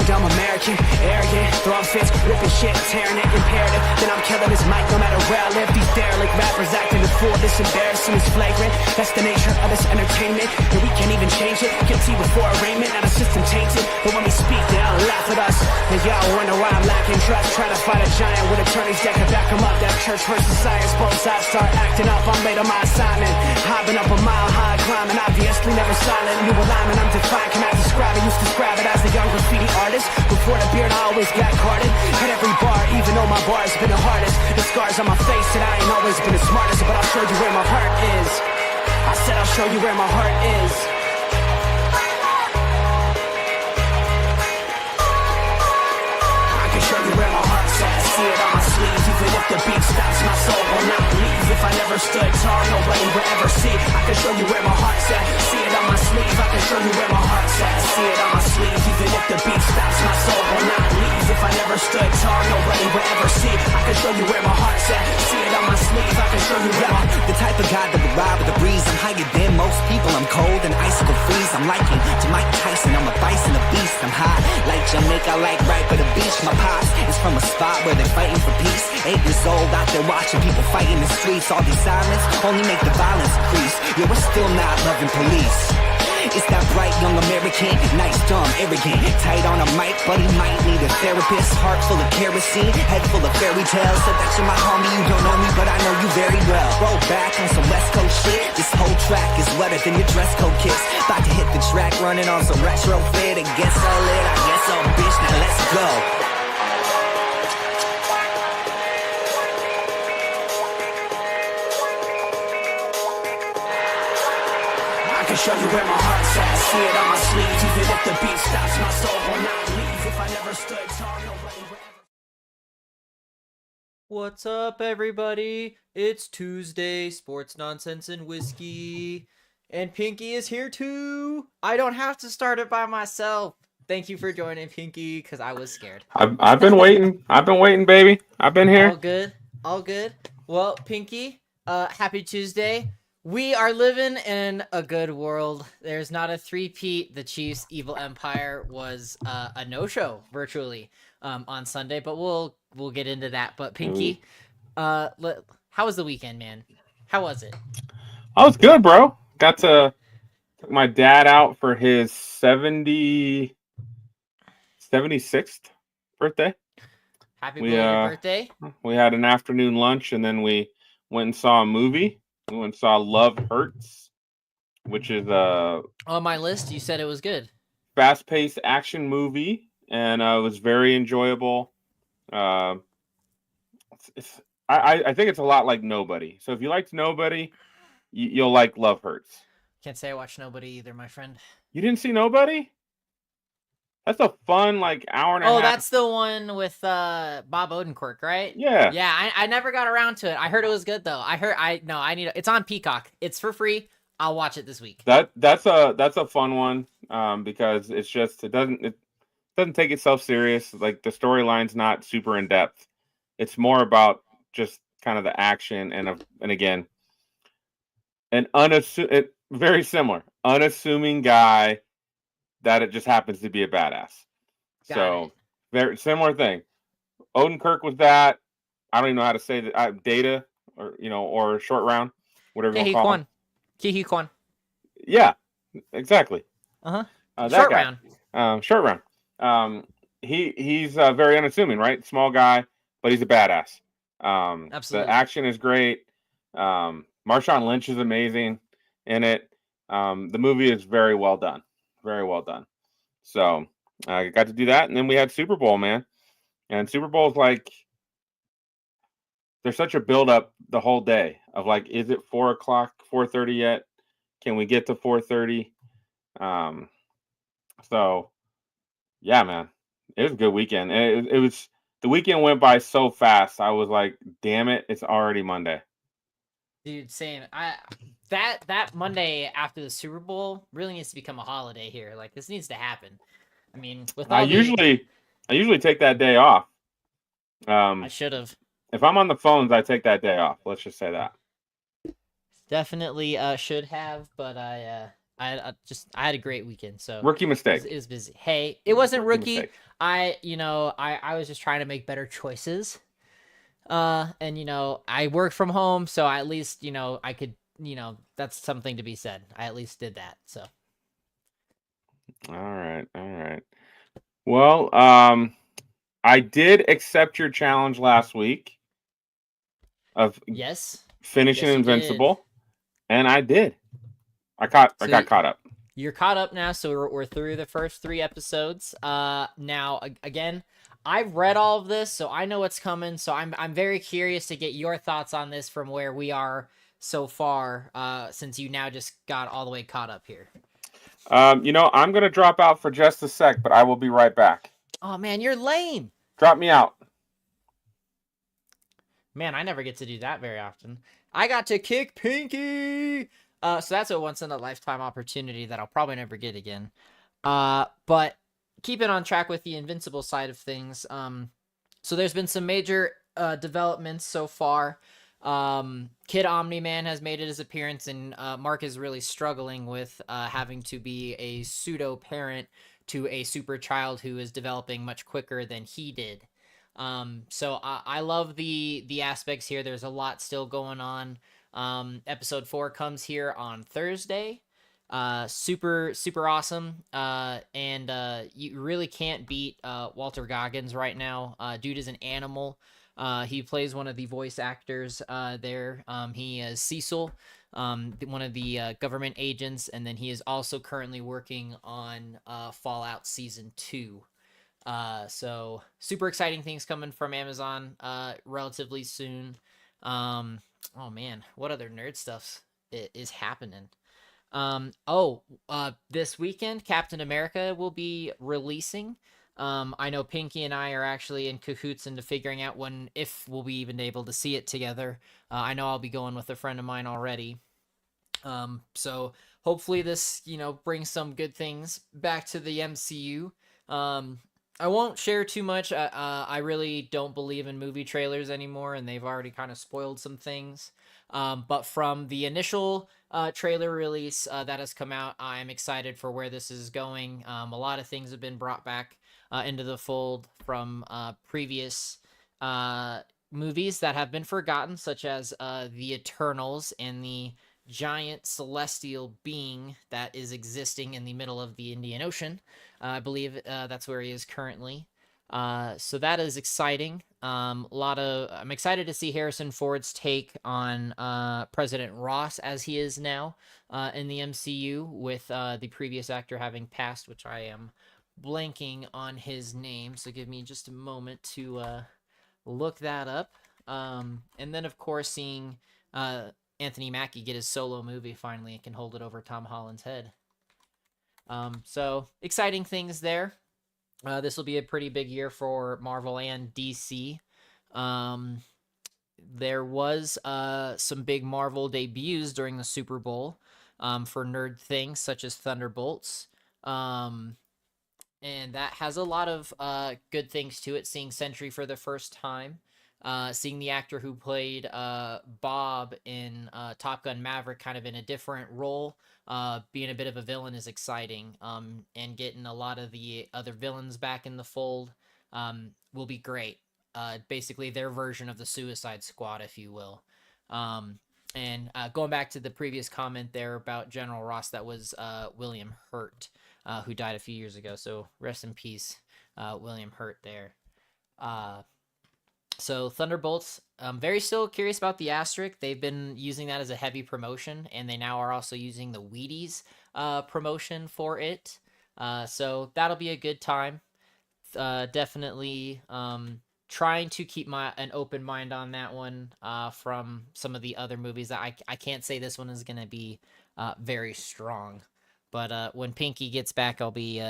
dumb American, arrogant, throwing fits, ripping shit, tearing it, imperative. Then I'm killing this mic no matter where I live. These derelict rappers acting the fool, this embarrassing is flagrant. That's the nature of this entertainment, and we can't even change it. Guilty before arraignment, now the system tainted. But when we speak, they all laugh at us. And y'all wonder why I'm lacking trust. Trying to fight a giant with attorneys that can back them up. That church versus science, both sides start acting up. I'm late on my assignment, hopping up a mile high, climbing, obviously never silent. New alignment, I'm defiant, cannot describe it. Used to describe it as a young graffiti artist. Before the beard, I always got carded. Hit every bar, even though my bar has been the hardest. The scars on my face, and I ain't always been the smartest. But I'll show you where my heart is. I said I'll show you where my heart is. I can show you where my heart's at. See it on my sleeve. Even if the beat stops, my soul will not leave. If I never stood tall, nobody will ever see. I can show you where my heart's at. See it on my sleeve. I can show you where my heart's at. See it on my sleeve. Even if the beat stops, my soul will not leave. If I never stood tall, nobody will ever see. I can show you where my heart's at. See it on my sleeve. I can show you where my... The type of guy that would ride with the breeze. I'm higher than most people. I'm cold and icicle freeze. I'm liking to Mike Tyson. I'm a bison, a beast. I'm hot like Jamaica, like right by the beach. My pops is from a spot where they're fighting for peace. 8 years old, out there watching people fight in the streets. All these sirens only make the violence increase. Yeah, we're still not loving police. It's that bright young American, nice, dumb, arrogant. Tight on a mic, but he might need a therapist. Heart full of kerosene, head full of fairy tales. Said that you're my homie, you don't know me, but I know you very well. Roll back on some West Coast shit. This whole track is wetter than your dress code kiss. About to hit the track, running on some retro fit. I guess so lit, I guess so bitch, now let's go. Show you where my heart's at. See it on my sleeve. Even if the beat stops, my soul will not leave. If I never stood tall, nobody will ever... What's up, everybody? It's Tuesday, sports nonsense and whiskey, and Pinky is here too. I don't have to start it by myself. Thank you for joining, Pinky, because I was scared. I've been waiting. I've been waiting, baby. I've been here. All good. All good. Well, Pinky, happy Tuesday. We are living in a good world. There's not a three-peat. The Chiefs' evil empire was a no-show virtually on Sunday, but we'll get into that. But Pinky, how was the weekend, man? How was it? Oh, it's good, bro. Got to took my dad out for his 76th birthday. Happy belated birthday. We had an afternoon lunch, and then we went and saw a movie. We went and saw Love Hurts, which is on my list. You said it was good. Fast-paced action movie, and it was very enjoyable. I think it's a lot like Nobody. So if you liked Nobody, you'll like Love Hurts. Can't say I watched Nobody either, my friend. You didn't see Nobody? That's a fun hour and a half. Oh, that's the one with Bob Odenkirk, right? Yeah. Yeah, I never got around to it. I heard it was good though. It's on Peacock. It's for free. I'll watch it this week. That's a fun one because it's just it doesn't take itself serious. Like the storyline's not super in depth. It's more about just kind of the action and again very similar unassuming guy that it just happens to be a badass. So very similar thing. Odenkirk was that. I don't even know how to say that. Data or short round, whatever you call him. Ki-Hee Kwan. Yeah, exactly. Short guy. Round. Short round. He's very unassuming, right? Small guy, but he's a badass. Absolutely. The action is great. Marshawn Lynch is amazing in it. The movie is very well done. Very well done. So I got to do that. And then we had Super Bowl, man. And Super Bowl is there's such a build-up the whole day of is it 4 o'clock, 4:30 yet? Can we get to 4:30? So, yeah, man. It was a good weekend. And it was the weekend went by so fast. I was like, damn it, it's already Monday. Dude, same. That Monday after the Super Bowl really needs to become a holiday here. This needs to happen. I mean, I usually take that day off. I should have. If I'm on the phones, I take that day off. Let's just say that. Definitely should have, but I I had a great weekend. So Rookie mistake. It was busy. Hey, it wasn't rookie. Mistake. I was just trying to make better choices. And I work from home, so at least I could, that's something to be said. I at least did that. So. All right. Well, I did accept your challenge last week of finishing Invincible, and I did. I got caught up. You're caught up now, so we're through the first 3 episodes. Now again, I've read all of this, so I know what's coming. So I'm very curious to get your thoughts on this from where we are so far, since you now just got all the way caught up here. I'm gonna drop out for just a sec, but I will be right back. Oh man, you're lame. Drop me out. Man, I never get to do that very often. I got to kick Pinky. So that's a once-in-a-lifetime opportunity that I'll probably never get again. But keeping on track with the Invincible side of things. So there's been some major developments so far. Kid Omni-Man has made his appearance, and Mark is really struggling with having to be a pseudo-parent to a super child who is developing much quicker than he did. So I love the aspects here. There's a lot still going on. Episode 4 comes here on Thursday. Super awesome. And you really can't beat Walter Goggins right now. Dude is an animal. He plays one of the voice actors there. He is Cecil, one of the government agents, and then he is also currently working on Fallout Season 2. So super exciting things coming from Amazon relatively soon. Oh man, what other nerd stuff is happening? This weekend Captain America will be releasing. I know Pinky and I are actually in cahoots into figuring out if we'll be even able to see it together. I know I'll be going with a friend of mine already. So hopefully this, brings some good things back to the MCU. I won't share too much. I really don't believe in movie trailers anymore, and they've already kind of spoiled some things. But from the initial trailer release that has come out, I'm excited for where this is going. A lot of things have been brought back into the fold from previous movies that have been forgotten, such as the Eternals and the giant celestial being that is existing in the middle of the Indian Ocean. I believe that's where he is currently. So that is exciting. I'm excited to see Harrison Ford's take on President Ross as he is now in the MCU, with the previous actor having passed, which I am blanking on his name. So give me just a moment to look that up. And then, of course, seeing Anthony Mackie get his solo movie finally and can hold it over Tom Holland's head. So exciting things there. This will be a pretty big year for Marvel and DC. There was some big Marvel debuts during the Super Bowl for nerd things such as Thunderbolts. And that has a lot of good things to it. Seeing Sentry for the first time. Seeing the actor who played Bob in Top Gun Maverick kind of in a different role, being a bit of a villain, is exciting. And getting a lot of the other villains back in the fold will be great. Basically their version of the Suicide Squad, if you will. And going back to the previous comment there about General Ross, that was William Hurt, who died a few years ago. So rest in peace, William Hurt there. So Thunderbolts, I'm very still curious about the asterisk. They've been using that as a heavy promotion, and they now are also using the Wheaties promotion for it. So that'll be a good time. Definitely trying to keep an open mind on that one from some of the other movies. I can't say this one is going to be very strong. But when Pinky gets back, I'll be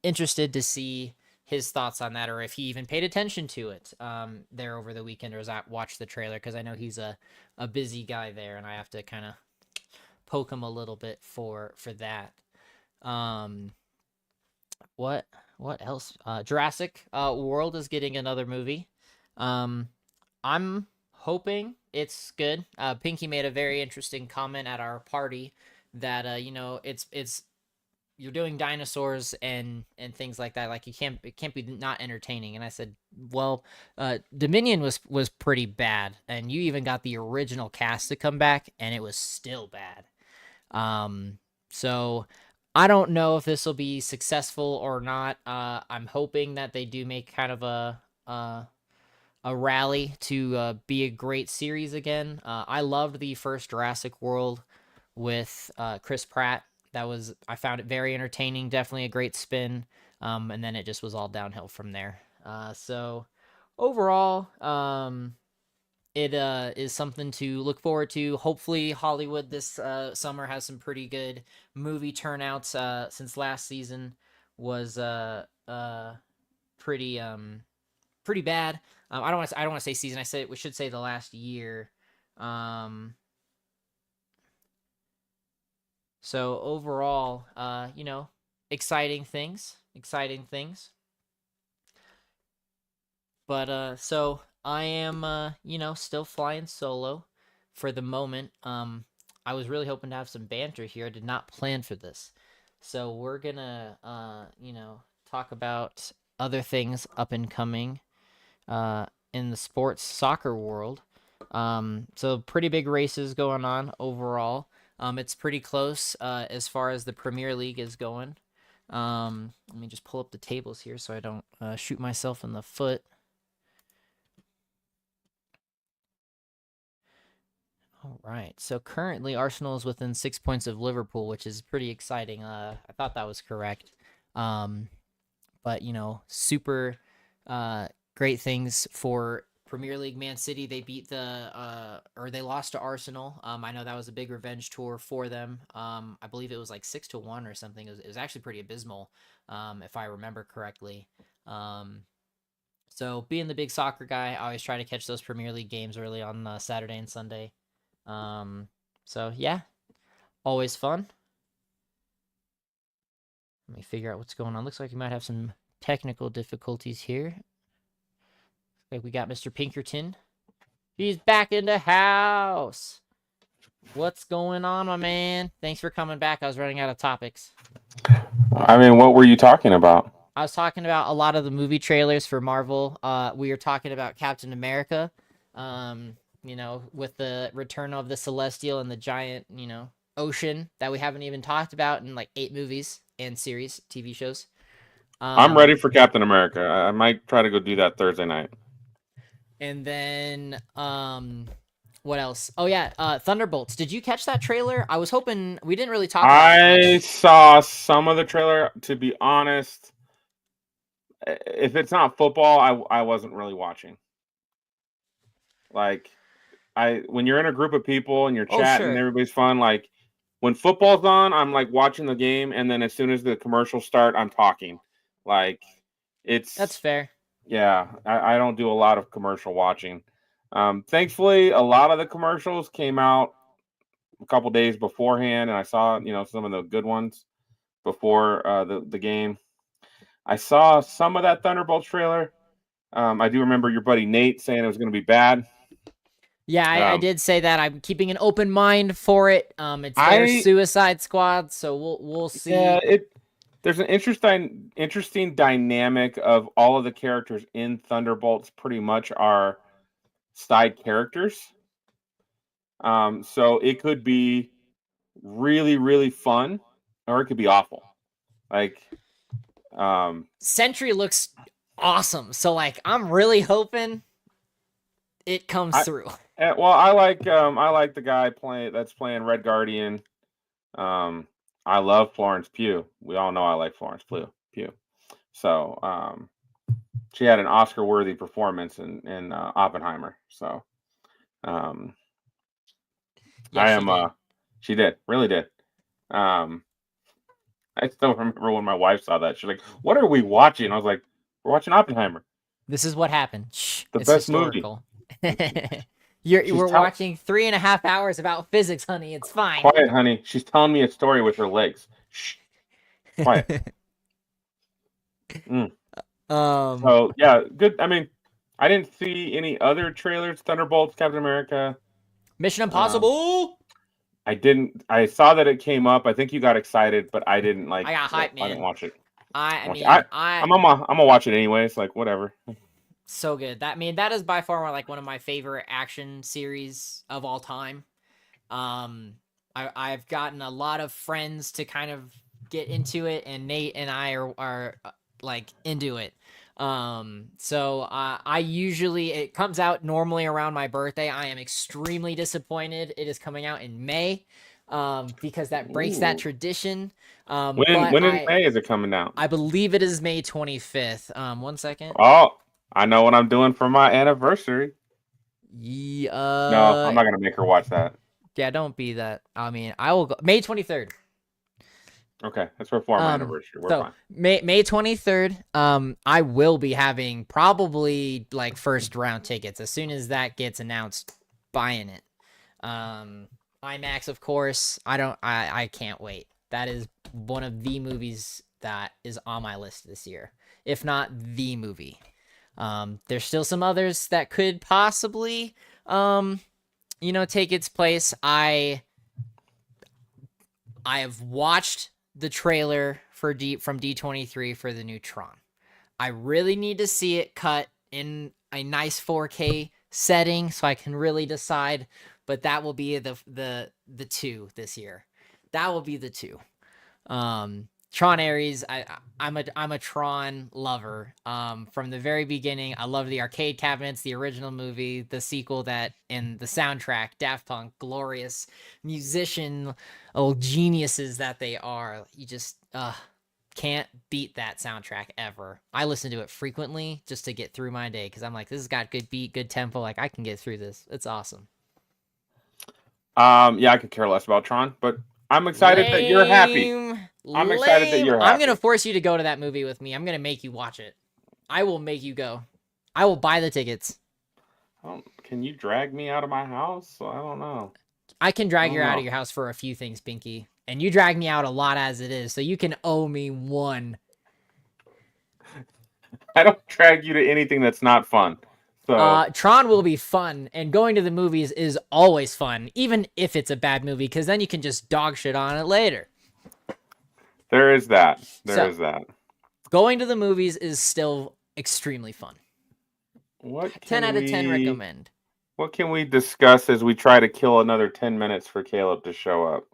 interested to see his thoughts on that, or if he even paid attention to it there over the weekend, or as I watched the trailer, because I know he's a busy guy there, and I have to kind of poke him a little bit for that. What else? Jurassic World is getting another movie. I'm hoping it's good. Pinky made a very interesting comment at our party that it's you're doing dinosaurs and things like that. Like it can't be not entertaining. And I said, well, Dominion was pretty bad, and you even got the original cast to come back, and it was still bad. So I don't know if this will be successful or not. I'm hoping that they do make kind of a rally to be a great series again. I loved the first Jurassic World with Chris Pratt. I found it very entertaining, definitely a great spin. And then it just was all downhill from there. So overall, it is something to look forward to. Hopefully Hollywood this summer has some pretty good movie turnouts, since last season was pretty bad. I don't want to say season. We should say the last year. So overall, exciting things. But so I am still flying solo for the moment. I was really hoping to have some banter here. I did not plan for this. So we're gonna talk about other things up and coming in the sports soccer world. So pretty big races going on overall. It's pretty close as far as the Premier League is going. Let me just pull up the tables here so I don't shoot myself in the foot. All right. So currently Arsenal is within 6 points of Liverpool, which is pretty exciting. I thought that was correct. But super great things for Premier League. Man City, they beat they lost to Arsenal. I know that was a big revenge tour for them. I believe it was like 6-1 or something. It was actually pretty abysmal, if I remember correctly. So being the big soccer guy, I always try to catch those Premier League games early on Saturday and Sunday. So yeah, always fun. Let me figure out what's going on. Looks like we might have some technical difficulties here. Like we got Mr. Pinkerton. He's back in the house. What's going on, my man? Thanks for coming back. I was running out of topics. I mean, what were you talking about? I was talking about a lot of the movie trailers for Marvel. We were talking about Captain America. With the return of the Celestial and the giant, ocean that we haven't even talked about in like 8 movies and series, TV shows. I'm ready for Captain America. I might try to go do that Thursday night. And then, what else? Oh yeah, Thunderbolts. Did you catch that trailer? I was hoping we didn't really talk about it. I saw some of the trailer. To be honest, if it's not football, I wasn't really watching. Like, when you're in a group of people and you're chatting and everybody's fun, like when football's on, I'm like watching the game, and then as soon as the commercials start, I'm talking. Like, that's fair. Yeah, I don't do a lot of commercial watching. Thankfully, a lot of the commercials came out a couple days beforehand, and I saw some of the good ones before the game. I saw some of that Thunderbolts trailer. I do remember your buddy Nate saying it was going to be bad. Yeah, I did say that. I'm keeping an open mind for it. It's their Suicide Squad, so we'll see. Yeah, there's an interesting dynamic of all of the characters in Thunderbolts. Pretty much are side characters. So it could be really, really fun, or it could be awful. Like, Sentry looks awesome. So like, I'm really hoping it comes through. Well, I like the guy that's playing Red Guardian. I love Florence Pugh. We all know I like Florence Pugh. So she had an Oscar-worthy performance in Oppenheimer. So she did, really did. I still remember when my wife saw that. She's like, "What are we watching?" I was like, "We're watching Oppenheimer." This is what happened. It's best historical movie. We're watching 3.5 hours about physics, honey. It's fine. Quiet, honey. She's telling me a story with her legs. Shh. Quiet. So yeah, good. I mean, I didn't see any other trailers. Thunderbolts, Captain America, Mission Impossible. I didn't. I saw that it came up. I think you got excited, but I didn't like. I got hype, I didn't man. watch it. I Watch it. mean, I'm gonna watch it anyways. Like whatever. so good. That is by far like one of my favorite action series of all time. I've gotten a lot of friends to kind of get into it, and Nate and I are like into it. So I usually, it comes out normally around my birthday. I am extremely disappointed it is coming out in May, because that breaks that Ooh. tradition. When but in May is it coming out? I believe it is May 25th. 1 second. Oh, I know what I'm doing for my anniversary. Yeah, No, I'm not gonna make her watch that. yeah, don't be that. I mean, I will go May 23rd. Okay, that's before my anniversary. We're So fine. May 23rd, I will be having probably like first round tickets as soon as that gets announced, buying it. IMAX, of course. I can't wait. That is one of the movies that is on my list this year, if not the movie. There's still some others that could possibly take its place. I have watched the trailer from D23 for the new Tron. I really need to see it cut in a nice 4K setting so I can really decide, but that will be the two this year. That will be the two. Tron Ares, I'm a Tron lover. From the very beginning, I love the arcade cabinets, the original movie, the sequel, and the soundtrack, Daft Punk, glorious musician, geniuses that they are. You just can't beat that soundtrack ever. I listen to it frequently just to get through my day because I'm like, this has got good beat, good tempo. Like I can get through this. It's awesome. Yeah, I could care less about Tron, but I'm excited that you're happy. I'm excited that you're happy. I'm gonna force you to go to that movie with me. I'm gonna make you watch it. I will make you go. I will buy the tickets. Can you drag me out of my house? I don't know. I can drag you out of your house for a few things, Pinky. And you drag me out a lot as it is, so you can owe me one. I don't drag you to anything that's not fun. So Tron will be fun, and going to the movies is always fun, even if it's a bad movie, because then you can just dog shit on it later. There is that. There is that. Going to the movies is still extremely fun. 10 out of 10 recommend. What can we discuss as we try to kill another 10 minutes for Caleb to show up?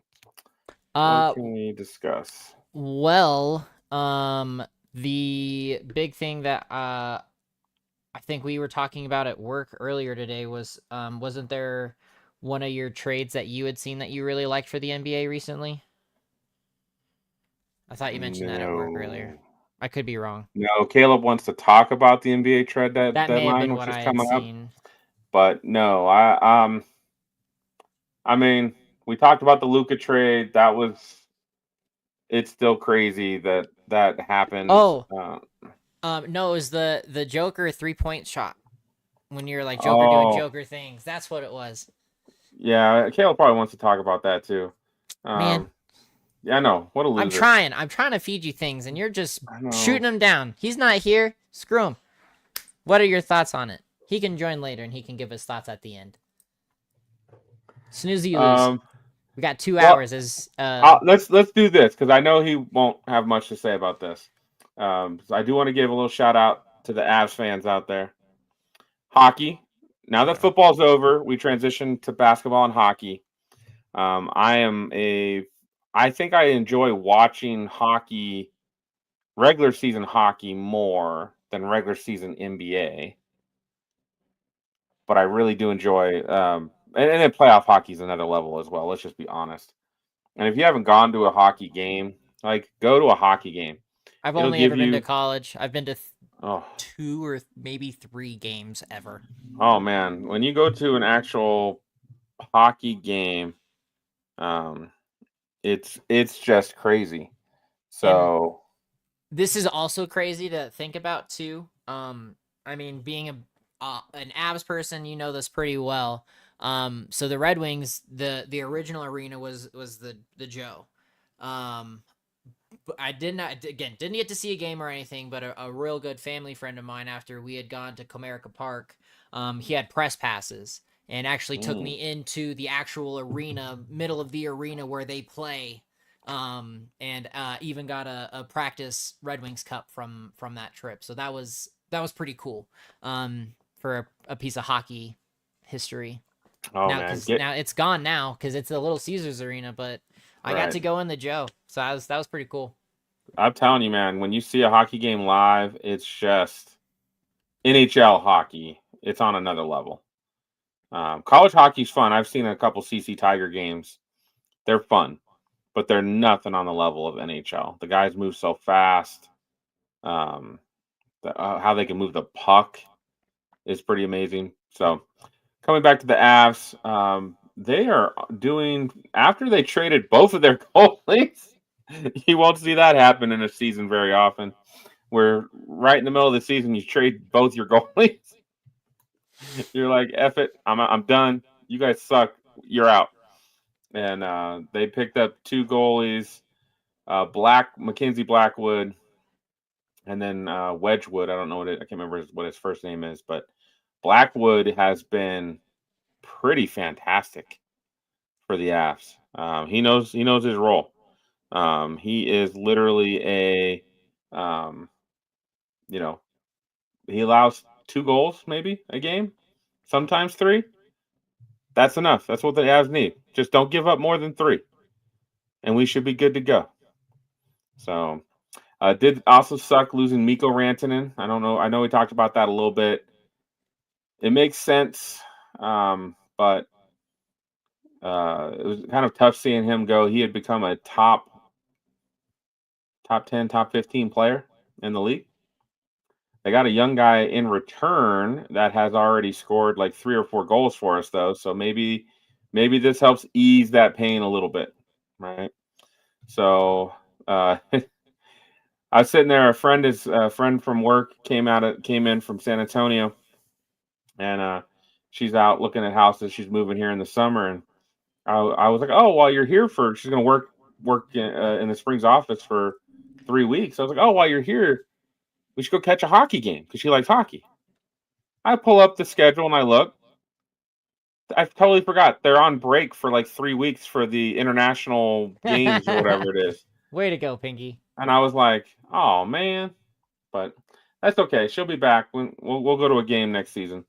What can we discuss? Well, the big thing that I think we were talking about at work earlier today was, wasn't there one of your trades that you had seen that you really liked for the NBA recently? I thought you mentioned that at work earlier. I could be wrong. No, Caleb wants to talk about the NBA trade deadline, which is coming up. But no, I mean, we talked about the Luka trade. It's still crazy that happened. Oh, no, it was the Joker 3-point shot when you're like Joker doing Joker things. That's what it was. Yeah, Caleb probably wants to talk about that too. Man. Yeah, I know. What a loser. I'm trying to feed you things, and you're just shooting him down. He's not here. Screw him. What are your thoughts on it? He can join later, and he can give us thoughts at the end. Snooze you lose. We got 2 hours. Let's do this, because I know he won't have much to say about this. So I do want to give a little shout out to the Avs fans out there. Hockey. Now that football's over, we transition to basketball and hockey. I think I enjoy watching hockey, regular season hockey, more than regular season NBA. But I really do enjoy, and then playoff hockey is another level as well. Let's just be honest. And if you haven't gone to a hockey game, like go to a hockey game. I've only ever been to college. I've been to 2 or maybe 3 games ever. Oh man, when you go to an actual hockey game, it's just crazy. So and this is also crazy to think about too. I mean, being an Avs person, you know this pretty well. So the Red Wings, the original arena was the Joe. I didn't get to see a game or anything, but a real good family friend of mine, after we had gone to Comerica Park, he had press passes, and actually took me into the actual arena, middle of the arena where they play. And even got a practice Red Wings Cup from that trip. So that was pretty cool. For a piece of hockey history. Oh now, man, because now it's gone now because it's the Little Caesars Arena, but I got to go in the Joe, so that was pretty cool. I'm telling you, man, when you see a hockey game live, it's just NHL hockey. It's on another level. College hockey's fun. I've seen a couple CC Tiger games. They're fun, but they're nothing on the level of NHL. The guys move so fast. How they can move the puck is pretty amazing. So, coming back to the Avs, they are doing, after they traded both of their goalies. You won't see that happen in a season very often, where right in the middle of the season you trade both your goalies. You're like, F it, I'm done. You guys suck. You're out. And they picked up 2 goalies, Mackenzie Blackwood, and then Wedgwood. I don't know I can't remember what his first name is, but Blackwood has been pretty fantastic for the Avs. He knows his role. He is literally he allows 2 goals maybe a game, sometimes 3. That's enough. That's what the Avs need. Just don't give up more than 3, and we should be good to go. So, did also suck losing Mikko Rantanen. I don't know. I know we talked about that a little bit. It makes sense, but it was kind of tough seeing him go. He had become a top 10, top 15 player in the league. They got a young guy in return that has already scored like 3 or 4 goals for us, though. So maybe this helps ease that pain a little bit, right? So I was sitting there. A friend from work came in from San Antonio, and she's out looking at houses. She's moving here in the summer, and I was like, oh, while you're here she's going to work in the Springs office for 3 weeks. I was like, oh, while you're here, we should go catch a hockey game because she likes hockey. I pull up the schedule and I look. I totally forgot they're on break for like 3 weeks for the international games or whatever it is. Way to go, Pinky. And I was like, oh man, but that's okay. She'll be back. We'll go to a game next season.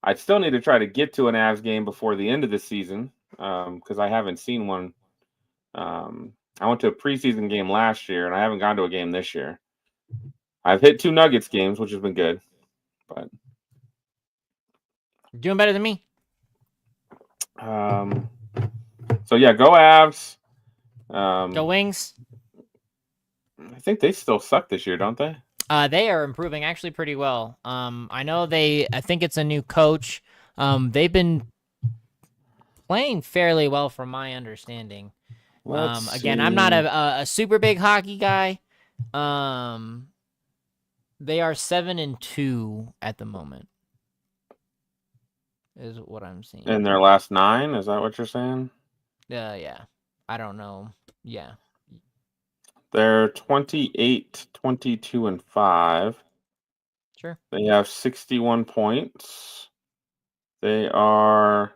I still need to try to get to an Avs game before the end of the season because I haven't seen one. I went to a preseason game last year, and I haven't gone to a game this year. I've hit 2 Nuggets games, which has been good. But you're doing better than me. So yeah, go Avs. Go Wings. I think they still suck this year, don't they? They are improving actually pretty well. I know I think it's a new coach. They've been playing fairly well from my understanding. Again, I'm not a super big hockey guy. They are 7-2 at the moment. Is what I'm seeing. In their last 9, is that what you're saying? Yeah. I don't know. Yeah. They're 28, 22, and 5. Sure. They have 61 points. They are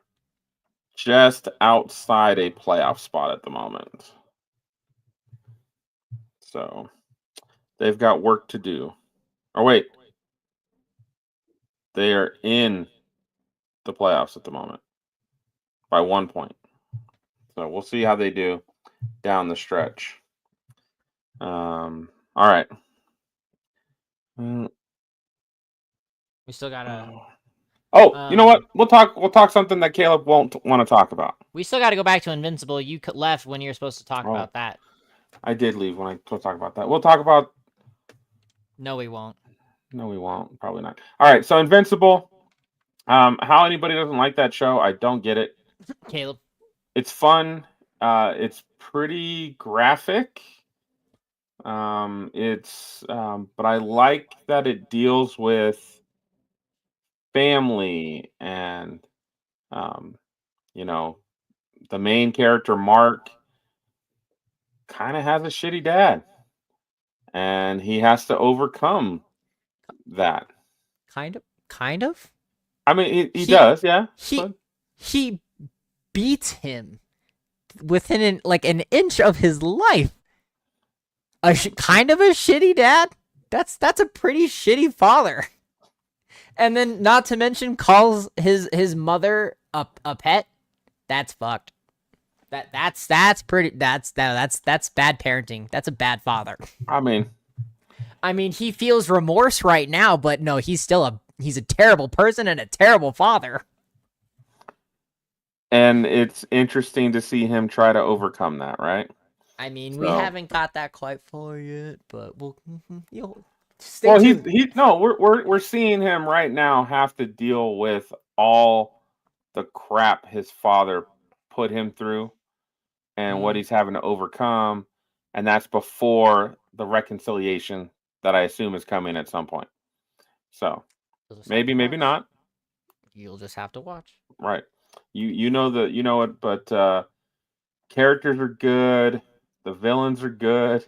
just outside a playoff spot at the moment. So they've got work to do. Oh, wait. They are in the playoffs at the moment by 1 point. So we'll see how they do down the stretch. All right. We still gotta. You know what? We'll talk something that Caleb won't want to talk about. We still got to go back to Invincible. You left when you're supposed to talk about that. I did leave when I talk about that. We'll talk about. No, we won't. No, we won't. Probably not. All right. So Invincible. How anybody doesn't like that show? I don't get it. Caleb. It's fun. It's pretty graphic. But I like that it deals with family and, the main character, Mark, kind of has a shitty dad, and he has to overcome that. Kind of. I mean, he does, yeah. he beats him within an inch of his life. Kind of a shitty dad. That's a pretty shitty father. And then, not to mention, calls his mother a pet. That's fucked. That's bad parenting. That's a bad father. I mean, he feels remorse right now, but no, he's a terrible person and a terrible father. and it's interesting to see him try to overcome that, right? I mean, So- we haven't got that quite far yet, but you'll stay tuned. We're seeing him right now have to deal with all the crap his father put him through and what he's having to overcome, and that's before the reconciliation that I assume is coming at some point. So maybe not. You'll just have to watch. Right. You know it, but characters are good. The villains are good.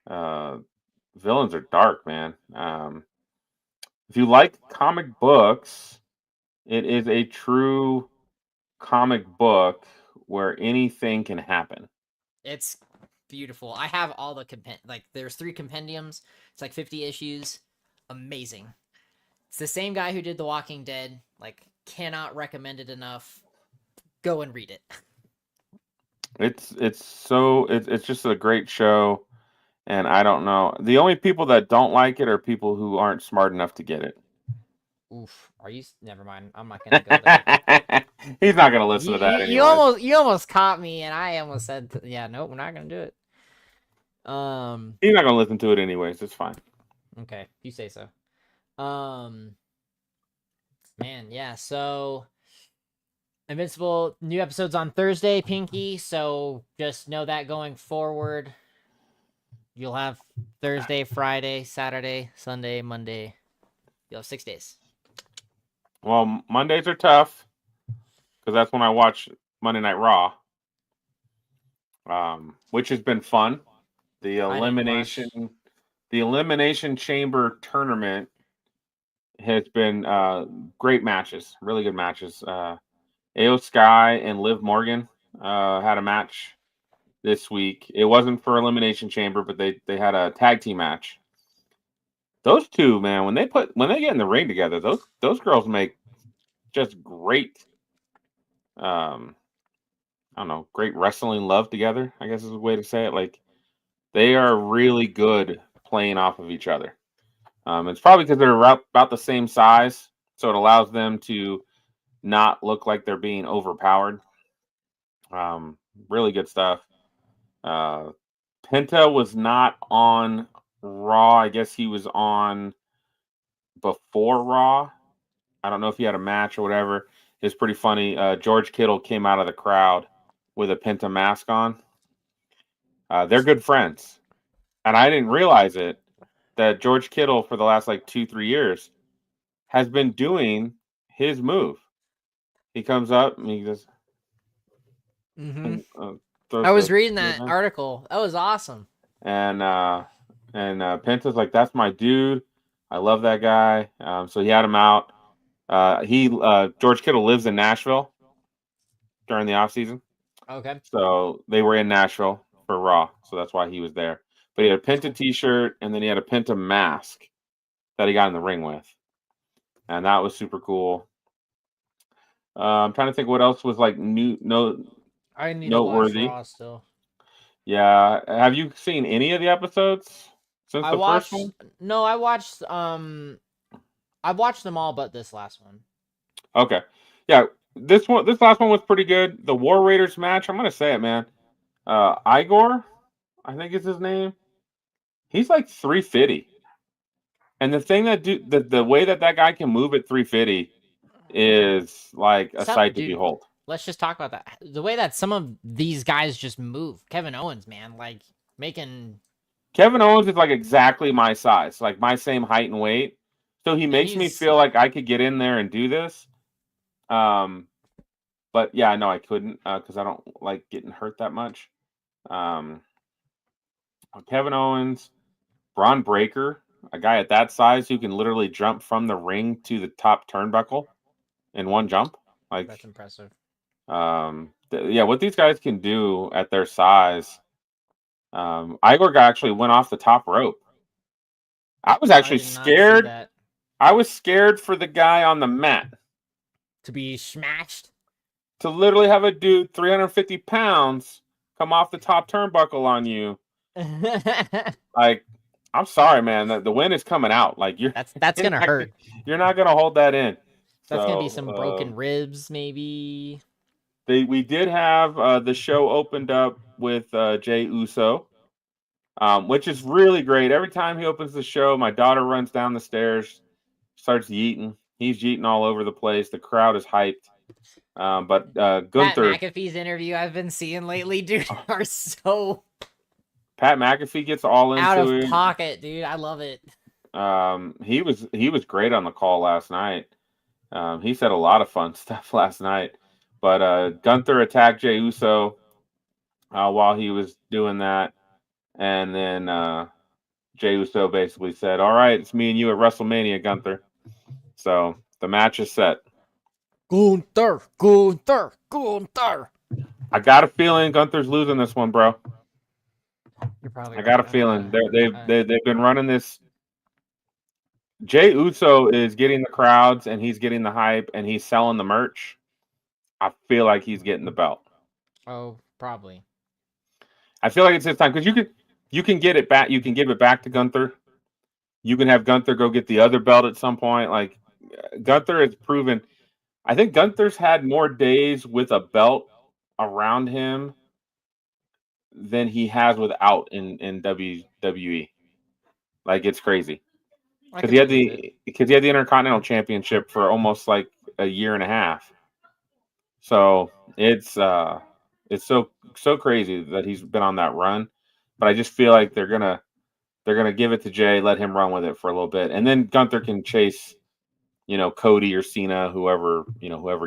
Villains are dark, man. If you like comic books, it is a true comic book where anything can happen. It's beautiful. I have all the there's 3 compendiums. It's like 50 issues. Amazing. It's the same guy who did The Walking Dead. Cannot recommend it enough. Go and read it. It's just a great show, and I don't know. The only people that don't like it are people who aren't smart enough to get it. Oof. Are you? Never mind. I'm not gonna go there. He's not gonna listen to that anyway. You almost caught me, and I almost said, "Yeah, nope, we're not gonna do it." He's not gonna listen to it anyways. It's fine. Okay, you say so. Man, yeah. So, Invincible new episodes on Thursday, Pinky. So just know that going forward, you'll have Thursday, Friday, Saturday, Sunday, Monday. You'll have 6 days. Well, Mondays are tough because that's when I watch Monday Night Raw, which has been fun. The elimination chamber tournament has been great matches, really good matches. Io Sky and Liv Morgan had a match this week. It wasn't for elimination chamber, but they had a tag team match. Those two, man, when they get in the ring together, those girls make just great, I don't know, great wrestling love together, I guess is a way to say it. They are really good playing off of each other. It's probably because they're about the same size, so it allows them to not look like they're being overpowered. Really good stuff. Penta was not on Raw. I guess he was on before Raw. I don't know if he had a match or whatever. It's pretty funny. George Kittle came out of the crowd with a Penta mask on. They're good friends. And I didn't realize it, that George Kittle for the last 2-3 years has been doing his move. He comes up and he just... I was reading that article. That was awesome. And Penta's like, that's my dude. I love that guy. So he had him out. George Kittle lives in Nashville during the offseason. Okay. So they were in Nashville for Raw. So that's why he was there. But he had a Penta t-shirt and then he had a Penta mask that he got in the ring with. And that was super cool. I'm trying to think what else was I need noteworthy. to watch Raw still. Yeah. Have you seen any of the episodes since the first one? No, I watched them all but this last one. Okay. Yeah. This last one was pretty good. The War Raiders match, I'm gonna say it, man. Igor, I think is his name. He's 350. And the thing the way that guy can move at 350 is a sight to behold. Let's just talk about that. The way that some of these guys just move. Kevin Owens, man, making... Kevin Owens is exactly my size, my same height and weight. So he makes me feel like I could get in there and do this. But yeah, no, I couldn't because I don't like getting hurt that much. Kevin Owens, Braun Breaker, a guy at that size who can literally jump from the ring to the top turnbuckle in one jump. Like, That's impressive. what these guys can do at their size. Igor actually went off the top rope. I was actually did not see scared. that. I was scared for the guy on the mat To be smashed. to literally have a dude 350 pounds come off the top turnbuckle on you. Like, I'm sorry, man. The win is coming out. Like, that's gonna hurt. You're not gonna hold that in. That's gonna be some broken ribs, maybe. We did have the show opened up with Jey Uso, which is really great. Every time he opens the show, my daughter runs down the stairs, starts yeeting. He's yeeting all over the place. The crowd is hyped. But Gunther, Pat McAfee's interview I've been seeing lately, dude, are so Pat McAfee gets all into out of it. pocket, dude. I love it. He was great on the call last night. He said a lot of fun stuff last night. But Gunther attacked Jey Uso while he was doing that, and then Jey Uso basically said, "All right, it's me and you at WrestleMania, Gunther." So the match is set. Gunther. I got a feeling Gunther's losing this one, bro. You're probably. I got a feeling they've been running this. Jey Uso is getting the crowds and he's getting the hype and he's selling the merch. I feel like he's getting the belt. Oh, probably. I feel like it's his time because you can get it back. You can give it back to Gunther. You can have Gunther go get the other belt at some point. Like, Gunther has proven. I think Gunther's had more days with a belt around him than he has without in WWE. Like, it's crazy. Because he had the Intercontinental Championship for almost like a year and a half. So it's so crazy that he's been on that run. But I just feel like they're gonna give it to Jey, let him run with it for a little bit, and then Gunther can chase, Cody or Cena, whoever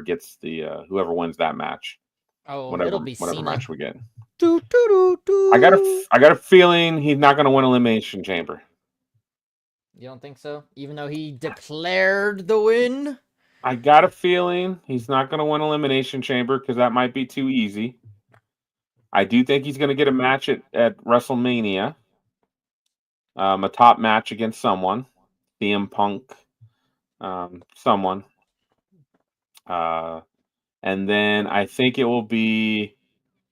gets the whoever wins that match. Oh, whatever, it'll be whatever Cena. match we get. I got a feeling he's not gonna win Elimination Chamber. You don't think so? Even though he declared the win? I got a feeling he's not going to win Elimination Chamber because that might be too easy. I do think he's going to get a match at WrestleMania. A top match against someone. CM Punk. Someone. And then I think it will be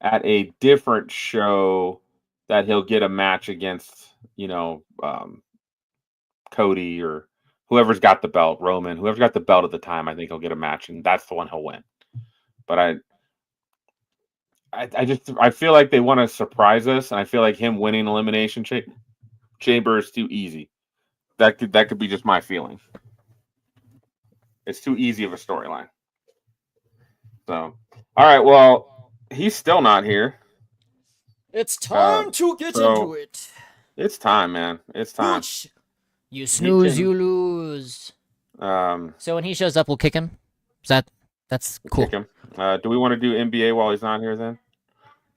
at a different show that he'll get a match against, Cody or whoever's got the belt, Roman, whoever's got the belt at the time. I think he'll get a match, and that's the one he'll win. But I feel like they want to surprise us, and I feel like him winning Elimination Chamber is too easy. That could be just my feeling. It's too easy of a storyline. So, all right, well, he's still not here. It's time to get into it. It's time, man. It's time. You snooze, you lose. So when he shows up, we'll kick him. That's cool. Kick him. Do we want to do NBA while he's not here then?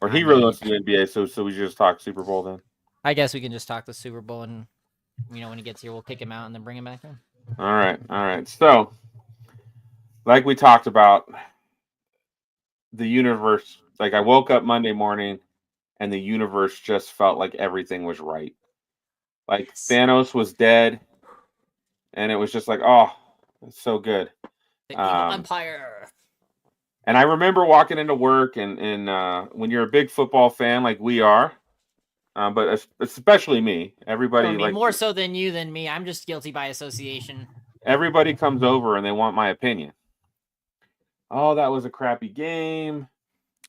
Or he really wants to do NBA, so we just talk Super Bowl then? I guess we can just talk the Super Bowl, and when he gets here, we'll kick him out and then bring him back in. All right. So, like we talked about, the universe. Like, I woke up Monday morning, and the universe just felt like everything was right. Like, Thanos was dead, and it was just like, oh, it's so good. The Evil Empire. And I remember walking into work, and when you're a big football fan like we are, but especially me, everybody more so than you than me. I'm just guilty by association. Everybody comes over and they want my opinion. Oh, that was a crappy game.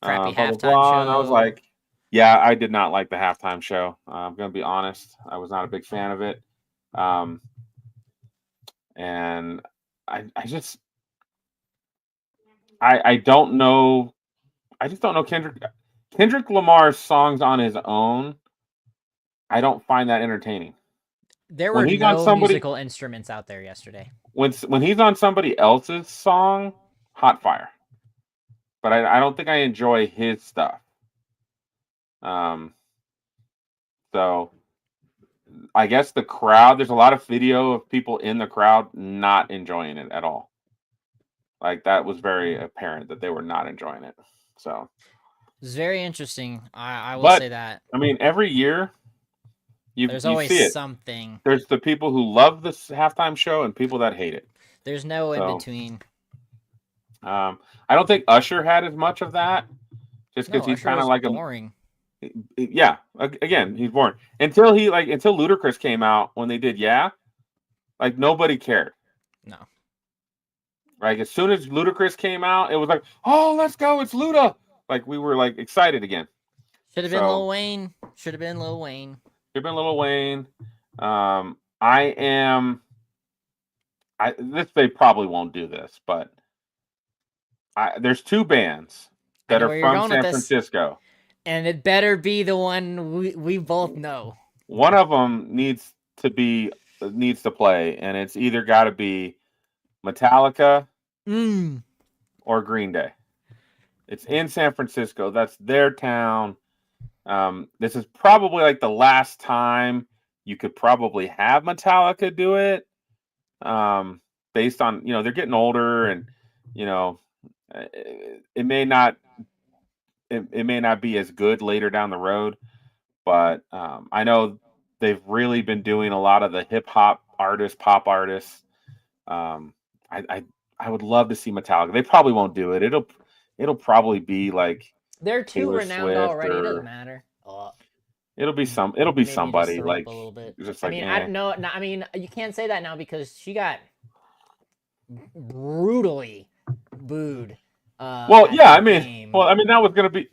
Crappy blah, halftime blah, blah. show. And I was like, yeah, I did not like the halftime show. I'm going to be honest. I was not a big fan of it. And I don't know. I just don't know Kendrick Lamar's songs on his own. I don't find that entertaining. There were no musical instruments out there yesterday. When he's on somebody else's song, hot fire. But I don't think I enjoy his stuff. So I guess the crowd, there's a lot of video of people in the crowd not enjoying it at all. Like that was very apparent that they were not enjoying it. So It's very interesting. I will But- say that. I mean, every year There's you always see it. something. There's the people who love this halftime show and people that hate it. There's no in So, between. I don't think Usher had as much of that, just because No, he's Usher kind of was like boring. yeah. Again, he's boring until Ludacris came out when they did like nobody cared. No. Like as soon as Ludacris came out, it was like, oh, let's go, it's Luda. Like we were like excited again. Should have been Lil Wayne. Should have been Lil Wayne. Should have been Lil Wayne. They probably won't do this, but there's two bands that are from San Francisco. And it better be the one we both know. One of them needs to play, and it's either got to be Metallica or Green Day. It's in San Francisco. That's their town. This is probably like the last time you could probably have Metallica do it. Based on, they're getting older and, it may not be as good later down the road, but I know they've really been doing a lot of the hip hop artists, pop artists. I would love to see Metallica. They probably won't do it. It'll probably be like they're too Taylor renowned Swift already. It doesn't matter. It'll be somebody like a little bit. Just like, I mean, you can't say that now because she got brutally booed. That was gonna be.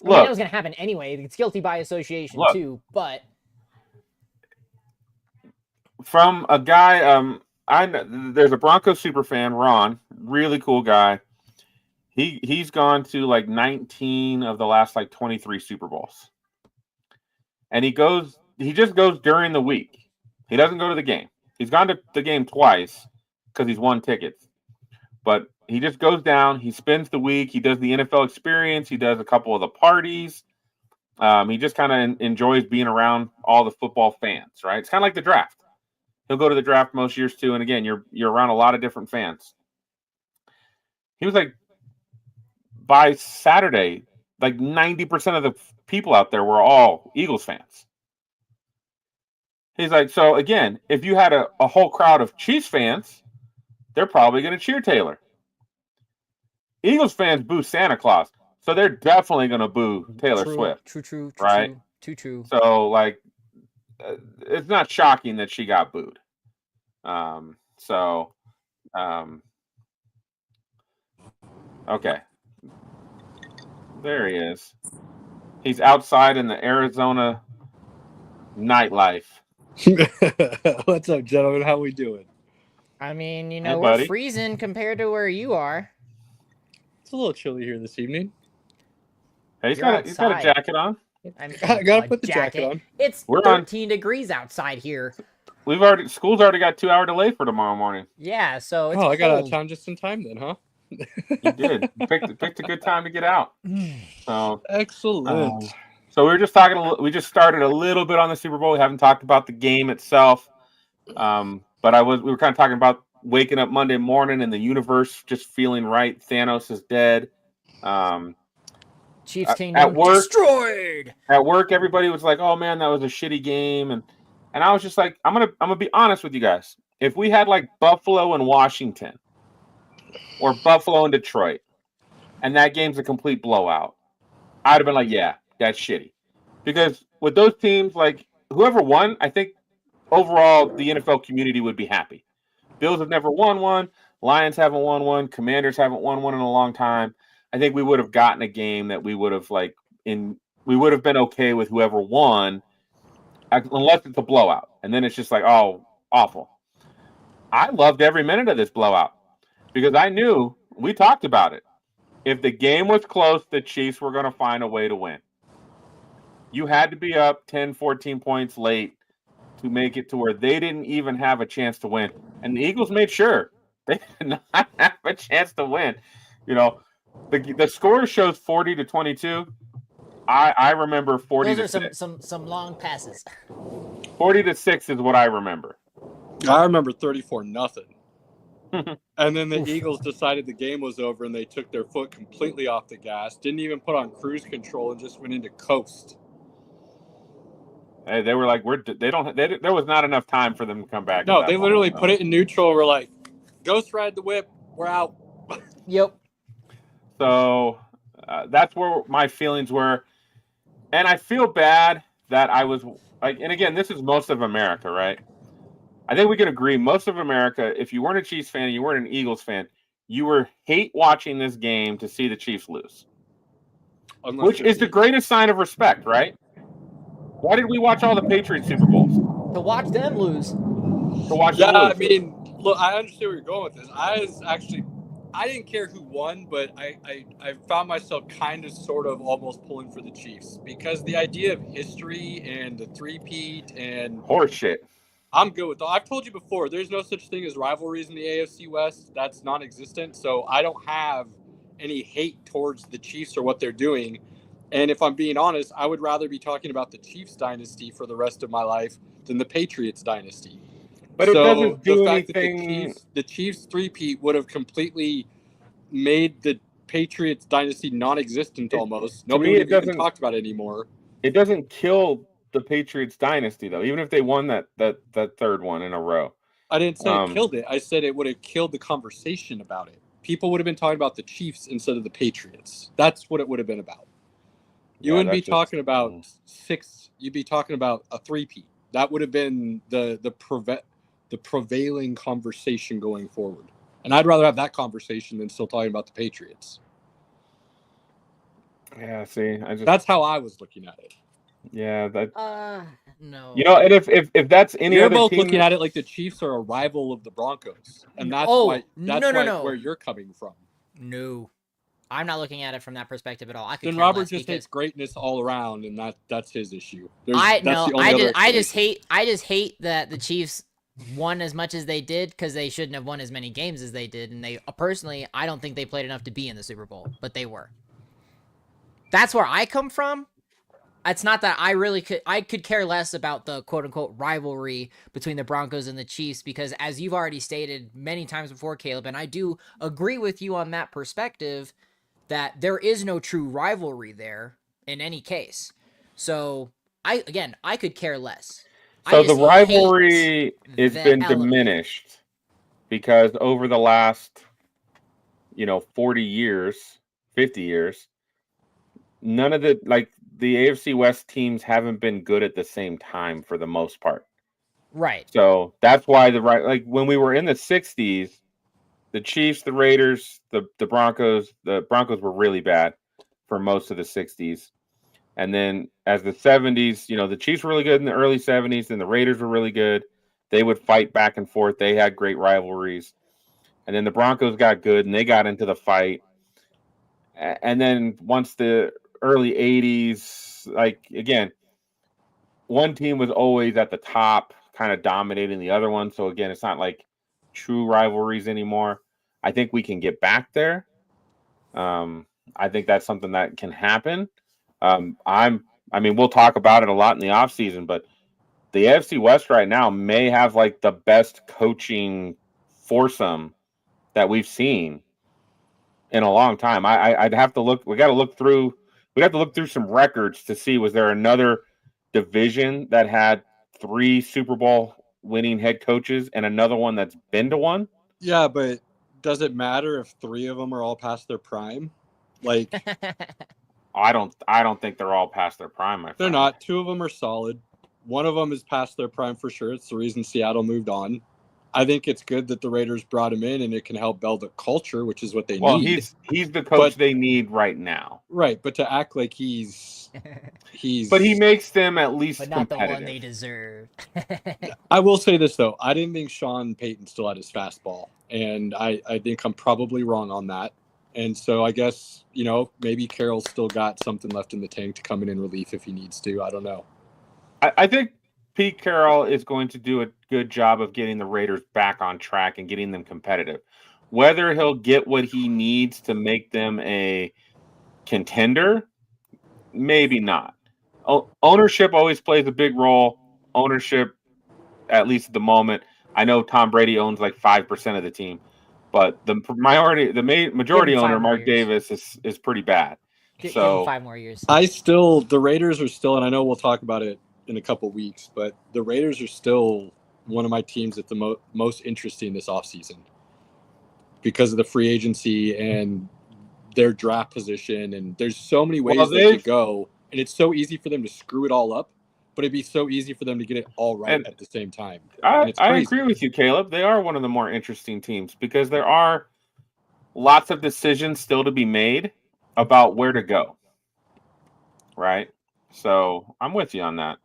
Look, that was gonna happen anyway. It's guilty by association too. But from a guy, I know there's a Broncos super fan, Ron, really cool guy. He's gone to like 19 of the last like 23 Super Bowls. And he just goes during the week. He doesn't go to the game. He's gone to the game twice because he's won tickets. But he just goes down. He spends the week. He does the NFL experience. He does a couple of the parties. He just kind of enjoys being around all the football fans, right? It's kind of like the draft. He'll go to the draft most years too. And again, you're around a lot of different fans. He was like, by Saturday, like 90% of the people out there were all Eagles fans. He's like, so again, if you had a whole crowd of Chiefs fans, they're probably going to cheer Taylor. Eagles fans boo Santa Claus, so they're definitely going to boo Taylor Swift. True. Right? True. So, like, it's not shocking that she got booed. Okay. There he is. He's outside in the Arizona nightlife. What's up, gentlemen? How we doing? I mean, Hey, we're buddy. freezing compared to where you are. It's a little chilly here this evening. Hey, he's You're got a outside. jacket on. I mean, I gotta a put the jacket on. It's We're on. 13 degrees outside here. School's already got 2-hour delay for tomorrow morning. Yeah, so it's I got out of cold. town just in time then, huh? You did. You picked a good time to get out. So Excellent. So we were just talking. We just started a little bit on the Super Bowl. We haven't talked about the game itself, but we were kind of talking about waking up Monday morning and the universe just feeling right. Thanos is dead. Chiefs Kingdom destroyed. At work, everybody was like, "Oh man, that was a shitty game," and I was just like, "I'm gonna be honest with you guys. If we had like Buffalo and Washington, or Buffalo and Detroit, and that game's a complete blowout, I'd have been like, yeah, that's shitty. Because with those teams, like whoever won, I think overall the NFL community would be happy. Bills have never won one. Lions haven't won one. Commanders haven't won one in a long time. I think we would have gotten a game that we would have we would have been okay with whoever won, unless it's a blowout. And then it's just like, oh, awful. I loved every minute of this blowout because I knew, we talked about it. If the game was close, the Chiefs were going to find a way to win. You had to be up 10, 14 points late to make it to where they didn't even have a chance to win. And the Eagles made sure they did not have a chance to win. You know, the score shows 40-22. I remember 40 Those to are 6. some long passes. 40-6 is what I remember. I remember 34-0. And then the Eagles decided the game was over, and they took their foot completely off the gas. Didn't even put on cruise control and just went into coast. Hey, they were like, there was not enough time for them to come back. No, they literally put it in neutral. And we're like, ghost ride the whip. We're out. Yep. So that's where my feelings were. And I feel bad that I was like, and again, this is most of America, right? I think we can agree most of America, if you weren't a Chiefs fan and you weren't an Eagles fan, you were hate watching this game to see the Chiefs lose. Which is the greatest sign of respect, right? Why did we watch all the Patriots Super Bowls? To watch them lose. To watch Yeah, them lose. I mean, look, I understand where you're going with this. I didn't care who won, but I found myself kind of sort of almost pulling for the Chiefs because the idea of history and the three-peat and horseshit. I'm good with that. I've told you before, there's no such thing as rivalries in the AFC West. That's non-existent. So I don't have any hate towards the Chiefs or what they're doing. And if I'm being honest, I would rather be talking about the Chiefs dynasty for the rest of my life than the Patriots dynasty. But it doesn't do anything. The Chiefs three-peat would have completely made the Patriots dynasty non-existent almost. Nobody would have even talked about it anymore. It doesn't kill the Patriots dynasty, though, even if they won that third one in a row. I didn't say it killed it. I said it would have killed the conversation about it. People would have been talking about the Chiefs instead of the Patriots. That's what it would have been about. You wouldn't be talking about six. You'd be talking about a three-peat. That would have been the prevailing conversation going forward. And I'd rather have that conversation than still talking about the Patriots. Yeah, see, that's how I was looking at it. Yeah, that. No. You know, and if that's any you're other both team, looking at it like the Chiefs are a rival of the Broncos, and that's why where you're coming from. No, I'm not looking at it from that perspective at all. I could then Robert just hates greatness all around, and that's his issue. I just hate that the Chiefs won as much as they did because they shouldn't have won as many games as they did, and they personally, I don't think they played enough to be in the Super Bowl, but they were. That's where I come from. It's not that I could care less about the quote unquote rivalry between the Broncos and the Chiefs because as you've already stated many times before, Caleb, and I do agree with you on that perspective that there is no true rivalry there in any case. So I could care less. So the rivalry has been diminished because over the last, 40 years, 50 years, none of the AFC West teams haven't been good at the same time for the most part. Right. So that's why when we were in the 60s, the Chiefs, the Raiders, the Broncos were really bad for most of the 60s. And then as the 70s, the Chiefs were really good in the early 70s and the Raiders were really good. They would fight back and forth. They had great rivalries. And then the Broncos got good and they got into the fight. And then once the early 80s, again, one team was always at the top, kind of dominating the other one. So again, it's not like true rivalries anymore. I think we can get back there. I think that's something that can happen. We'll talk about it a lot in the offseason, but the AFC West right now may have the best coaching foursome that we've seen in a long time. I'd have to look. We got to look through. We'd have to look through some records to see, was there another division that had 3 Super Bowl winning head coaches and another one that's been to one? Yeah, but does it matter if 3 of them are all past their prime? I don't think they're all past their prime, my friend. They're not. 2 of them are solid. One of them is past their prime for sure. It's the reason Seattle moved on. I think it's good that the Raiders brought him in, and it can help build a culture, which is what they need. Well, he's the coach they need right now. Right, but to act like he's But he makes them at least but not competitive. the one they deserve. I will say this, though. I didn't think Sean Payton still had his fastball, and I think I'm probably wrong on that. And so I guess, maybe Carroll's still got something left in the tank to come in relief if he needs to. I don't know. I think Pete Carroll is going to do a good job of getting the Raiders back on track and getting them competitive. Whether he'll get what he needs to make them a contender, maybe not. Ownership always plays a big role. Ownership, at least at the moment. I know Tom Brady owns 5% of the team. But the majority owner, Mark Davis, is pretty bad. Give him 5 more years. The Raiders are still, and I know we'll talk about it in a couple weeks, but the Raiders are still one of my teams that's the most interesting this offseason because of the free agency and their draft position. And there's so many ways they could go, and it's so easy for them to screw it all up, but it'd be so easy for them to get it all right at the same time. I agree with you, Caleb. They are one of the more interesting teams because there are lots of decisions still to be made about where to go. Right? So I'm with you on that.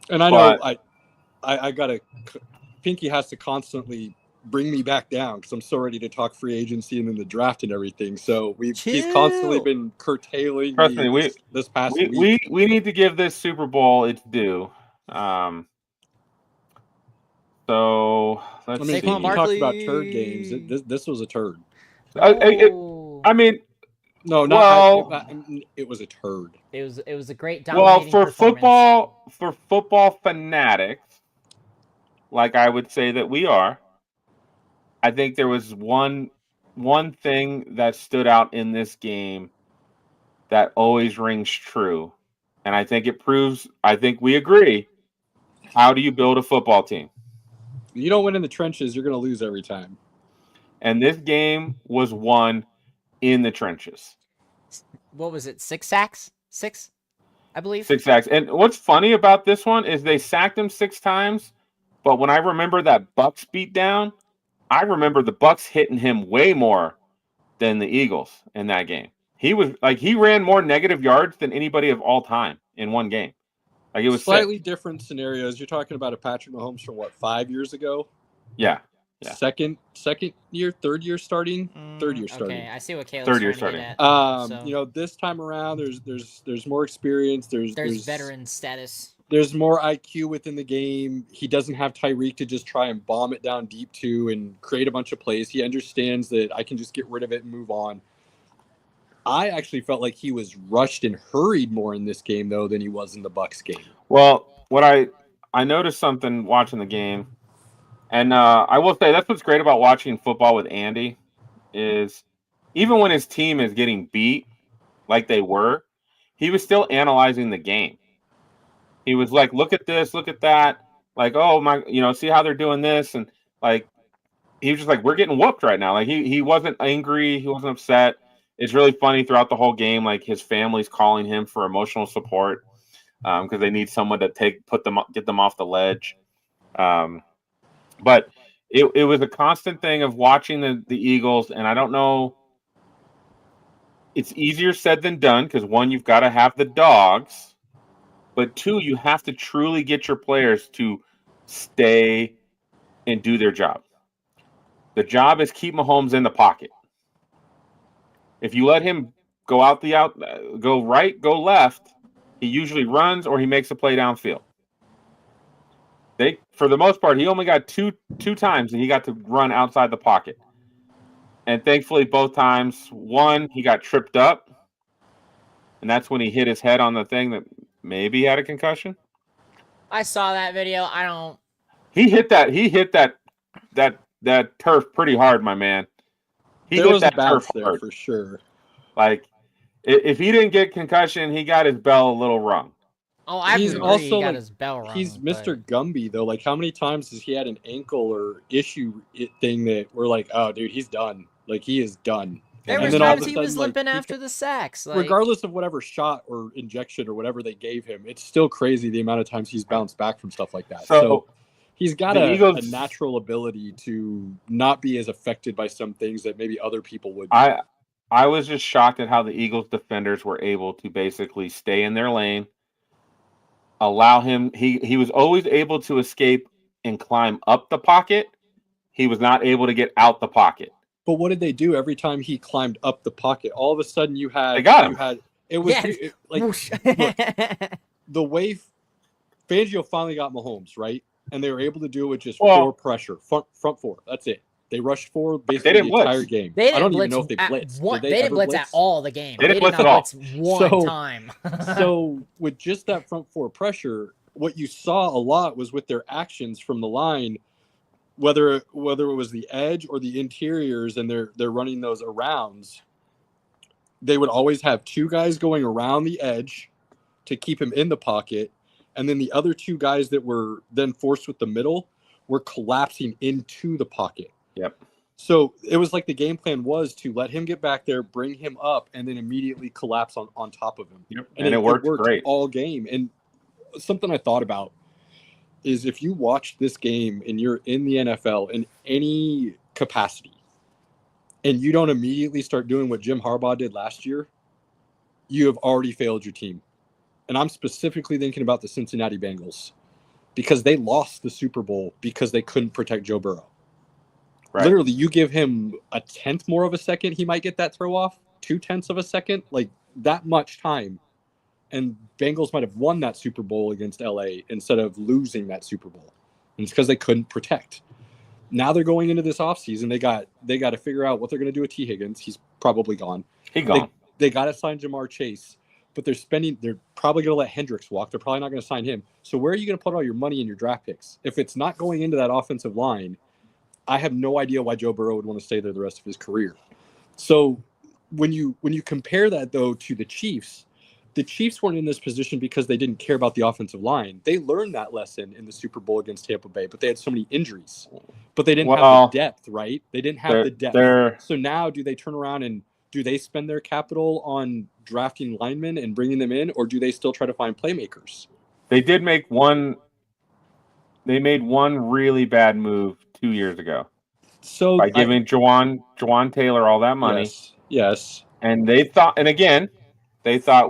And I know I gotta. Pinky has to constantly bring me back down because I'm so ready to talk free agency and then the draft and everything. So he's constantly been curtailing. Trust me, this past week. We need to give this Super Bowl its due. So let's see. You talked about turd games. This was a turd. I mean. No, it was a turd. It was a great dominating for performance. football fanatics, like I would say that we are, I think there was one thing that stood out in this game that always rings true, and I think it proves. I think we agree. How do you build a football team? You don't win in the trenches, you're going to lose every time. And this game was won in the trenches. What was it? 6 sacks? 6, I believe. 6 sacks. And what's funny about this one is they sacked him 6 times, but when I remember that Bucs beat down, I remember the Bucs hitting him way more than the Eagles in that game. He ran more negative yards than anybody of all time in one game. Like it was slightly different scenarios. You're talking about a Patrick Mahomes from 5 years ago? Yeah. Second year, third year starting. Okay, I see what Caleb's trying to get at. This time around, there's more experience. There's veteran status. There's more IQ within the game. He doesn't have Tyreek to just try and bomb it down deep to and create a bunch of plays. He understands that I can just get rid of it and move on. I actually felt like he was rushed and hurried more in this game though than he was in the Bucs game. Well, what I noticed something watching the game. And I will say that's what's great about watching football with Andy is even when his team is getting beat like they were, he was still analyzing the game. He was like, look at this, look at that. Like, oh, my, see how they're doing this. And like, he was just like, we're getting whooped right now. Like he wasn't angry. He wasn't upset. It's really funny throughout the whole game. Like his family's calling him for emotional support because they need someone to get them off the ledge. But it was a constant thing of watching the Eagles, and I don't know. It's easier said than done because 1, you've got to have the dogs, but 2, you have to truly get your players to stay and do their job. The job is keep Mahomes in the pocket. If you let him go go right, go left, he usually runs or he makes a play downfield. For the most part, he only got two times that he got to run outside the pocket. And thankfully, both times, 1, he got tripped up. And that's when he hit his head on the thing that maybe had a concussion. I saw that video. He hit that turf pretty hard, my man. There was a bounce there for sure. Like, if he didn't get concussion, he got his bell a little rung. Oh, he got his bell rung. He's Mr. Gumby, though. Like, how many times has he had an ankle or issue thing that we're like, oh, dude, he's done. Like, he is done. There was times he was limping after the sacks. Regardless of whatever shot or injection or whatever they gave him, it's still crazy the amount of times he's bounced back from stuff like that. So he's got a natural ability to not be as affected by some things that maybe other people would be. I was just shocked at how the Eagles defenders were able to basically stay in their lane, allow him. He was always able to escape and climb up the pocket. He was not able to get out the pocket. But what did they do every time he climbed up the pocket? All of a sudden you had... They got him. The way Fangio finally got Mahomes, right? And they were able to do it with just 4 pressure. Front 4. That's it. They rushed 4 basically the entire game. I don't even know if they blitzed. They didn't blitz at all the game. They didn't blitz at all. One time. So with just that front 4 pressure, what you saw a lot was with their actions from the line, whether it was the edge or the interiors, and they're running those arounds, they would always have two guys going around the edge to keep him in the pocket, and then the other two guys that were then forced with the middle were collapsing into the pocket. Yep. So it was like the game plan was to let him get back there, bring him up, and then immediately collapse on top of him. Yep. And it worked great all game. And something I thought about is if you watch this game and you're in the NFL in any capacity and you don't immediately start doing what Jim Harbaugh did last year, you have already failed your team. And I'm specifically thinking about the Cincinnati Bengals because they lost the Super Bowl because they couldn't protect Joe Burrow. Right. Literally, you give him a tenth more of a second, he might get that throw off. 0.2 of a second, like that much time. And Bengals might have won that Super Bowl against LA instead of losing that Super Bowl. And it's because they couldn't protect. Now they're going into this offseason. They got to figure out what they're going to do with T. Higgins. He's probably gone. They got to sign Jamar Chase, but they're probably going to let Hendricks walk. They're probably not going to sign him. So where are you going to put all your money in your draft picks? If it's not going into that offensive line, I have no idea why Joe Burrow would want to stay there the rest of his career. So when you compare that, though, to the Chiefs weren't in this position because they didn't care about the offensive line. They learned that lesson in the Super Bowl against Tampa Bay, but they had so many injuries. But they didn't have the depth, right? They didn't have the depth. So now do they turn around and do they spend their capital on drafting linemen and bringing them in, or do they still try to find playmakers? They did make one. They made one really bad move 2 years ago. So by giving Jawan Taylor all that money. Yes. And they thought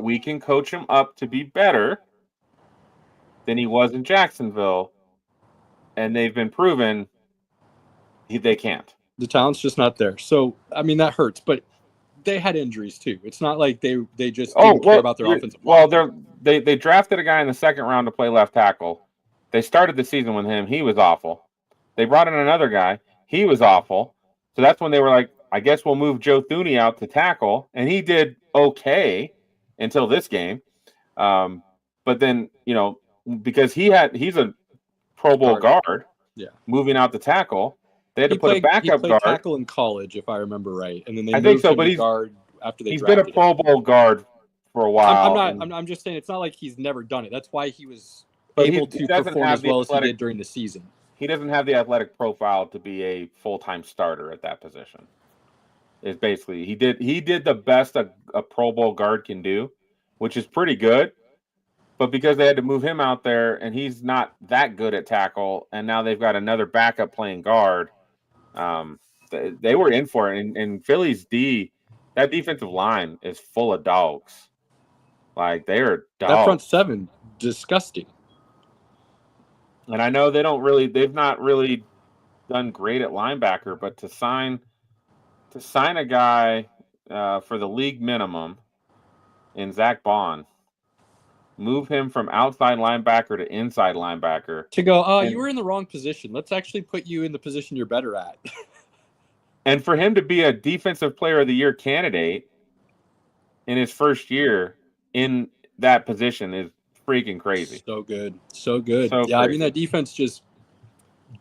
we can coach him up to be better than he was in Jacksonville. And they've been proven they can't. The talent's just not there. So, I mean, that hurts. But they had injuries, too. It's not like they just didn't care about their offensive line. Well, they drafted a guy in the second round to play left tackle. They started the season with him. He was awful. They brought in another guy. He was awful. So that's when they were like, I guess we'll move Joe Thuney out to tackle. And he did okay until this game. But then, because he's a Pro Bowl guard, moving out to tackle, they had to put a backup guard. He played tackle in college, if I remember right. And then they moved him to guard after they drafted him. He's been a Pro Bowl guard for a while. I'm just saying it's not like he's never done it. That's why he was able to perform as well as he did during the season. He doesn't have the athletic profile to be a full-time starter at that position. It's basically he did the best a Pro Bowl guard can do, which is pretty good. But because they had to move him out there and he's not that good at tackle, and now they've got another backup playing guard, they were in for it. And Philly's that defensive line is full of dogs. Like, they are dogs. That front seven, disgusting. And I know they've not really done great at linebacker, but to sign a guy for the league minimum in Zach Bond, move him from outside linebacker to inside linebacker. To go, you were in the wrong position. Let's actually put you in the position you're better at. And for him to be a Defensive Player of the Year candidate in his first year in that position is freaking crazy. So good. So good. So yeah, crazy. I mean, that defense just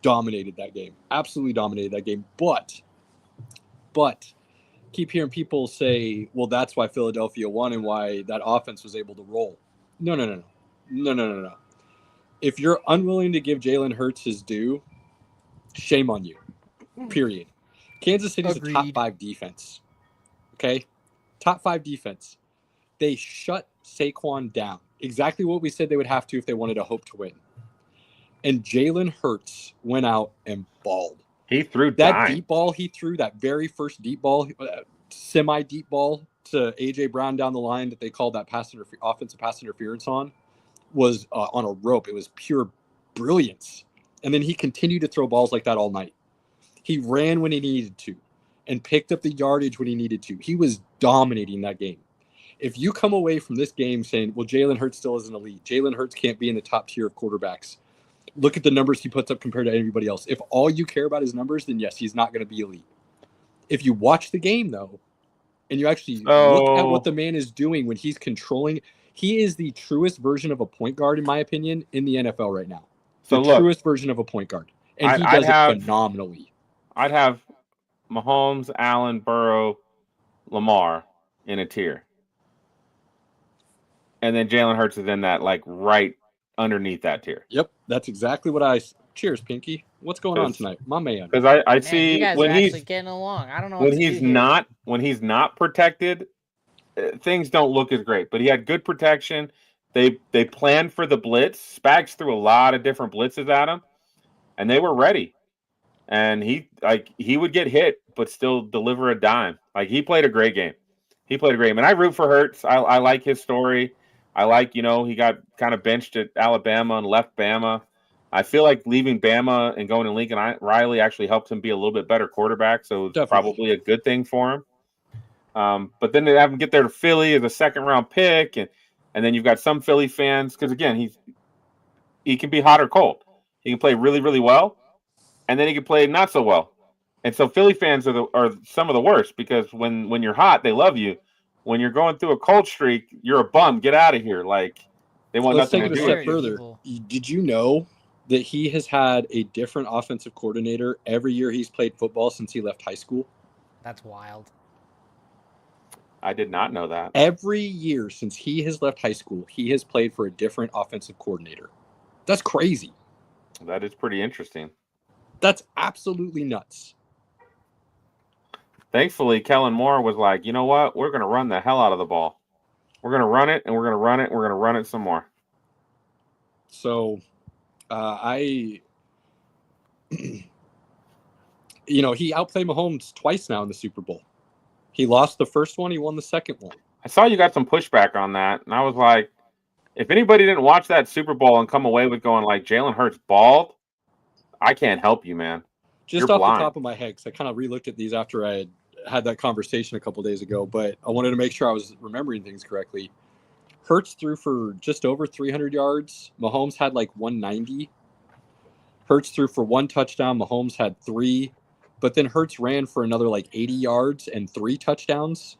dominated that game. Absolutely dominated that game. But keep hearing people say, well, that's why Philadelphia won and why that offense was able to roll. No. If you're unwilling to give Jalen Hurts his due, shame on you. Period. Kansas City's a top 5 defense. Okay? Top 5 defense. They shut Saquon down. Exactly what we said they would have to if they wanted to hope to win. And Jalen Hurts went out and balled. He threw that deep ball he threw, that very first deep ball, semi-deep ball to A.J. Brown down the line that they called that offensive pass interference on, was on a rope. It was pure brilliance. And then he continued to throw balls like that all night. He ran when he needed to and picked up the yardage when he needed to. He was dominating that game. If you come away from this game saying, well, Jalen Hurts still isn't elite, Jalen Hurts can't be in the top tier of quarterbacks, look at the numbers he puts up compared to anybody else. If all you care about is numbers, then yes, he's not going to be elite. If you watch the game, though, and you actually look at what the man is doing when he's controlling, he is the truest version of a point guard, in my opinion, in the NFL right now. The truest version of a point guard. and he does it phenomenally. I'd have Mahomes, Allen, Burrow, Lamar in a tier. And then Jalen Hurts is in that, like, right underneath that tier. Yep, that's exactly what I. Cheers, Pinky. What's going on tonight, my man? Because I see you guys when are he's actually getting along. I don't know when he's not protected, things don't look as great. But he had good protection. They planned for the blitz. Spags threw a lot of different blitzes at him, and they were ready. And he would get hit, but still deliver a dime. Like, he played a great game. And I root for Hurts. I like his story. I like, he got kind of benched at Alabama and left Bama. I feel like leaving Bama and going to Lincoln Riley actually helped him be a little bit better quarterback. So it's probably a good thing for him. But then they have him get there to Philly as a second-round pick, and then you've got some Philly fans, because again, he can be hot or cold. He can play really, really well, and then he can play not so well. And so Philly fans are some of the worst, because when you're hot, they love you. When you're going through a cold streak, you're a bum. Get out of here. Like, they want nothing to do with it. Let's take it a step further. Did you know that he has had a different offensive coordinator every year he's played football since he left high school? That's wild. I did not know that. Every year since he has left high school, he has played for a different offensive coordinator. That's crazy. That is pretty interesting. That's absolutely nuts. Thankfully, Kellen Moore was like, you know what? We're going to run the hell out of the ball. We're going to run it, and we're going to run it, and we're going to run it some more. So, he outplayed Mahomes twice now in the Super Bowl. He lost the first one. He won the second one. I saw you got some pushback on that, and I was like, if anybody didn't watch that Super Bowl and come away with going like Jalen Hurts bald, I can't help you, man. Just off the top of my head, because I kind of re-looked at these after I had that conversation a couple days ago, but I wanted to make sure I was remembering things correctly. Hurts threw for just over 300 yards. Mahomes had like 190. Hurts threw for 1 touchdown. Mahomes had 3. But then Hurts ran for another like 80 yards and 3 touchdowns.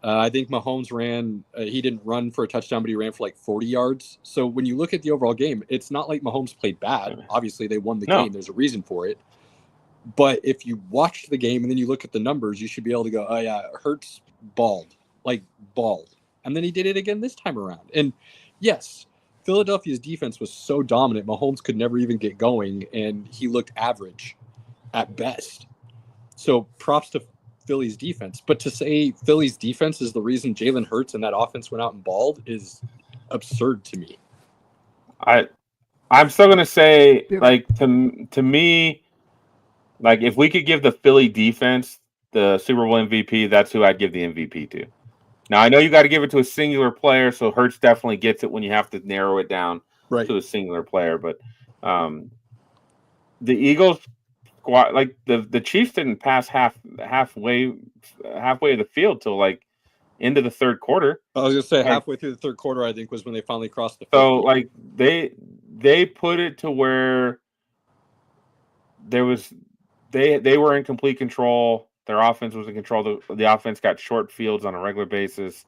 I think Mahomes ran, he didn't run for a touchdown, but he ran for like 40 yards. So when you look at the overall game, it's not like Mahomes played bad. Obviously, they won the game. There's a reason for it. But if you watch the game and then you look at the numbers, you should be able to go, oh, yeah, Hurts bald. And then he did it again this time around. And yes, Philadelphia's defense was so dominant, Mahomes could never even get going, and he looked average at best. So props to Philly's defense. But to say Philly's defense is the reason Jalen Hurts and that offense went out and balled is absurd to me. I'm still going to say, like, to me, like, if we could give the Philly defense the Super Bowl MVP, that's who I'd give the MVP to. Now, I know you got to give it to a singular player, so Hurts definitely gets it when you have to narrow it down to a singular player. But the Eagles, like the Chiefs didn't pass halfway of the field till like into the third quarter. I was gonna say halfway through the third quarter, I think was when they finally crossed the 50. So like they put it to where there was they were in complete control. Their offense was in control. The offense got short fields on a regular basis,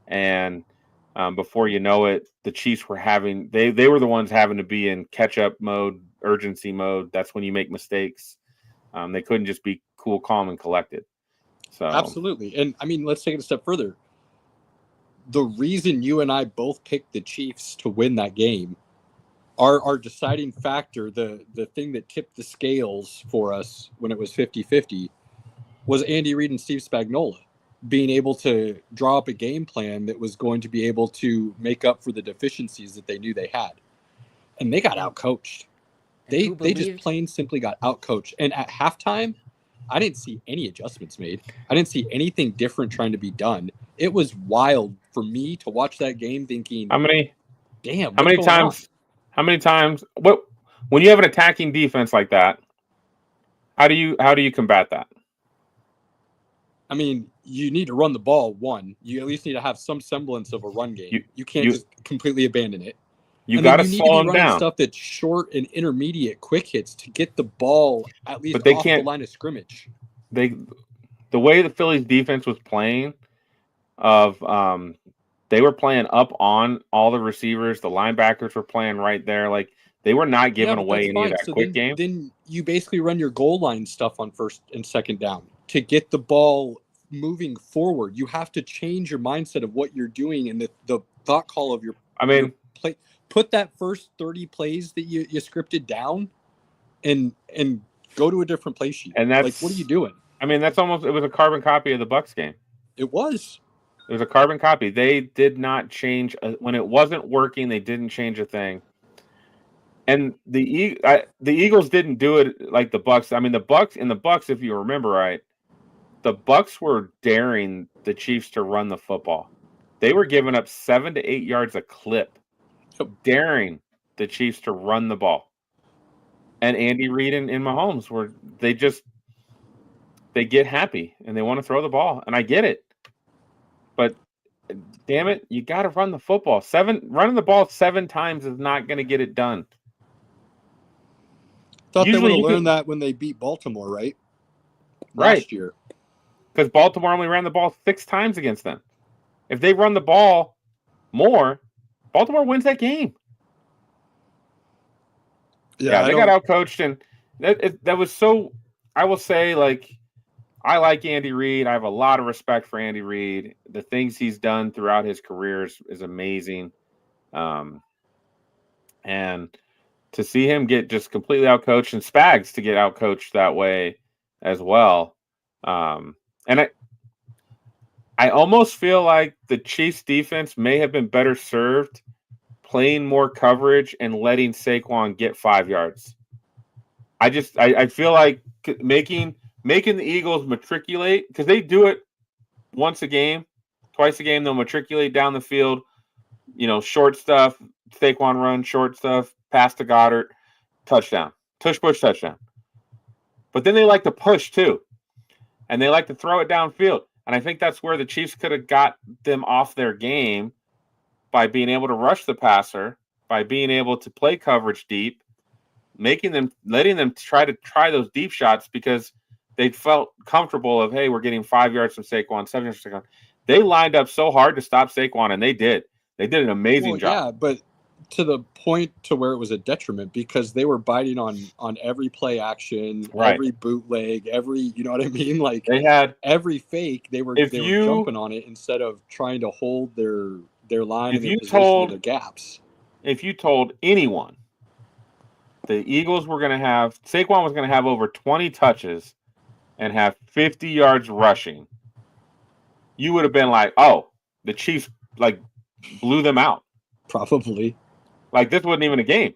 and before you know it, the Chiefs were they were the ones having to be in catch-up mode, urgency mode. That's when you make mistakes. They couldn't just be cool, calm, and collected. So absolutely. And I mean, let's take it a step further. The reason you and I both picked the Chiefs to win that game, our deciding factor, the thing that tipped the scales for us when it was 50-50, was Andy Reid and Steve Spagnuolo being able to draw up a game plan that was going to be able to make up for the deficiencies that they knew they had. And they got outcoached. They just plain simply got outcoached. And at halftime, I didn't see any adjustments made. I didn't see anything different trying to be done. It was wild for me to watch that game thinking, How many times when you have an attacking defense like that, how do you combat that? I mean, you need to run the ball. One, you at least need to have some semblance of a run game. You can't just completely abandon it. You got to slow them down. Stuff that's short and intermediate quick hits to get the ball at least off the line of scrimmage. The way the Phillies defense was playing, they were playing up on all the receivers. The linebackers were playing right there. Like They were not giving but away that's any fine. of that So quick game. Then you basically run your goal line stuff on first and second down to get the ball moving forward. You have to change your mindset of what you're doing and the thought call of your play. Put that first 30 plays that you scripted down and go to a different play sheet. And that's like, what are you doing? I mean, it was a carbon copy of the Bucs game. It was a carbon copy. They did not change when it wasn't working. They didn't change a thing. And the Eagles didn't do it like the Bucs. I mean, the Bucs, if you remember right, the Bucs were daring the Chiefs to run the football. They were giving up 7 to 8 yards a clip, daring the Chiefs to run the ball. And Andy Reid and Mahomes they get happy and they want to throw the ball, and I get it. But damn it, you got to run the football. Running the ball 7 times is not going to get it done. Thought they would have learned that when they beat Baltimore, right? Last year. Because Baltimore only ran the ball 6 times against them. If they run the ball more, Baltimore wins that game. Yeah, they got outcoached, and that was so. I will say, like, I like Andy Reid. I have a lot of respect for Andy Reid. The things he's done throughout his career is amazing, and to see him get just completely outcoached, and Spags to get outcoached that way as well, and I almost feel like the Chiefs defense may have been better served playing more coverage and letting Saquon get 5 yards. I feel like making the Eagles matriculate, because they do it once a game, twice a game. They'll matriculate down the field, short stuff, Saquon run, short stuff, pass to Goddard, touchdown, tush-push touchdown. But then they like to push too, and they like to throw it downfield. And I think that's where the Chiefs could have got them off their game by being able to rush the passer, by being able to play coverage deep, letting them try those deep shots, because they felt comfortable of, hey, we're getting 5 yards from Saquon, 7 yards from Saquon. They lined up so hard to stop Saquon, and they did. They did an amazing job. Yeah, but to the point to where it was a detriment, because they were biting on every play action, every bootleg, every, you know what I mean? Like, they had every fake. They were jumping on it instead of trying to hold their line and their position, their gaps. If you told anyone the Eagles were going to have, Saquon was going to have over 20 touches and have 50 yards rushing, you would have been like, oh, the Chiefs like blew them out. Probably. Like, this wasn't even a game.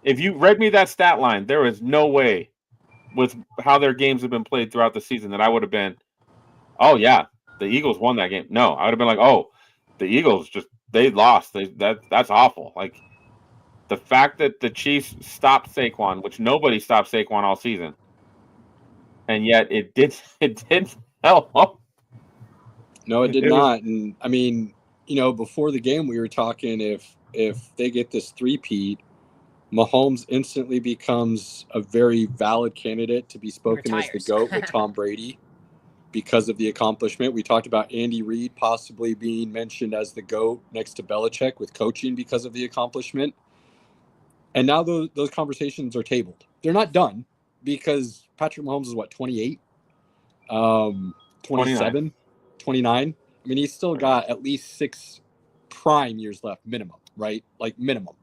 If you read me that stat line, there is no way with how their games have been played throughout the season that I would have been, oh, yeah, the Eagles won that game. No, I would have been like, oh, the Eagles they lost. That's awful. Like, the fact that the Chiefs stopped Saquon, which nobody stopped Saquon all season, and yet it did help. No, it did not. And I mean, before the game we were talking, if they get this three-peat, Mahomes instantly becomes a very valid candidate to be spoken as the GOAT with Tom Brady because of the accomplishment. We talked about Andy Reid possibly being mentioned as the GOAT next to Belichick with coaching because of the accomplishment. And now those conversations are tabled. They're not done because Patrick Mahomes is 28, 27, 29. I mean, he's still got at least 6 prime years left, minimum, right? Like, minimum.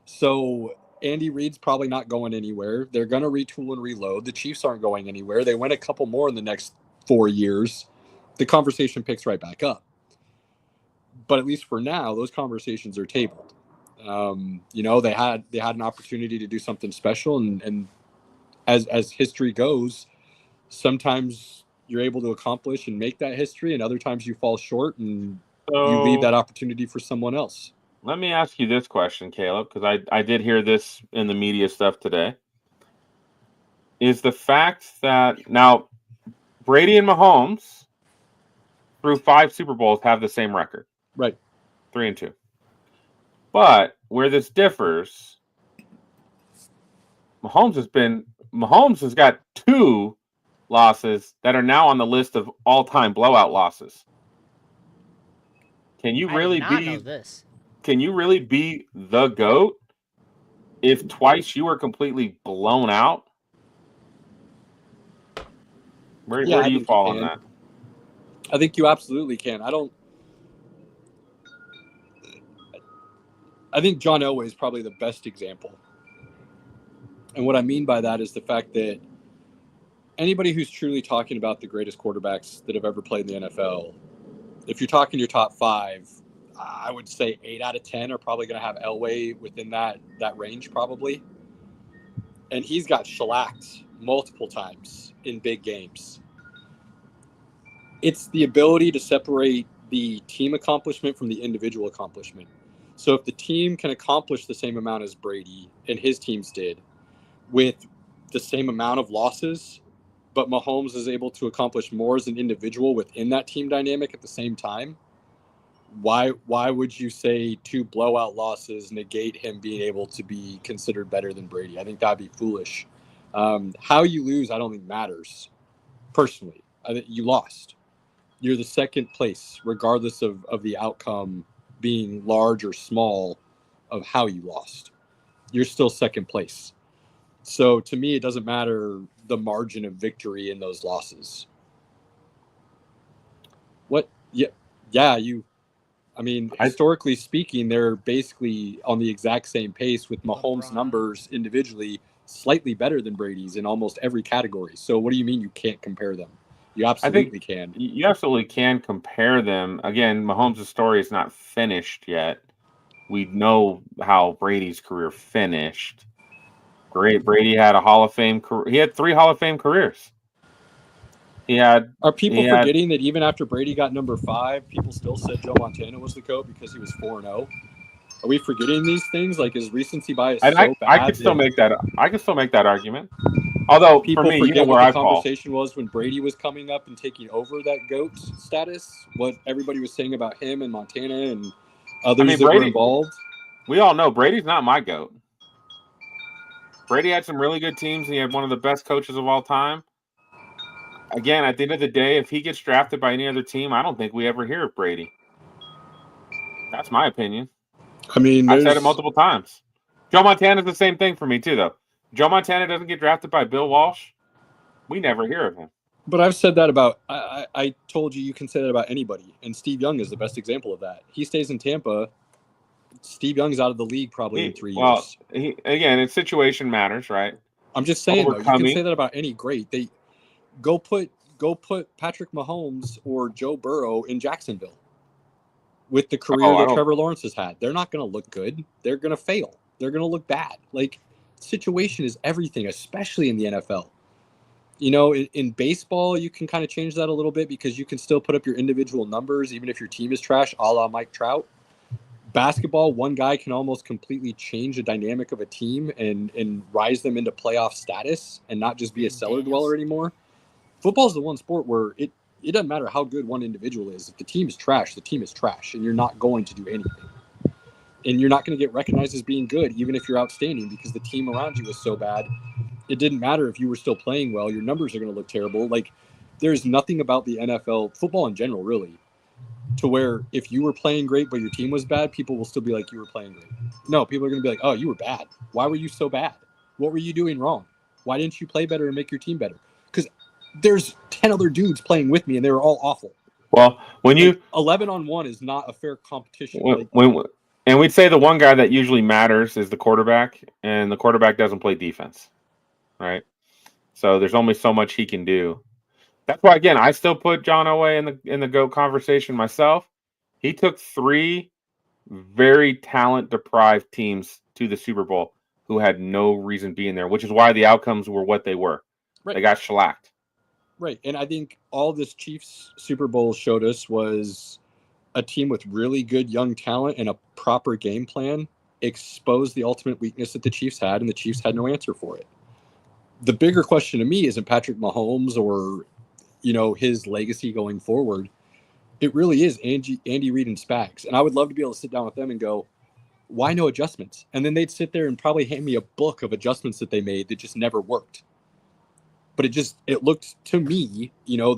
So Andy Reid's probably not going anywhere. They're going to retool and reload. The Chiefs aren't going anywhere. They win a couple more in the next 4 years. The conversation picks right back up. But at least for now, those conversations are tabled. They had an opportunity to do something special, and as history goes, sometimes you're able to accomplish and make that history, and other times you fall short and you leave that opportunity for someone else. Let me ask you this question, Caleb, because I did hear this in the media stuff today. Is the fact that now Brady and Mahomes through 5 Super Bowls have the same record, right? 3-2. But where this differs, Mahomes has got 2 losses that are now on the list of all-time blowout losses. Can you really be the GOAT if twice you were completely blown out, where do you fall on that? I think you absolutely can. I think John Elway is probably the best example. And what I mean by that is the fact that anybody who's truly talking about the greatest quarterbacks that have ever played in the NFL, if you're talking your top 5, I would say 8 out of 10 are probably going to have Elway within that range probably. And he's got shellacked multiple times in big games. It's the ability to separate the team accomplishment from the individual accomplishment. So if the team can accomplish the same amount as Brady and his teams did with the same amount of losses, but Mahomes is able to accomplish more as an individual within that team dynamic at the same time, why would you say 2 blowout losses negate him being able to be considered better than Brady? I think that'd be foolish. How you lose, I don't think matters. Personally, I think you lost. You're the second place, regardless of the outcome being large or small of how you lost. You're still second place. So to me, it doesn't matter the margin of victory in those losses. What? Yeah, historically speaking, they're basically on the exact same pace with Mahomes' numbers individually slightly better than Brady's in almost every category. So what do you mean you can't compare them? You absolutely can. You absolutely can compare them. Again, Mahomes' story is not finished yet. We know how Brady's career finished. Brady had a Hall of Fame career. He had 3 Hall of Fame careers. Are people forgetting that even after Brady got number 5, people still said Joe Montana was the GOAT because he was 4-0? Are we forgetting these things? Like, is recency bias so bad? I could still make that. I could still make that argument. Although people for me, forget what the conversation was when Brady was coming up and taking over that GOAT status. What everybody was saying about him and Montana and others that were involved. We all know Brady's not my GOAT. Brady had some really good teams. And he had one of the best coaches of all time. Again, at the end of the day, if he gets drafted by any other team, I don't think we ever hear of Brady. That's my opinion. I mean, I've said it multiple times. Joe Montana's the same thing for me too, though. Joe Montana doesn't get drafted by Bill Walsh, we never hear of him. But I've said that about I told you can say that about anybody, and Steve Young is the best example of that. He stays in Tampa. Steve Young's out of the league probably in 3 years. Well, again, situation matters, right? I'm just saying though, you can say that about any great. They go put Patrick Mahomes or Joe Burrow in Jacksonville with the career that Trevor Lawrence has had. They're not going to look good. They're going to fail. They're going to look bad. Like, situation is everything, especially in the NFL. You know, in baseball, you can kind of change that a little bit because you can still put up your individual numbers, even if your team is trash, a la Mike Trout. Basketball, one guy can almost completely change the dynamic of a team and rise them into playoff status and not just be a cellar dweller anymore. Football is the one sport where it doesn't matter how good one individual is. If the team is trash, the team is trash, and you're not going to do anything. And you're not going to get recognized as being good, even if you're outstanding, because the team around you is so bad. It didn't matter if you were still playing well. Your numbers are going to look terrible. Like, there's nothing about the NFL, football in general, really, to where if you were playing great but your team was bad, people will still be like, you were playing great. No, people are going to be like, oh, you were bad. Why were you so bad? What were you doing wrong? Why didn't you play better and make your team better? Because there's 10 other dudes playing with me, and they were all awful. Well, when you 11-on-1 is not a fair competition. And we'd say the one guy that usually matters is the quarterback, and the quarterback doesn't play defense, right? So there's only so much he can do. That's why, again, I still put John Elway in the GOAT conversation myself. He took 3 very talent-deprived teams to the Super Bowl who had no reason being there, which is why the outcomes were what they were. Right. They got shellacked. Right, and I think all this Chiefs Super Bowl showed us was a team with really good young talent and a proper game plan exposed the ultimate weakness that the Chiefs had, and the Chiefs had no answer for it. The bigger question to me isn't Patrick Mahomes or, you know, his legacy going forward. It really is Andy Reid and Spags. And I would love to be able to sit down with them and go, why no adjustments? And then they'd sit there and probably hand me a book of adjustments that they made that just never worked. But it looked to me, you know,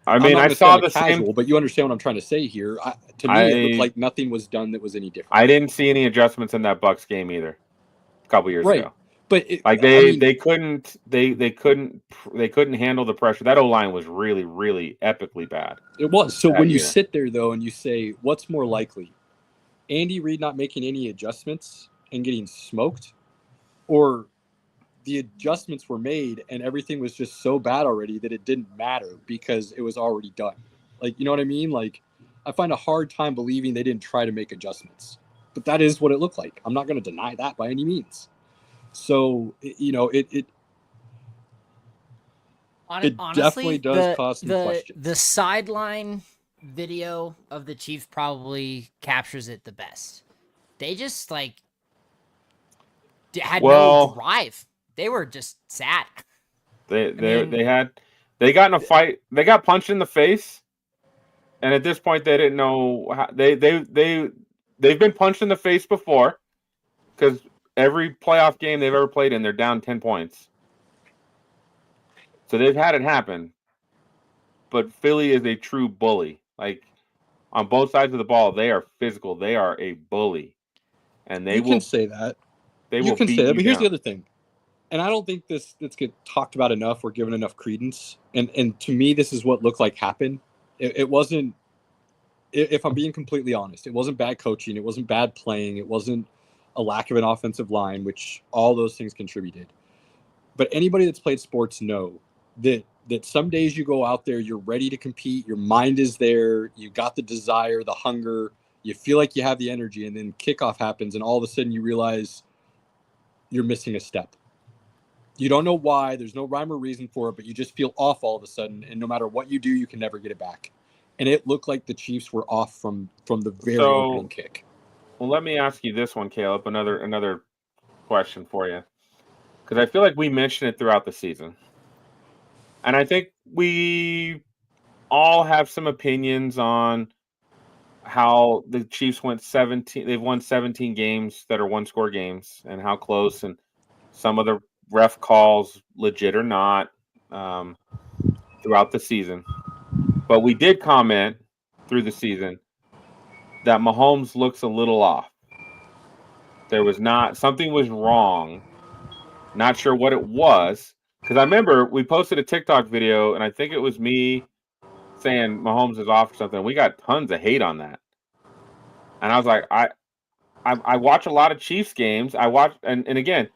I mean, I saw the casual, same, but you understand what I'm trying to say here. To me, it looked like nothing was done that was any different. I didn't see any adjustments in that Bucks game either. A couple years ago. But they couldn't handle the pressure. That O-line was really, really epically bad. It was. So when you sit there though and you say, what's more likely? Andy Reid not making any adjustments and getting smoked, or the adjustments were made and everything was just so bad already that it didn't matter because it was already done. Like, you know what I mean? Like, I find a hard time believing they didn't try to make adjustments, but that is what it looked like. I'm not going to deny that by any means. So, you know, it honestly, definitely does cause some questions. The sideline video of the Chiefs probably captures it the best. They just like had no drive. They were just sad. They got in a fight. They got punched in the face, and at this point, they didn't know how, they've been punched in the face before, because every playoff game they've ever played in, they're down 10 points. So they've had it happen. But Philly is a true bully. Like, on both sides of the ball, they are physical. They are a bully, and they will say that. They will beat you but here's down. the other thing, and I don't think this gets talked about enough or given enough credence. And to me, this is what looked like happened. It wasn't. If I'm being completely honest, it wasn't bad coaching. It wasn't bad playing. It wasn't a lack of an offensive line, which all those things contributed. But anybody that's played sports know that some days you go out there, you're ready to compete, your mind is there, you got the desire, the hunger, you feel like you have the energy, and then kickoff happens, and all of a sudden you realize you're missing a step. You don't know why, there's no rhyme or reason for it, but you just feel off all of a sudden, and no matter what you do, you can never get it back. And it looked like the Chiefs were off from the very opening kick. Well, let me ask you this one, Caleb, another question for you, because I feel like we mentioned it throughout the season. And I think we all have some opinions on how the Chiefs went 17. They've won 17 games that are one-score games, and how close, and some of the ref calls, legit or not, throughout the season. But we did comment through the season that Mahomes looks a little off. Something was wrong. Not sure what it was. Because I remember we posted a TikTok video, and I think it was me saying Mahomes is off or something. We got tons of hate on that. And I was like, I watch a lot of Chiefs games. I watch, and again,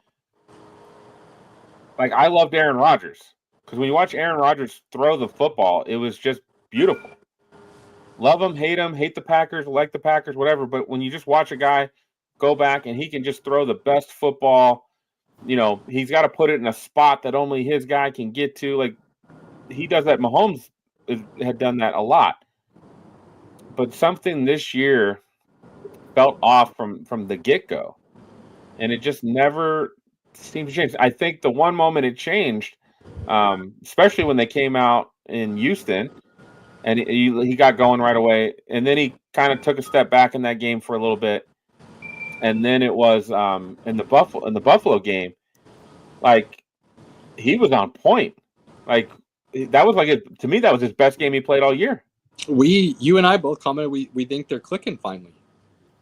like, I loved Aaron Rodgers. Because when you watch Aaron Rodgers throw the football, it was just beautiful. Love him, hate the Packers, like the Packers, whatever. But when you just watch a guy go back and he can just throw the best football, you know, he's got to put it in a spot that only his guy can get to. Like, he does that. Mahomes had done that a lot. But something this year felt off from the get-go. And it just never seemed to change. I think the one moment it changed, especially when they came out in Houston, and he got going right away. And then he kind of took a step back in that game for a little bit. And then it was in the Buffalo game, like, he was on point. Like, that was to me, that was his best game he played all year. You and I both commented we think they're clicking finally,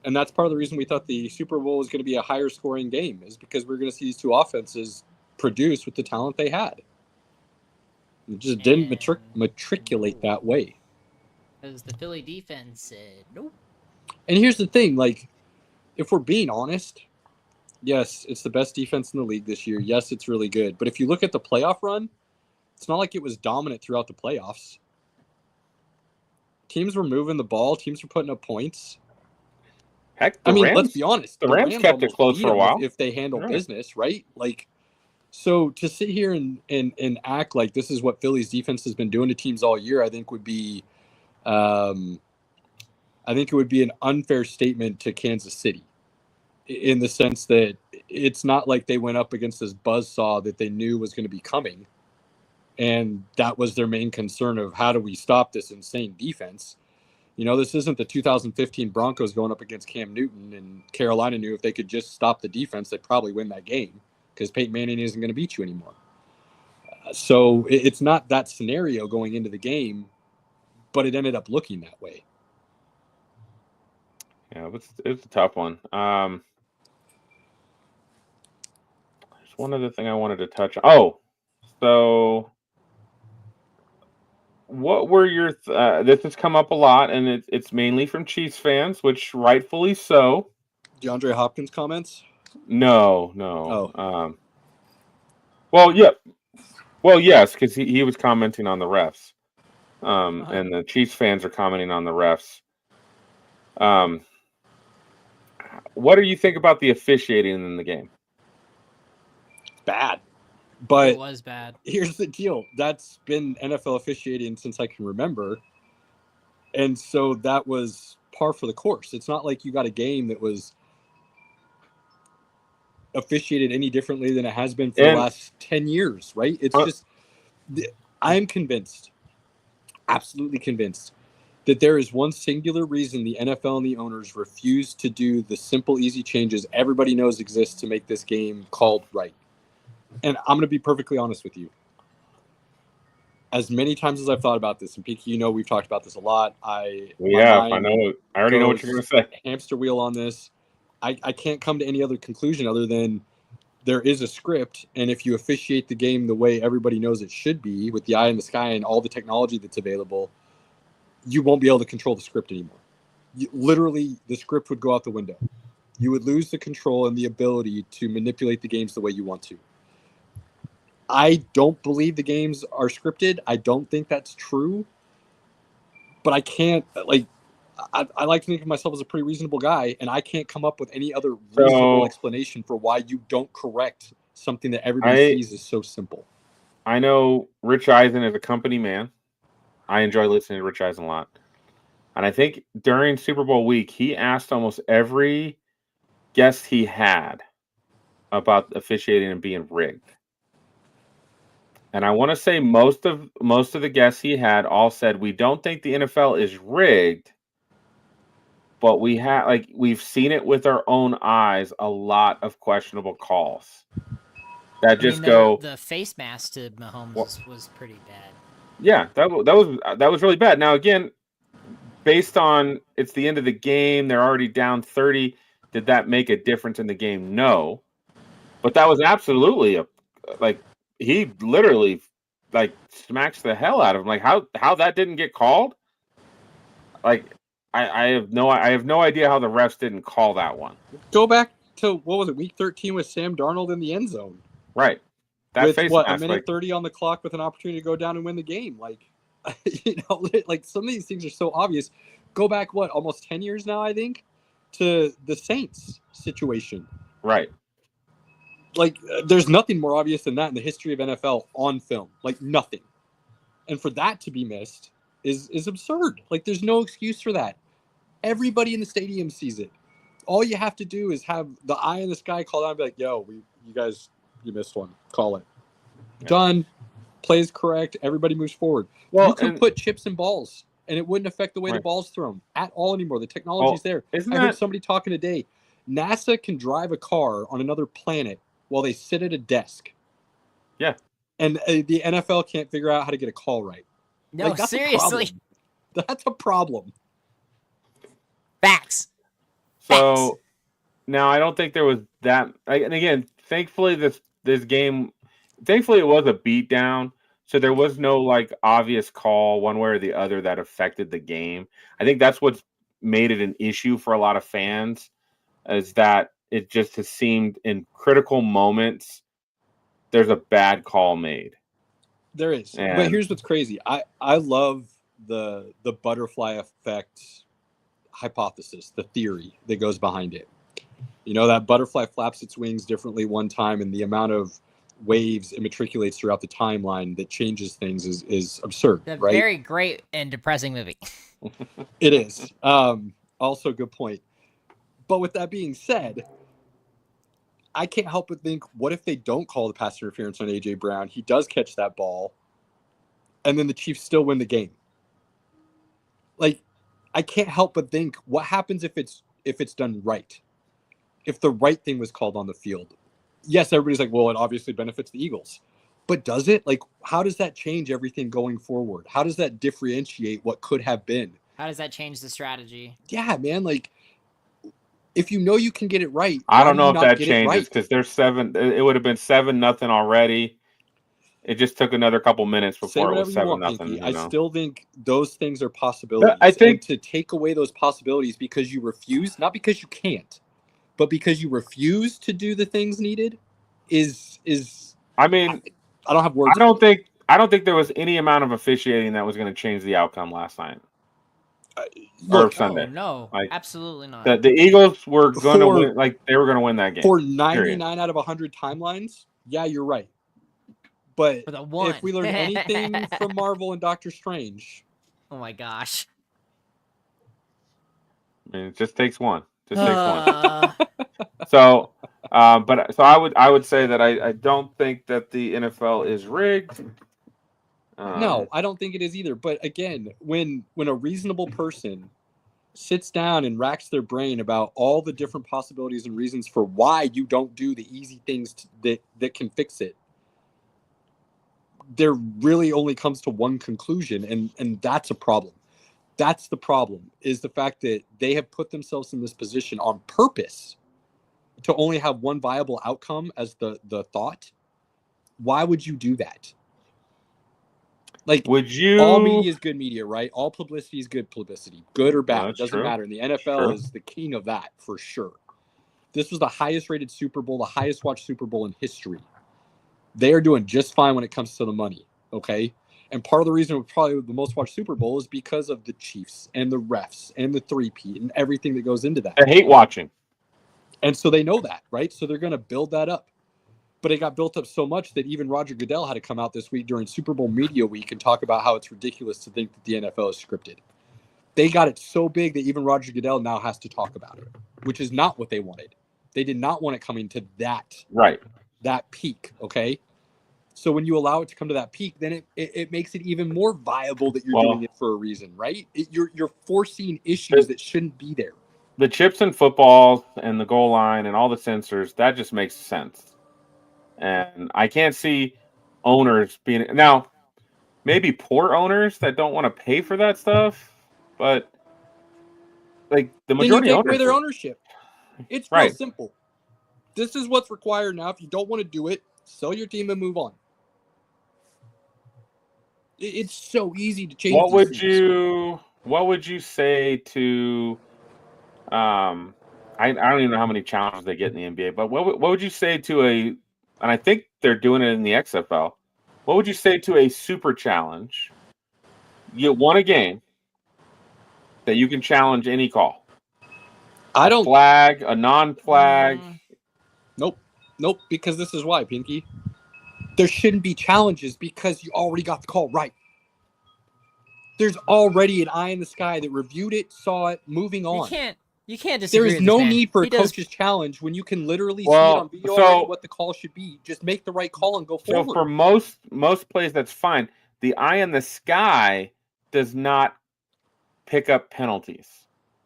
and that's part of the reason we thought the Super Bowl was going to be a higher scoring game, is because we're going to see these two offenses produce with the talent they had. It just didn't matriculate that way. Because the Philly defense said nope. And here's the thing, like, if we're being honest, yes, it's the best defense in the league this year. Yes, it's really good. But if you look at the playoff run, it's not like it was dominant throughout the playoffs. Teams were moving the ball. Teams were putting up points. Heck, Rams, let's be honest. The Rams kept it close for a while. If they handle business, right? Like, so to sit here and act like this is what Philly's defense has been doing to teams all year, I think would be an unfair statement to Kansas City, in the sense that it's not like they went up against this buzzsaw that they knew was going to be coming, and that was their main concern of how do we stop this insane defense. You know, this isn't the 2015 Broncos going up against Cam Newton, and Carolina knew if they could just stop the defense, they'd probably win that game because Peyton Manning isn't going to beat you anymore. So it's not that scenario going into the game. but it ended up looking that way. Yeah, it's a tough one. There's one other thing I wanted to touch on. Oh, so what were your this has come up a lot, and it's mainly from Chiefs fans, which rightfully so. DeAndre Hopkins comments? No. Oh. Well, yeah. Well, yes, because he was commenting on the refs. And the Chiefs fans are commenting on the refs. What do you think about the officiating in the game? Bad. But It was bad. Here's the deal. That's been NFL officiating since I can remember. And so that was par for the course. It's not like you got a game that was officiated any differently than it has been for the last 10 years, right? It's just, I'm convinced, absolutely convinced, that there is one singular reason the NFL and the owners refuse to do the simple, easy changes everybody knows exist to make this game called right. And I'm going to be perfectly honest with you. As many times as I've thought about this, and Pinky, we've talked about this a lot. I already know what you're going to say. Hamster wheel on this. I can't come to any other conclusion other than there is a script, and if you officiate the game the way everybody knows it should be, with the eye in the sky and all the technology that's available, you won't be able to control the script anymore. Literally, the script would go out the window. You would lose the control and the ability to manipulate the games the way you want to. I don't believe the games are scripted. I don't think that's true. But I can't, I like to think of myself as a pretty reasonable guy, and I can't come up with any other reasonable explanation for why you don't correct something that everybody sees is so simple. I know Rich Eisen is a company man. I enjoy listening to Rich Eisen a lot. And I think during Super Bowl week, he asked almost every guest he had about officiating and being rigged. And I want to say most of the guests he had all said, we don't think the NFL is rigged, but we've seen it with our own eyes, a lot of questionable calls. The face mask to Mahomes was pretty bad. Yeah, that was really bad. Now again, based on it's the end of the game, they're already down 30. Did that make a difference in the game? No. But that was absolutely he literally smacks the hell out of him. How that didn't get called? I have no idea how the refs didn't call that one. Go back to what was it, week 13 with Sam Darnold in the end zone. Right. That with face a minute 30 on the clock with an opportunity to go down and win the game. Some of these things are so obvious. Go back almost 10 years now, I think, to the Saints situation. Right. There's nothing more obvious than that in the history of NFL on film. Nothing. And for that to be missed is absurd. There's no excuse for that. Everybody in the stadium sees it. All you have to do is have the eye in the sky call out and be like, yo, you guys, you missed one. Call it. Yeah. Done. Plays correct. Everybody moves forward. Well, you can put chips and balls, and it wouldn't affect the way the ball's thrown at all anymore. The technology's there. I heard somebody talking today. NASA can drive a car on another planet while they sit at a desk. Yeah. And the NFL can't figure out how to get a call right. No, seriously. That's a problem. Facts. So now I don't think there was that. And again, thankfully this game, it was a beatdown. So there was no obvious call one way or the other that affected the game. I think that's what's made it an issue for a lot of fans, is that it just has seemed in critical moments there's a bad call made. There is. But here's what's crazy. I love the butterfly effect hypothesis, the theory that goes behind it. That butterfly flaps its wings differently one time, and the amount of waves it matriculates throughout the timeline that changes things is absurd, a right? Very great and depressing movie. It is. Also, good point. But with that being said, I can't help but think, what if they don't call the pass interference on A.J. Brown? He does catch that ball, and then the Chiefs still win the game. I can't help but think, what happens if it's done right? If the right thing was called on the field? Yes, everybody's like, well, it obviously benefits the Eagles. But does it? Like, how does that change everything going forward? How does that differentiate what could have been? How does that change the strategy? Yeah, man. Like, if you know you can get it right, I why don't do know you if not that get it changes right? because there's 7. It would have been 7-0 already. It just took another couple minutes Say before it whatever was you want, 7-0. Pinky. You I know? still think those things are possibilities. I think- and to take away those possibilities because you refuse, not because you can't, but because you refuse to do the things needed, is. I mean, I don't have words. I don't think there was any amount of officiating that was going to change the outcome last night or Sunday. No, Like, absolutely not. The Eagles were going to win. Like, they were going to win that game For 99 out of 100 timelines, yeah, you're right. But For the one. if we learn anything from Marvel and Doctor Strange, oh my gosh. I mean, it just takes one. Just takes one. So, but I would say that I don't think that the NFL is rigged. no, I don't think it is either. But again, when a reasonable person sits down and racks their brain about all the different possibilities and reasons for why you don't do the easy things that can fix it, there really only comes to one conclusion, and that's a problem. That's the problem, is the fact that they have put themselves in this position on purpose to only have one viable outcome as the thought. Why would you do that? Like, would you? All media is good media, right? All publicity is good publicity, good or bad. No, It doesn't true. matter. And the NFL is the king of that for sure. This was the highest rated Super Bowl, the highest watched Super Bowl in history. They are doing just fine when it comes to the money, okay? And part of the reason it was probably the most watched Super Bowl is because of the Chiefs and the refs and the three-peat and everything that goes into that. I hate watching. And so they know that, right? So they're going to build that up. But it got built up so much that even Roger Goodell had to come out this week during Super Bowl Media Week and talk about how it's ridiculous to think that the NFL is scripted. They got it so big that even Roger Goodell now has to talk about it, which is not what they wanted. They did not want it coming to that peak, okay? So when you allow it to come to that peak, then it makes it even more viable that you're doing it for a reason, right? You're foreseeing issues that shouldn't be there. The chips in football and the goal line and all the sensors, that just makes sense. And I can't see owners being – now, maybe poor owners that don't want to pay for that stuff, but like the majority then you of take away owners their ownership. It's real simple. This is what's required now. If you don't want to do it, sell your team and move on. It's so easy to change. What would you say to I don't even know how many challenges they get in the NBA, but what would you say to and I think they're doing it in the XFL. What would you say to a super challenge? You won a game that you can challenge any call. A flag, a non-flag. Nope, because this is why, Pinky. There shouldn't be challenges because you already got the call right. There's already an eye in the sky that reviewed it, saw it, moving on. You can't disagree. There is no need for a coach's challenge when you can literally see it on video already what the call should be. Just make the right call and go forward. So for most plays, that's fine. The eye in the sky does not pick up penalties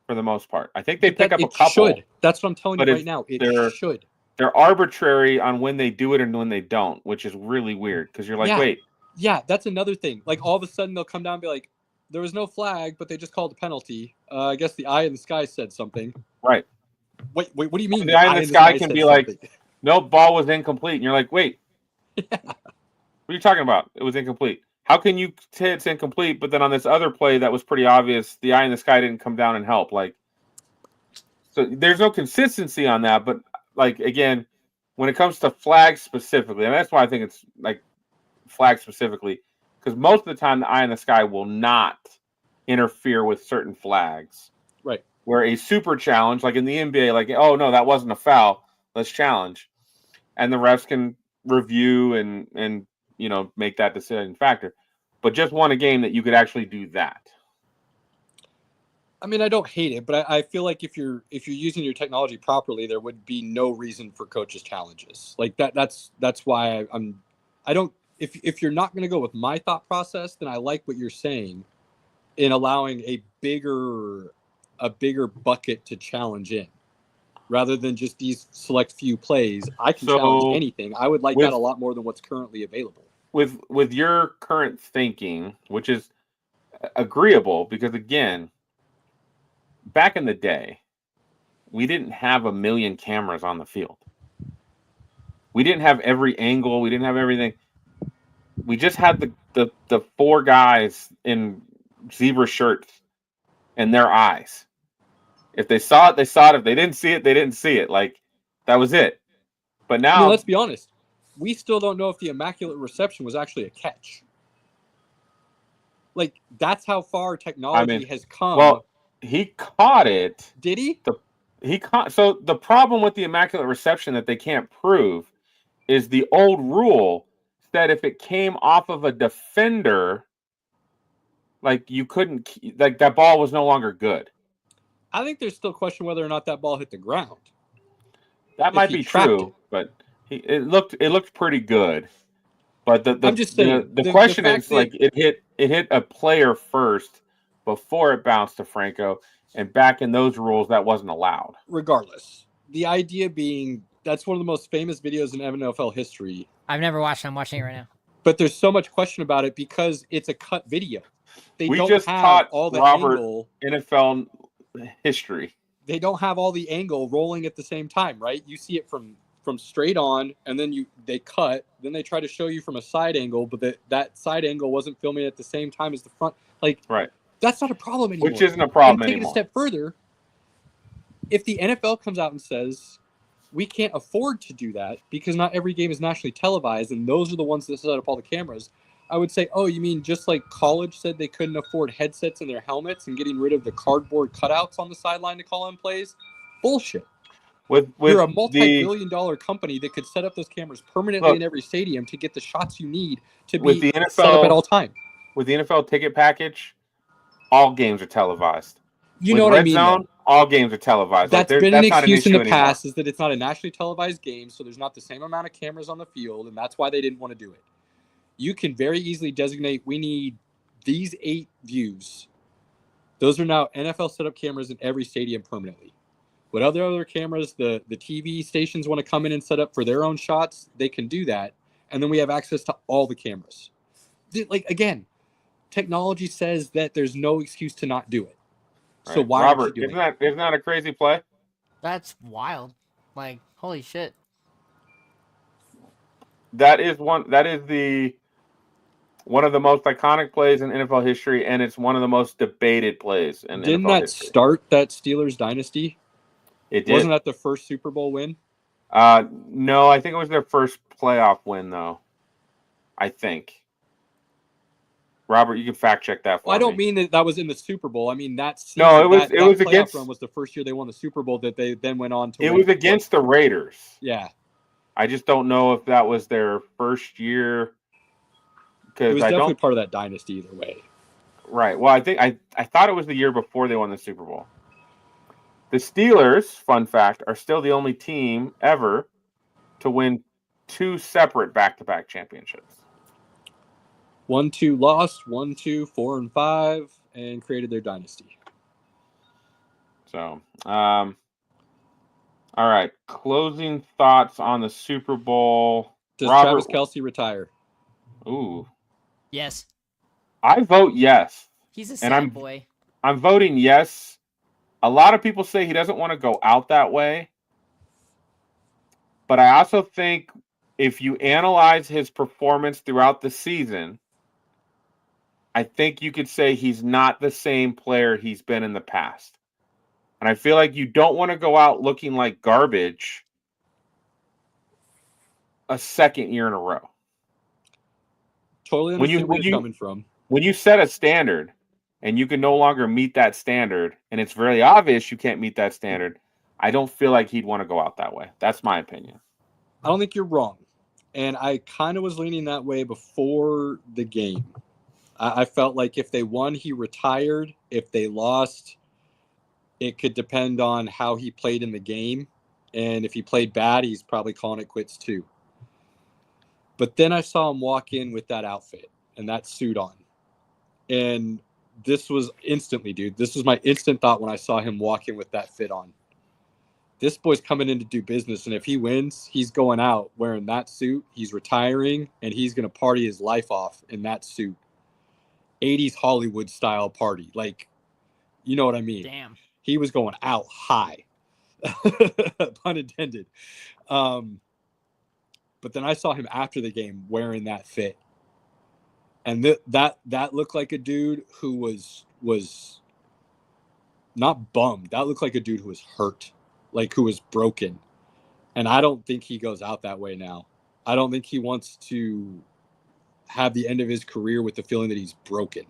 for the most part. I think they pick up a couple. Should. That's what I'm telling you right now. It should. They're arbitrary on when they do it and when they don't, which is really weird because you're like, wait. Yeah, that's another thing. Like all of a sudden they'll come down and be like, there was no flag, but they just called a penalty. I guess the eye in the sky said something. Right. Wait, what do you mean? The eye in the sky can be something? Like, no, ball was incomplete. And you're like, wait. What are you talking about? It was incomplete. How can you say it's incomplete, but then on this other play that was pretty obvious, the eye in the sky didn't come down and help? Like, so there's no consistency on that. But, like, again, when it comes to flags specifically, and that's why I think it's, like, flag specifically, because most of the time the eye in the sky will not interfere with certain flags. Right. Where a super challenge, like in the NBA, like, oh, no, that wasn't a foul. Let's challenge. And the refs can review and you know, make that deciding factor. But just won a game that you could actually do that. I mean, I don't hate it, but I feel like if you're using your technology properly, there would be no reason for coaches' challenges. Like that's why I don't. If you're not going to go with my thought process, then I like what you're saying in allowing a bigger bucket to challenge in, rather than just these select few plays. I can challenge anything. I would like that a lot more than what's currently available. with your current thinking, which is agreeable, because again, back in the day, we didn't have a million cameras on the field. We didn't have every angle. We didn't have everything. We just had the four guys in zebra shirts and their eyes. If they saw it, they saw it. If they didn't see it, they didn't see it. Like, that was it. But now, I mean, let's be honest. We still don't know if the immaculate reception was actually a catch. Like, that's how far technology has come. Well, he caught it. Did he? So the problem with the immaculate reception that they can't prove is the old rule that if it came off of a defender, like, you couldn't, like, that ball was no longer good. I think there's still a question whether or not that ball hit the ground. That might be true, but it looked pretty good. But I'm just saying, the question is, like, it hit a player first before it bounced to Franco, and back in those rules that wasn't allowed. Regardless, the idea being that's one of the most famous videos in NFL history. I've never watched it. I'm watching it right now. But there's so much question about it because it's a cut video. We just taught all the Robert NFL history. They don't have all the angle rolling at the same time, right? You see it from straight on, and then they cut. Then they try to show you from a side angle, but that side angle wasn't filming at the same time as the front. Like, right. That's not a problem anymore. Which isn't a problem anymore. Take it a step further. If the NFL comes out and says, we can't afford to do that because not every game is nationally televised, and those are the ones that set up all the cameras, I would say, oh, you mean just like college said they couldn't afford headsets in their helmets and getting rid of the cardboard cutouts on the sideline to call in plays? Bullshit. You're a multi-billion-dollar company that could set up those cameras permanently in every stadium to get the shots you need to be set up at all time. With the NFL ticket package, all games are televised. You know what I mean? Zone, all games are televised. That's been an excuse in the past, is that it's not a nationally televised game, so there's not the same amount of cameras on the field, and that's why they didn't want to do it. You can very easily designate, we need these 8 views. Those are now NFL setup cameras in every stadium permanently. What other cameras the TV stations want to come in and set up for their own shots, they can do that. And then we have access to all the cameras. Like, again, technology says that there's no excuse to not do it. So why Robert, aren't you doing it? Isn't that a crazy play? That's wild. Like, holy shit. That is one of the most iconic plays in NFL history, and it's one of the most debated plays in Didn't NFL that history. start that Steelers dynasty? It did. Wasn't that the first Super Bowl win? No, I think it was their first playoff win, though. I think. Robert, you can fact check that for me. I don't mean that was in the Super Bowl. I mean that season, no, it was that against. Run was the first year they won the Super Bowl that they then went on to. It was against the Raiders. Yeah. I just don't know if that was their first year. It was definitely part of that dynasty either way. Right. Well, I think I thought it was the year before they won the Super Bowl. The Steelers, fun fact, are still the only team ever to win 2 separate back-to-back championships. 1-2 lost, 1-2, 4-5, and created their dynasty. So, all right. Closing thoughts on the Super Bowl. Does Travis Kelce retire? Ooh. Yes. I vote yes. He's a sad boy. I'm voting yes. A lot of people say he doesn't want to go out that way. But I also think if you analyze his performance throughout the season, I think you could say he's not the same player he's been in the past. And I feel like you don't want to go out looking like garbage a second year in a row. Totally understand where you're coming from. When you set a standard and you can no longer meet that standard, and it's very obvious you can't meet that standard, I don't feel like he'd want to go out that way. That's my opinion. I don't think you're wrong. And I kind of was leaning that way before the game. I felt like if they won, he retired. If they lost, it could depend on how he played in the game. And if he played bad, he's probably calling it quits too. But then I saw him walk in with that outfit and that suit on. And this was instantly, dude. This was my instant thought when I saw him walk in with that fit on. this boy's coming in to do business, and if he wins, he's going out wearing that suit. He's retiring, and he's going to party his life off in that suit. 80s Hollywood style party. Like, you know what I mean? Damn. He was going out high. Pun intended. But then I saw him after the game wearing that fit. And that looked like a dude who was not bummed. That looked like a dude who was hurt, like who was broken. And I don't think he goes out that way now. I don't think he wants to have the end of his career with the feeling that he's broken.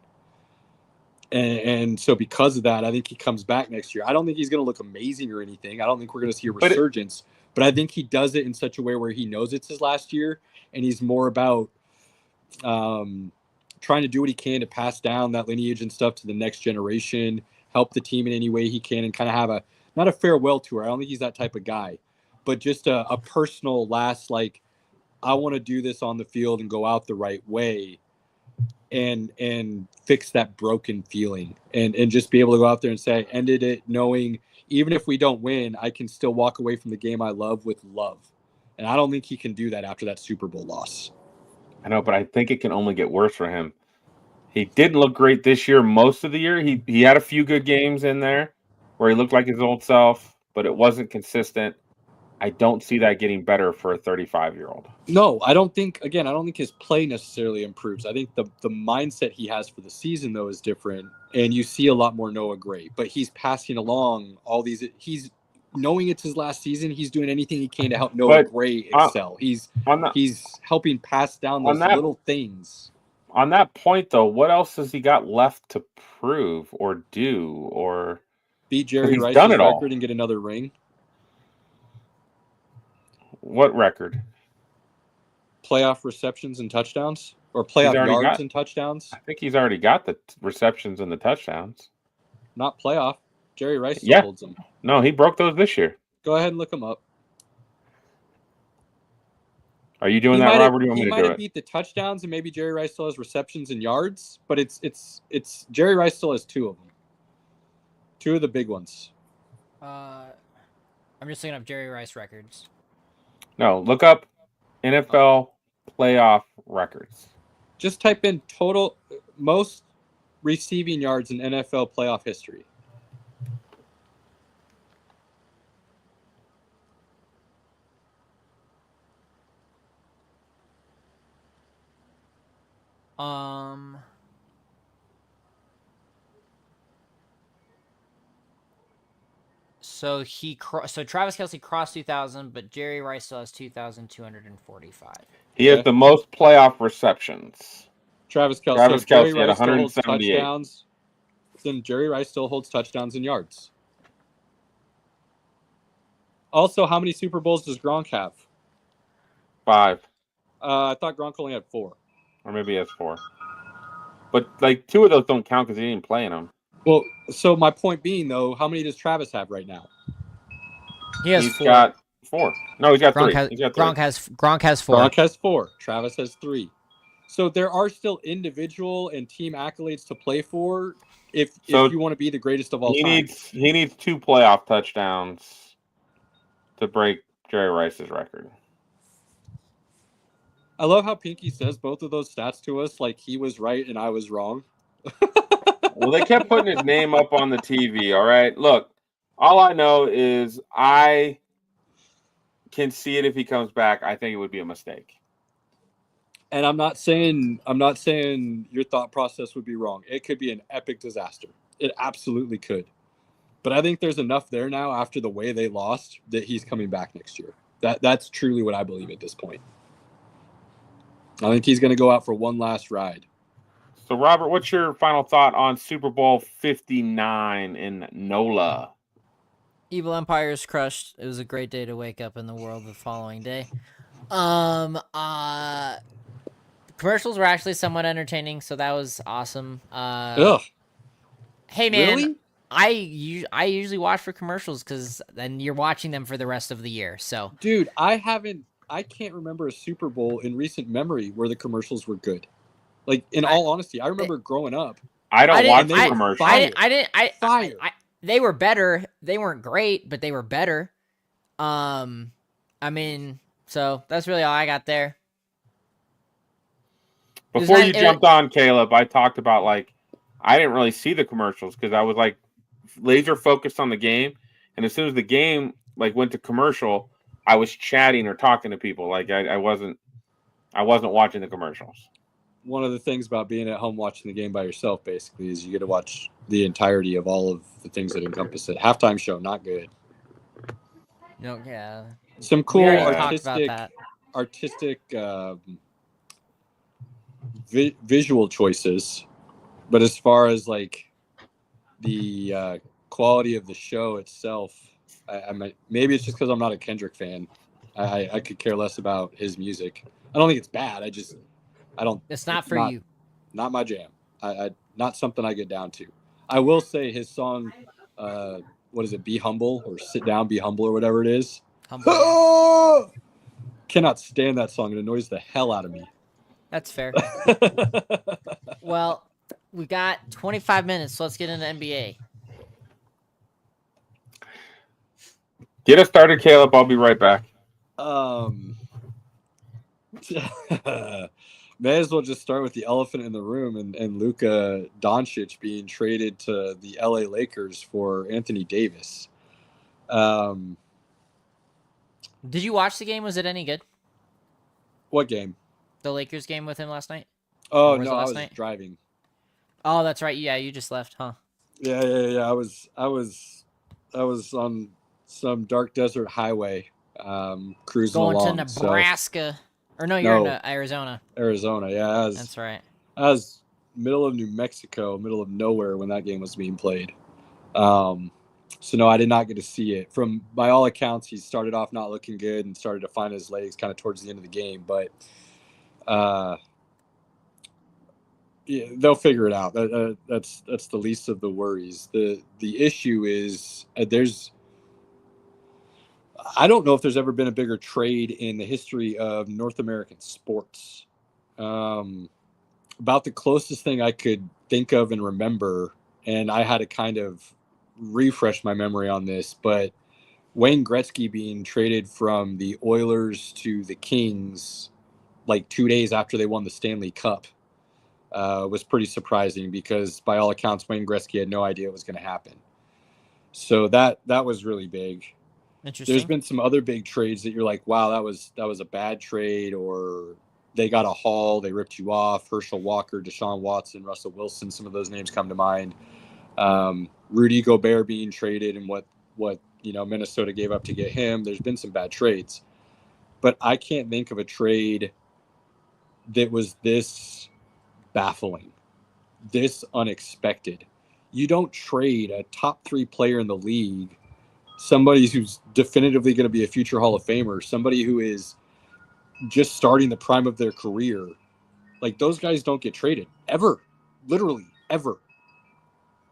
And so because of that, I think he comes back next year. I don't think he's going to look amazing or anything. I don't think we're going to see a resurgence. But I think he does it in such a way where he knows it's his last year, and he's more about trying to do what he can to pass down that lineage and stuff to the next generation, help the team in any way he can, and kind of have not a farewell tour. I don't think he's that type of guy, but just a personal last, like, I want to do this on the field and go out the right way and fix that broken feeling and just be able to go out there and say, I ended it knowing even if we don't win, I can still walk away from the game I love with love. And I don't think he can do that after that Super Bowl loss. I know, but I think it can only get worse for him. He didn't look great this year most of the year. He had a few good games in there where he looked like his old self, but it wasn't consistent. I don't see that getting better for a 35-year-old. No, I don't think his play necessarily improves. I think the mindset he has for the season, though, is different. And you see a lot more Noah Gray, but he's passing along all these. He's knowing it's his last season. He's doing anything he can to help Noah Gray excel. He's helping pass down those little things. On that point, though, what else has he got left to prove or do or beat Jerry Rice's record and get another ring? What record? Playoff receptions and touchdowns, or playoff yards and touchdowns. I think he's already got the receptions and the touchdowns. Not playoff. Jerry Rice still holds them. No, he broke those this year. Go ahead and look them up. Are you doing that, Robert? Or do you want me to do it? He might have beat the touchdowns, and maybe Jerry Rice still has receptions and yards, but it's Jerry Rice still has two of them. Two of the big ones. I'm just looking up Jerry Rice records. No, look up NFL playoff records. Just type in total most receiving yards in NFL playoff history. So Travis Kelce crossed 2,000, but Jerry Rice still has 2,245. He has the most playoff receptions. Travis Kelce had 178 touchdowns. Then Jerry Rice still holds touchdowns and yards. Also, how many Super Bowls does Gronk have? 5. I thought Gronk only had 4. Or maybe he has 4. But, like, 2 of those don't count because he didn't play in them. Well, so my point being, though, how many does Travis have right now? He's 4. Got 4. No, he's got 3. Gronk has 4. Gronk has 4. Travis has 3. So there are still individual and team accolades to play for if you want to be the greatest of all time. He needs 2 playoff touchdowns to break Jerry Rice's record. I love how Pinky says both of those stats to us like he was right and I was wrong. Well, they kept putting his name up on the TV, all right? Look, all I know is I can see it if he comes back. I think it would be a mistake. And I'm not saying your thought process would be wrong. It could be an epic disaster. It absolutely could. But I think there's enough there now after the way they lost that he's coming back next year. That's truly what I believe at this point. I think he's going to go out for one last ride. So, Robert, what's your final thought on Super Bowl 59 in NOLA? Evil Empire is crushed. It was a great day to wake up in the world the following day. Commercials were actually somewhat entertaining, so that was awesome. Ugh. Hey, man. Really? I usually watch for commercials because then you're watching them for the rest of the year. So, dude, I can't remember a Super Bowl in recent memory where the commercials were good. Like, in all honesty, I remember growing up. I don't watch commercials. They were better. They weren't great, but they were better. I mean, so that's really all I got there. Before you jumped on, Caleb, I talked about like I didn't really see the commercials because I was like laser focused on the game, and as soon as the game like went to commercial, I was chatting or talking to people. Like I wasn't watching the commercials. One of the things about being at home watching the game by yourself, basically, is you get to watch the entirety of all of the things that encompass it. Halftime show, not good. No, yeah. Some cool artistic visual choices, but as far as like the quality of the show itself, I might, maybe it's just because I'm not a Kendrick fan. I could care less about his music. I don't think it's bad. I don't. It's not for you. Not my jam. I not something I get down to. I will say his song, what is it? Be Humble or Sit Down, Be Humble or whatever it is. Humble. Cannot stand that song. It annoys the hell out of me. That's fair. Well, we got 25 minutes, so let's get into NBA. Get us started, Caleb. I'll be right back. May as well just start with the elephant in the room and Luka Doncic being traded to the LA Lakers for Anthony Davis. Did you watch the game? Was it any good? What game? The Lakers game with him last night? Oh, no, I was driving. Oh, that's right. Yeah, you just left, huh? Yeah. I was on some dark desert highway, cruising going along. To Nebraska. Or no, you're in Arizona. Arizona, yeah. That's right. I was middle of New Mexico, middle of nowhere when that game was being played. So no, I did not get to see it. From by all accounts, he started off not looking good and started to find his legs kind of towards the end of the game. But yeah, they'll figure it out. That's the least of the worries. The issue is I don't know if there's ever been a bigger trade in the history of North American sports. About the closest thing I could think of and remember, and I had to kind of refresh my memory on this, but Wayne Gretzky being traded from the Oilers to the Kings like 2 days after they won the Stanley Cup was pretty surprising because by all accounts, Wayne Gretzky had no idea it was going to happen. So that was really big. Interesting. There's been some other big trades that you're like, wow, that was a bad trade, or they got a haul, they ripped you off. Herschel Walker, Deshaun Watson, Russell Wilson, some of those names come to mind. Rudy Gobert being traded and what Minnesota gave up to get him. There's been some bad trades, but I can't think of a trade that was this baffling, this unexpected. You don't trade a top 3 player in the league, somebody who's definitively going to be a future Hall of Famer, somebody who is just starting the prime of their career. Like, those guys don't get traded ever, literally ever.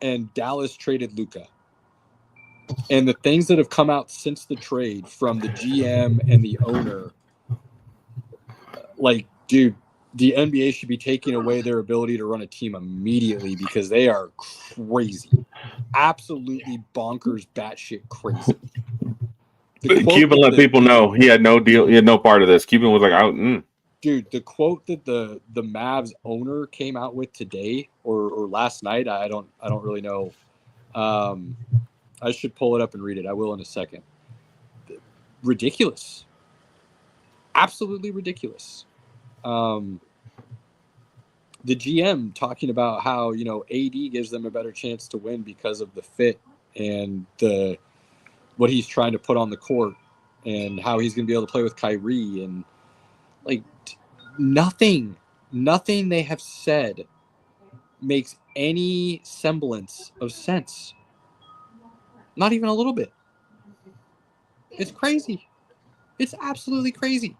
And Dallas traded Luka. And the things that have come out since the trade from the GM and the owner, like, dude, the NBA should be taking away their ability to run a team immediately because they are crazy. Absolutely bonkers, batshit crazy. Cuban let people know he had no deal. He had no part of this. Cuban was like, Dude, the quote that the Mavs owner came out with today or last night, I don't really know. I should pull it up and read it. I will in a second. Ridiculous. Absolutely ridiculous. The GM talking about how, AD gives them a better chance to win because of the fit and what he's trying to put on the court and how he's going to be able to play with Kyrie, and like nothing they have said makes any semblance of sense. Not even a little bit. It's crazy. It's absolutely crazy.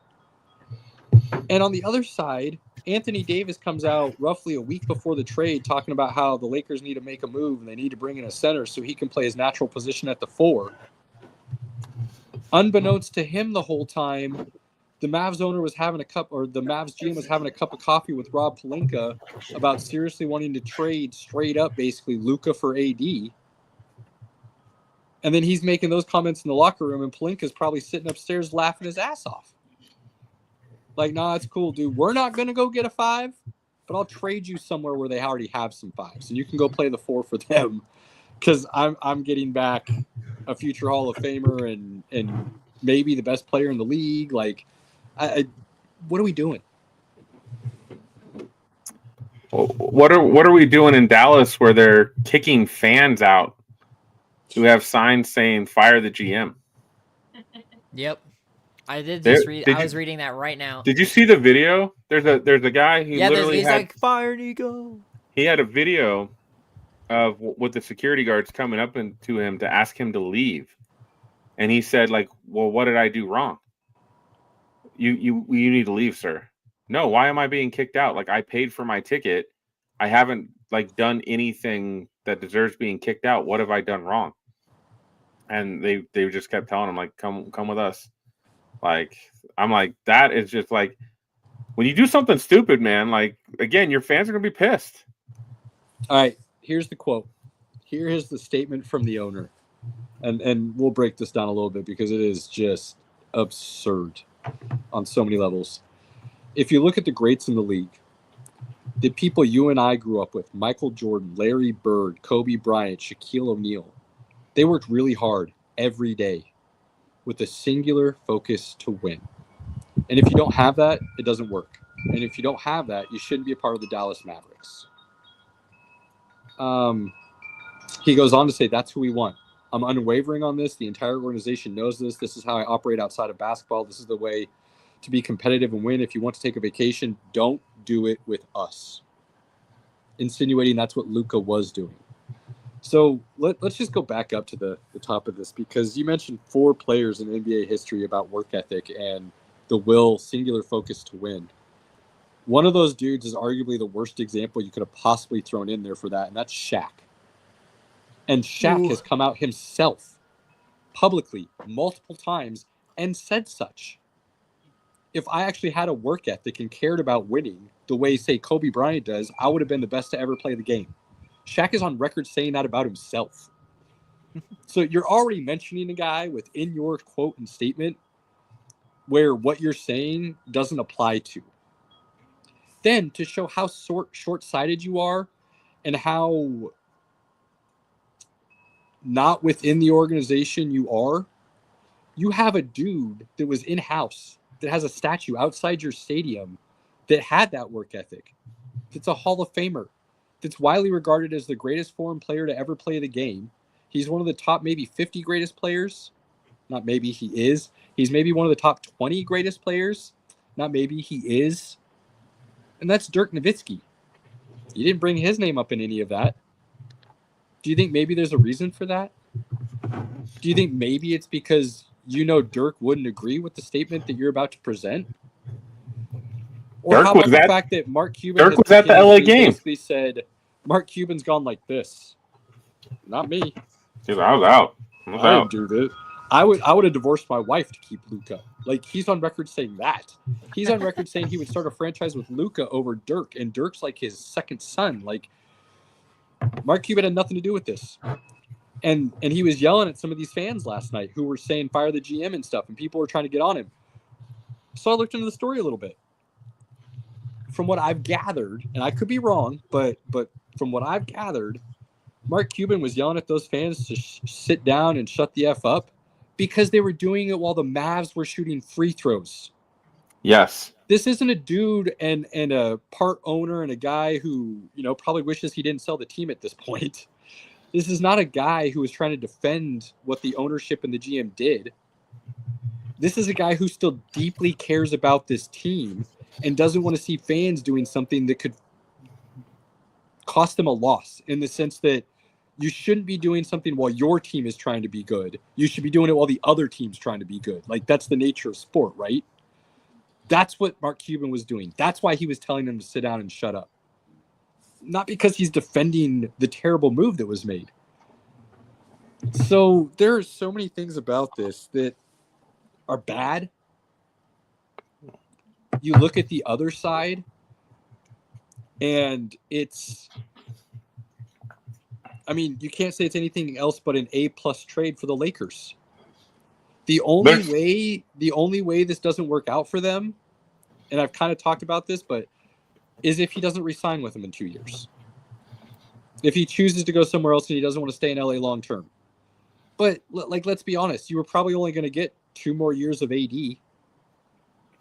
And on the other side, Anthony Davis comes out roughly a week before the trade talking about how the Lakers need to make a move and they need to bring in a center so he can play his natural position at the 4. Unbeknownst to him the whole time, the Mavs owner was having the Mavs GM was having a cup of coffee with Rob Pelinka about seriously wanting to trade straight up basically Luka for AD. And then he's making those comments in the locker room, and Pelinka's probably sitting upstairs laughing his ass off. Like, nah, it's cool, dude. We're not going to go get a 5, but I'll trade you somewhere where they already have some 5s, and you can go play the 4 for them, because I'm getting back a future Hall of Famer and maybe the best player in the league. Like, what are we doing? What are we doing in Dallas where they're kicking fans out who have signs saying "Fire the GM"? Yep, I did just read. I was reading that right now. Did you see the video? There's a guy who literally he's like, "Fire Nico." He had a video of with the security guards coming up to him to ask him to leave, and he said, like, "Well, what did I do wrong? You need to leave, sir." No, why am I being kicked out? Like, I paid for my ticket. I haven't like done anything that deserves being kicked out. What have I done wrong? And they just kept telling him, like, come with us. Like, I'm like, that is just like, when you do something stupid, man, like, again, your fans are gonna be pissed. All right, here's the quote. Here is the statement from the owner. And we'll break this down a little bit because it is just absurd on so many levels. If you look at the greats in the league, the people you and I grew up with, Michael Jordan, Larry Bird, Kobe Bryant, Shaquille O'Neal, they worked really hard every day with a singular focus to win. And if you don't have that, it doesn't work. And if you don't have that, you shouldn't be a part of the Dallas Mavericks. He goes on to say, that's who we want. I'm unwavering on this. The entire organization knows this. This is how I operate outside of basketball. This is the way to be competitive and win. If you want to take a vacation, don't do it with us. Insinuating that's what Luka was doing. So let's just go back up to the top of this, because you mentioned 4 players in NBA history about work ethic and the will, singular focus to win. One of those dudes is arguably the worst example you could have possibly thrown in there for that, and that's Shaq. And Shaq has come out himself publicly multiple times and said such. If I actually had a work ethic and cared about winning the way, say, Kobe Bryant does, I would have been the best to ever play the game. Shaq is on record saying that about himself. So you're already mentioning a guy within your quote and statement where what you're saying doesn't apply to. Then, to show how short-sighted you are and how not within the organization you are, you have a dude that was in-house that has a statue outside your stadium that had that work ethic. That's a Hall of Famer. That's widely regarded as the greatest foreign player to ever play the game. He's one of the top maybe 50 greatest players. Not maybe, he is. He's maybe one of the top 20 greatest players. Not maybe, he is. And that's Dirk Nowitzki. You didn't bring his name up in any of that. Do you think maybe there's a reason for that? Do you think maybe it's because you know Dirk wouldn't agree with the statement that you're about to present? Or Dirk how about the fact that Mark Cuban was at the LA game. Basically said, Mark Cuban's gone like this. Not me. Dude, I was out. I didn't do this. I would have divorced my wife to keep Luka. Like, he's on record saying that. He's on record saying he would start a franchise with Luka over Dirk, and Dirk's like his second son. Like, Mark Cuban had nothing to do with this. And he was yelling at some of these fans last night who were saying fire the GM and stuff, and people were trying to get on him. So I looked into the story a little bit. From what I've gathered, and I could be wrong, but from what I've gathered, Mark Cuban was yelling at those fans to sit down and shut the F up because they were doing it while the Mavs were shooting free throws. Yes. This isn't a dude and a part owner and a guy who, probably wishes he didn't sell the team at this point. This is not a guy who is trying to defend what the ownership and the GM did. This is a guy who still deeply cares about this team and doesn't want to see fans doing something that could cost them a loss, in the sense that you shouldn't be doing something while your team is trying to be good. You should be doing it while the other team's trying to be good. Like, that's the nature of sport, right? That's what Mark Cuban was doing. That's why he was telling them to sit down and shut up. Not because he's defending the terrible move that was made. So there are so many things about this that are bad. You look at the other side, and it's I mean, you can't say it's anything else but an A+ trade for the Lakers. The only way this doesn't work out for them, and I've kind of talked about this, but is if he doesn't re-sign with them in 2 years. If he chooses to go somewhere else and he doesn't want to stay in LA long term. But like, let's be honest, you were probably only going to get 2 more years of AD.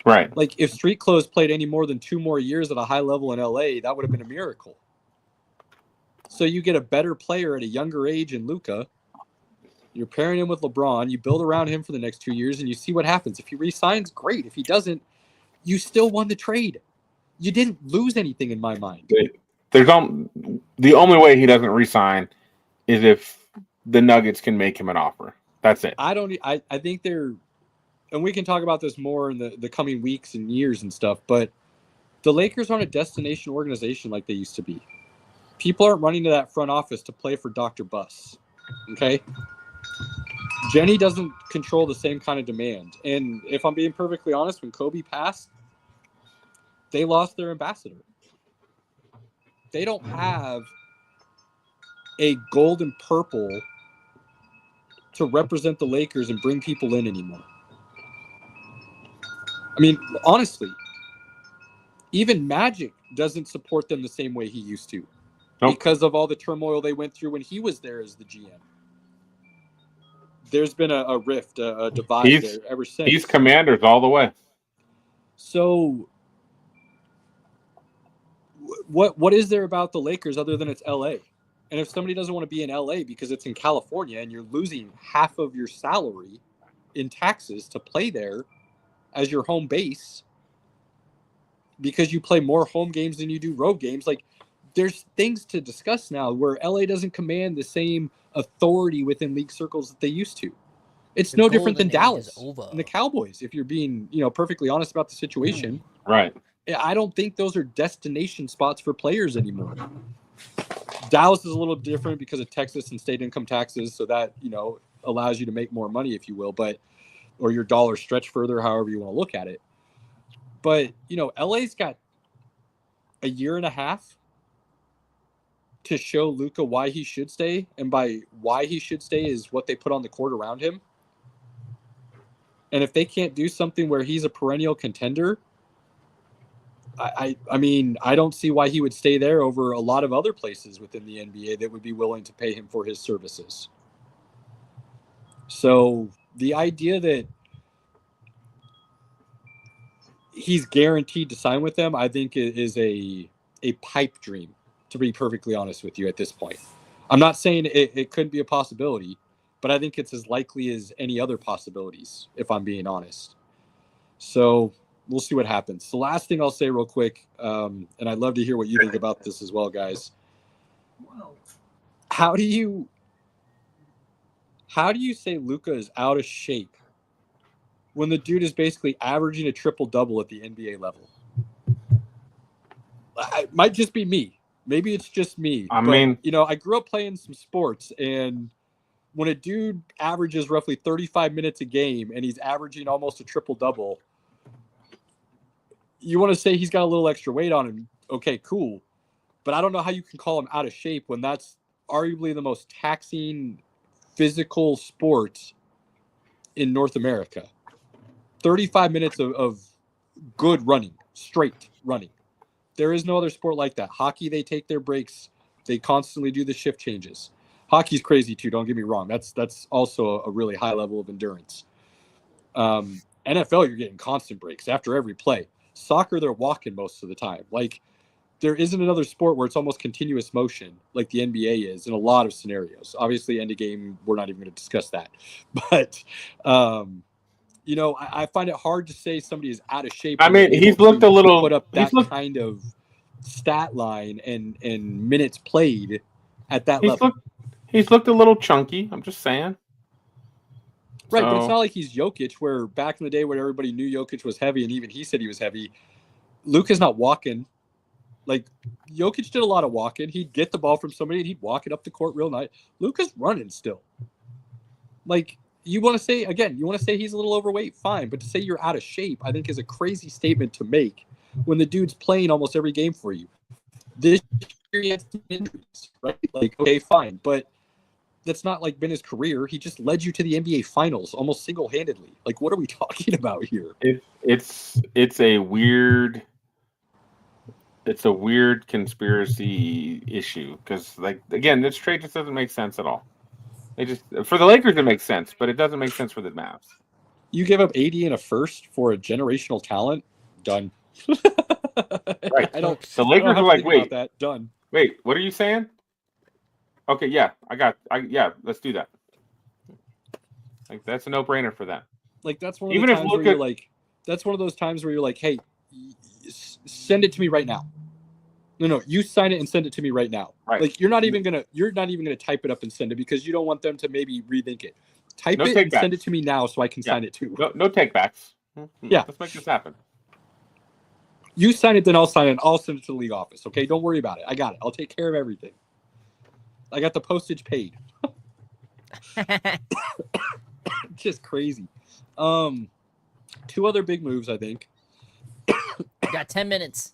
Right. Like, if Street Clothes played any more than 2 more years at a high level in LA, that would have been a miracle. So you get a better player at a younger age in Luka. You're pairing him with LeBron. You build around him for the next 2 years, and you see what happens. If he re-signs, great. If he doesn't, you still won the trade. You didn't lose anything in my mind. The only way he doesn't re-sign is if the Nuggets can make him an offer. That's it. I think they're, and we can talk about this more in the coming weeks and years and stuff, but the Lakers aren't a destination organization like they used to be. People aren't running to that front office to play for Dr. Buss. Okay? Jenny doesn't control the same kind of demand. And if I'm being perfectly honest, when Kobe passed, they lost their ambassador. They don't have a gold and purple to represent the Lakers and bring people in anymore. I mean, honestly, even Magic doesn't support them the same way he used to. Nope. Because of all the turmoil they went through when he was there as the GM. There's been a rift, a divide there ever since. He's Commanders all the way. So what is there about the Lakers other than it's LA? And if somebody doesn't want to be in LA because it's in California and you're losing half of your salary in taxes to play there as your home base because you play more home games than you do road games, like, there's things to discuss now where LA doesn't command the same authority within league circles that they used to. It's no different than Dallas and the Cowboys, if you're being, perfectly honest about the situation. Right. I don't think those are destination spots for players anymore. Dallas is a little different because of Texas and state income taxes, so that, allows you to make more money, if you will, or your dollar stretch further, however you want to look at it. But, LA's got a year and a half to show Luka why he should stay, and by why he should stay is what they put on the court around him. And if they can't do something where he's a perennial contender, I mean, I don't see why he would stay there over a lot of other places within the NBA that would be willing to pay him for his services. So the idea that he's guaranteed to sign with them, I think is a pipe dream, to be perfectly honest with you at this point. I'm not saying it couldn't be a possibility, but I think it's as likely as any other possibilities, if I'm being honest. So we'll see what happens. The last thing I'll say real quick, and I'd love to hear what you think about this as well, guys. How do you say Luka is out of shape when the dude is basically averaging a triple-double at the NBA level? It might just be me. Maybe it's just me. I grew up playing some sports, and when a dude averages roughly 35 minutes a game and he's averaging almost a triple-double, you want to say he's got a little extra weight on him. Okay, cool. But I don't know how you can call him out of shape when that's arguably the most taxing physical sport in North America. 35 minutes of good running, straight running. There is no other sport like that. Hockey, they take their breaks. They constantly do the shift changes. Hockey's crazy too, don't get me wrong. That's also a really high level of endurance. NFL, you're getting constant breaks after every play. Soccer, they're walking most of the time. Like, there isn't another sport where it's almost continuous motion like the NBA is in a lot of scenarios. Obviously, end of game, we're not even going to discuss that. But, I find it hard to say somebody is out of shape. I mean, he's looked a little put up that kind of stat line and minutes played at that level. He's looked a little chunky. I'm just saying. Right, but it's not like he's Jokic, where back in the day when everybody knew Jokic was heavy, and even he said he was heavy, Luka's not walking. Like, Jokic did a lot of walking. He'd get the ball from somebody, and he'd walk it up the court real nice. Luka's running still. Like, you want to say he's a little overweight, fine. But to say you're out of shape, I think is a crazy statement to make when the dude's playing almost every game for you. This he had some injuries, right? Like, okay, fine, but that's not like been his career. He just led you to the NBA Finals almost single-handedly. Like, what are we talking about here? It's a weird conspiracy issue because, like, again, this trade just doesn't make sense at all. It just, for the Lakers it makes sense, but it doesn't make sense for the Mavs. You give up 80 and a first for a generational talent? Done. Right. The Lakers are like, wait, that. Done. Wait, what are you saying? Okay, yeah, let's do that. Like, that's a no-brainer for them. Like, that's one of the times where you're like, that's one of those times where you're like, hey, send it to me right now. No, you sign it and send it to me right now. Right. Like, you're not even gonna type it up and send it because you don't want them to maybe rethink it. Type it and send it to me now so I can sign it too. No takebacks. Yeah, let's make this happen. You sign it, then I'll sign it. I'll send it to the league office. Okay, don't worry about it. I got it. I'll take care of everything. I got the postage paid. Just crazy. Two other big moves, I think. Got 10 minutes.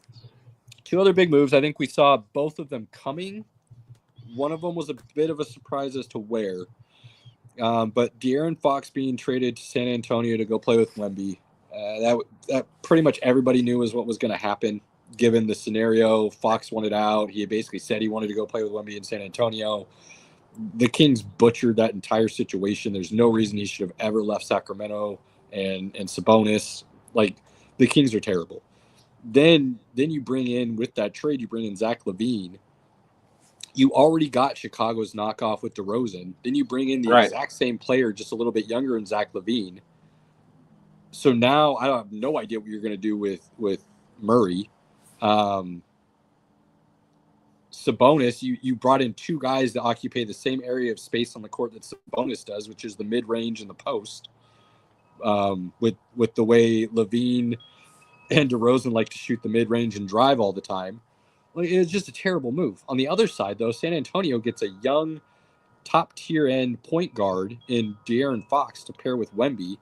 Two other big moves. I think we saw both of them coming. One of them was a bit of a surprise as to where. But De'Aaron Fox being traded to San Antonio to go play with Wemby. That pretty much everybody knew was what was going to happen, given the scenario. Fox wanted out. He basically said he wanted to go play with Wemby in San Antonio. The Kings butchered that entire situation. There's no reason he should have ever left Sacramento and Sabonis. Like, the Kings are terrible. Then you bring in, with that trade, you bring in Zach LaVine. You already got Chicago's knockoff with DeRozan. Then you bring in the exact same player, just a little bit younger, in Zach LaVine. So now I have no idea what you're going to do with Murray. Sabonis, you brought in two guys that occupy the same area of space on the court that Sabonis does, which is the mid-range and the post. With the way LaVine and DeRozan like to shoot the mid-range and drive all the time. Like, it's just a terrible move. On the other side, though, San Antonio gets a young, top-tier end point guard in De'Aaron Fox to pair with Wemby,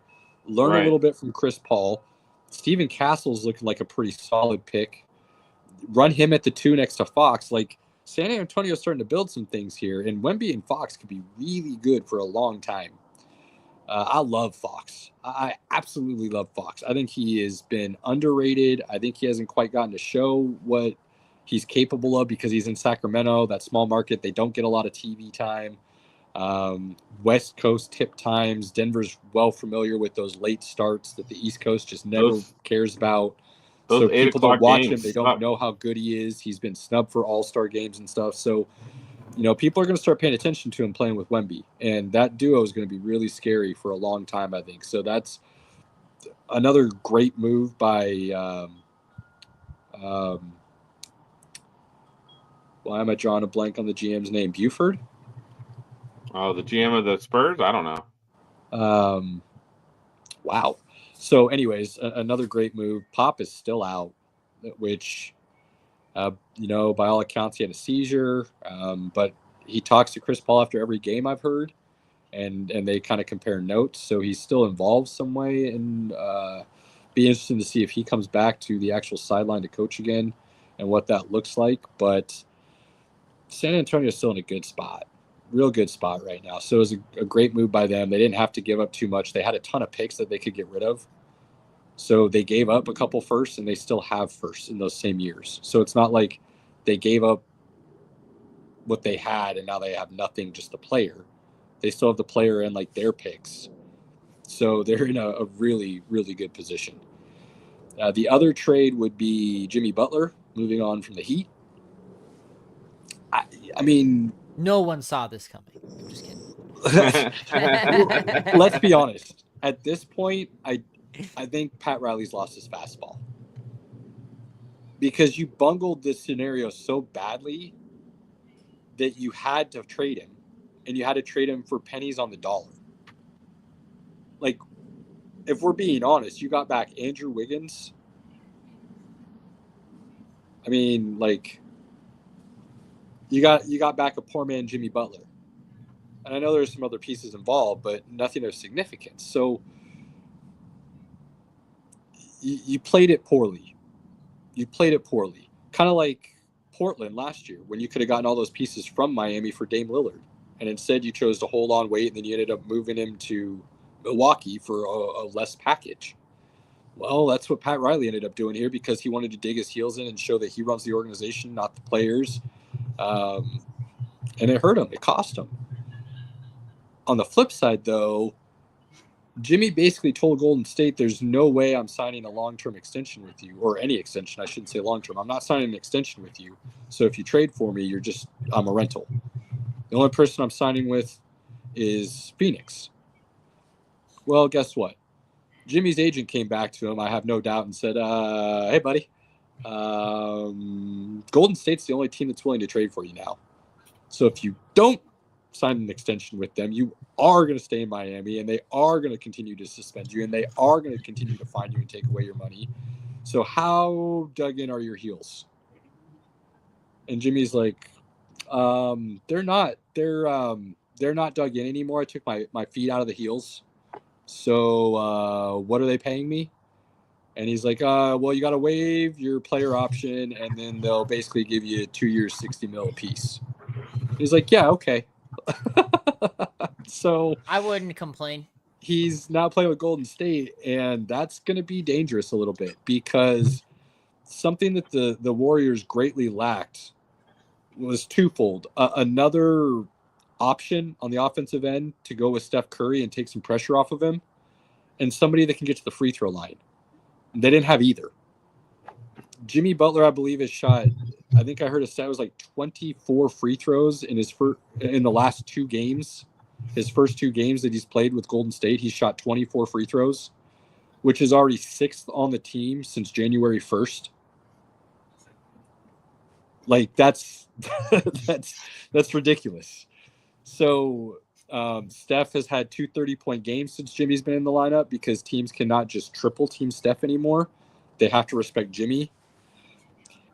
learn a little bit from Chris Paul. Steven Castle's looking like a pretty solid pick. Run him at the 2 next to Fox. Like, San Antonio's starting to build some things here, and Wemby and Fox could be really good for a long time. I love Fox. I absolutely love Fox. I think he has been underrated. I think he hasn't quite gotten to show what he's capable of because he's in Sacramento, that small market. They don't get a lot of TV time. West Coast tip times. Denver's well familiar with those late starts that the East Coast just never cares about. So people don't watch him. They don't know how good he is. He's been snubbed for all-star games and stuff. So, people are going to start paying attention to him playing with Wemby. And that duo is going to be really scary for a long time, I think. So that's another great move by why am I drawing a blank on the GM's name? Buford? Oh, the GM of the Spurs? I don't know. Wow. So anyways, another great move. Pop is still out, which, by all accounts, he had a seizure. But he talks to Chris Paul after every game, I've heard, and they kind of compare notes. So he's still involved some way, and be interesting to see if he comes back to the actual sideline to coach again and what that looks like. But San Antonio is still in a good spot. Real good spot right now. So it was a great move by them. They didn't have to give up too much. They had a ton of picks that they could get rid of. So they gave up a couple firsts, and they still have firsts in those same years. So it's not like they gave up what they had and now they have nothing, just the player. They still have the player and like their picks. So they're in a really, really good position. The other trade would be Jimmy Butler moving on from the Heat. I mean, no one saw this coming. I'm just kidding. Let's be honest. At this point, I think Pat Riley's lost his fastball. Because you bungled this scenario so badly that you had to trade him. And you had to trade him for pennies on the dollar. Like, if we're being honest, you got back Andrew Wiggins. I mean, like, you got back a poor man Jimmy Butler. And I know there's some other pieces involved, but nothing of significance. So you played it poorly. Kind of like Portland last year when you could have gotten all those pieces from Miami for Dame Lillard. And instead you chose to hold on, wait, and then you ended up moving him to Milwaukee for a less package. Well, that's what Pat Riley ended up doing here because he wanted to dig his heels in and show that he runs the organization, not the players. And it hurt him. It cost him. On the flip side, though, Jimmy basically told Golden State, there's no way I'm signing a long-term extension with you, or any extension. I shouldn't say long-term. I'm not signing an extension with you. So if you trade for me, I'm a rental. The only person I'm signing with is Phoenix. Well, guess what? Jimmy's agent came back to him, I have no doubt, and said, hey, buddy, Golden State's the only team that's willing to trade for you now. So if you don't sign an extension with them, you are going to stay in Miami, and they are going to continue to suspend you, and they are going to continue to fine you and take away your money. So how dug in are your heels? And Jimmy's like, they're not dug in anymore. I took my feet out of the heels. So what are they paying me? And he's like, well, you got to waive your player option, and then they'll basically give you 2 years, $60 million a piece. He's like, yeah, okay. So I wouldn't complain. He's now playing with Golden State, and that's going to be dangerous a little bit because something that the Warriors greatly lacked was twofold. Another option on the offensive end to go with Steph Curry and take some pressure off of him, and somebody that can get to the free throw line. They didn't have either. Jimmy Butler, I believe, has shot, I think I heard a stat was like 24 free throws in the last 2 games. His first 2 games that he's played with Golden State, he's shot 24 free throws, which is already 6th on the team since January 1st. Like that's ridiculous. So Steph has had 2 30-point games since Jimmy's been in the lineup because teams cannot just triple team Steph anymore. They have to respect Jimmy.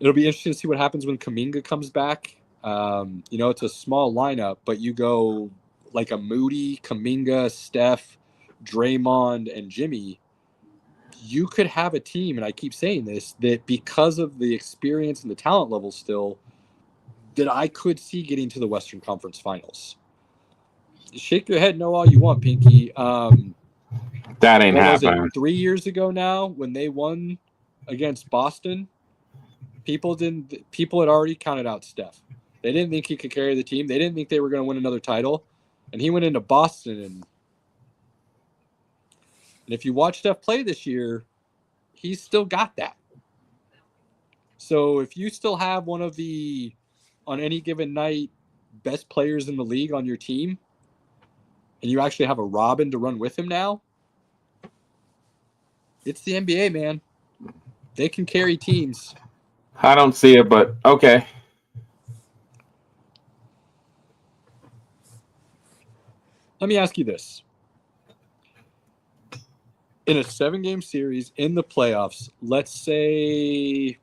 It'll be interesting to see what happens when Kuminga comes back. It's a small lineup, but you go like a Moody, Kuminga, Steph, Draymond, and Jimmy. You could have a team, and I keep saying this, that because of the experience and the talent level still, that I could see getting to the Western Conference Finals. Shake your head no all you want, Pinky. That ain't happening. 3 years ago now, when they won against Boston, people had already counted out Steph. They didn't think he could carry the team. They didn't think they were going to win another title. And he went into Boston, and if you watch Steph play this year, he's still got that. So if you still have one of the, on any given night, best players in the league on your team, and you actually have a Robin to run with him now, it's the NBA, man. They can carry teams. I don't see it, but okay. Let me ask you this. In a 7-game series in the playoffs, let's say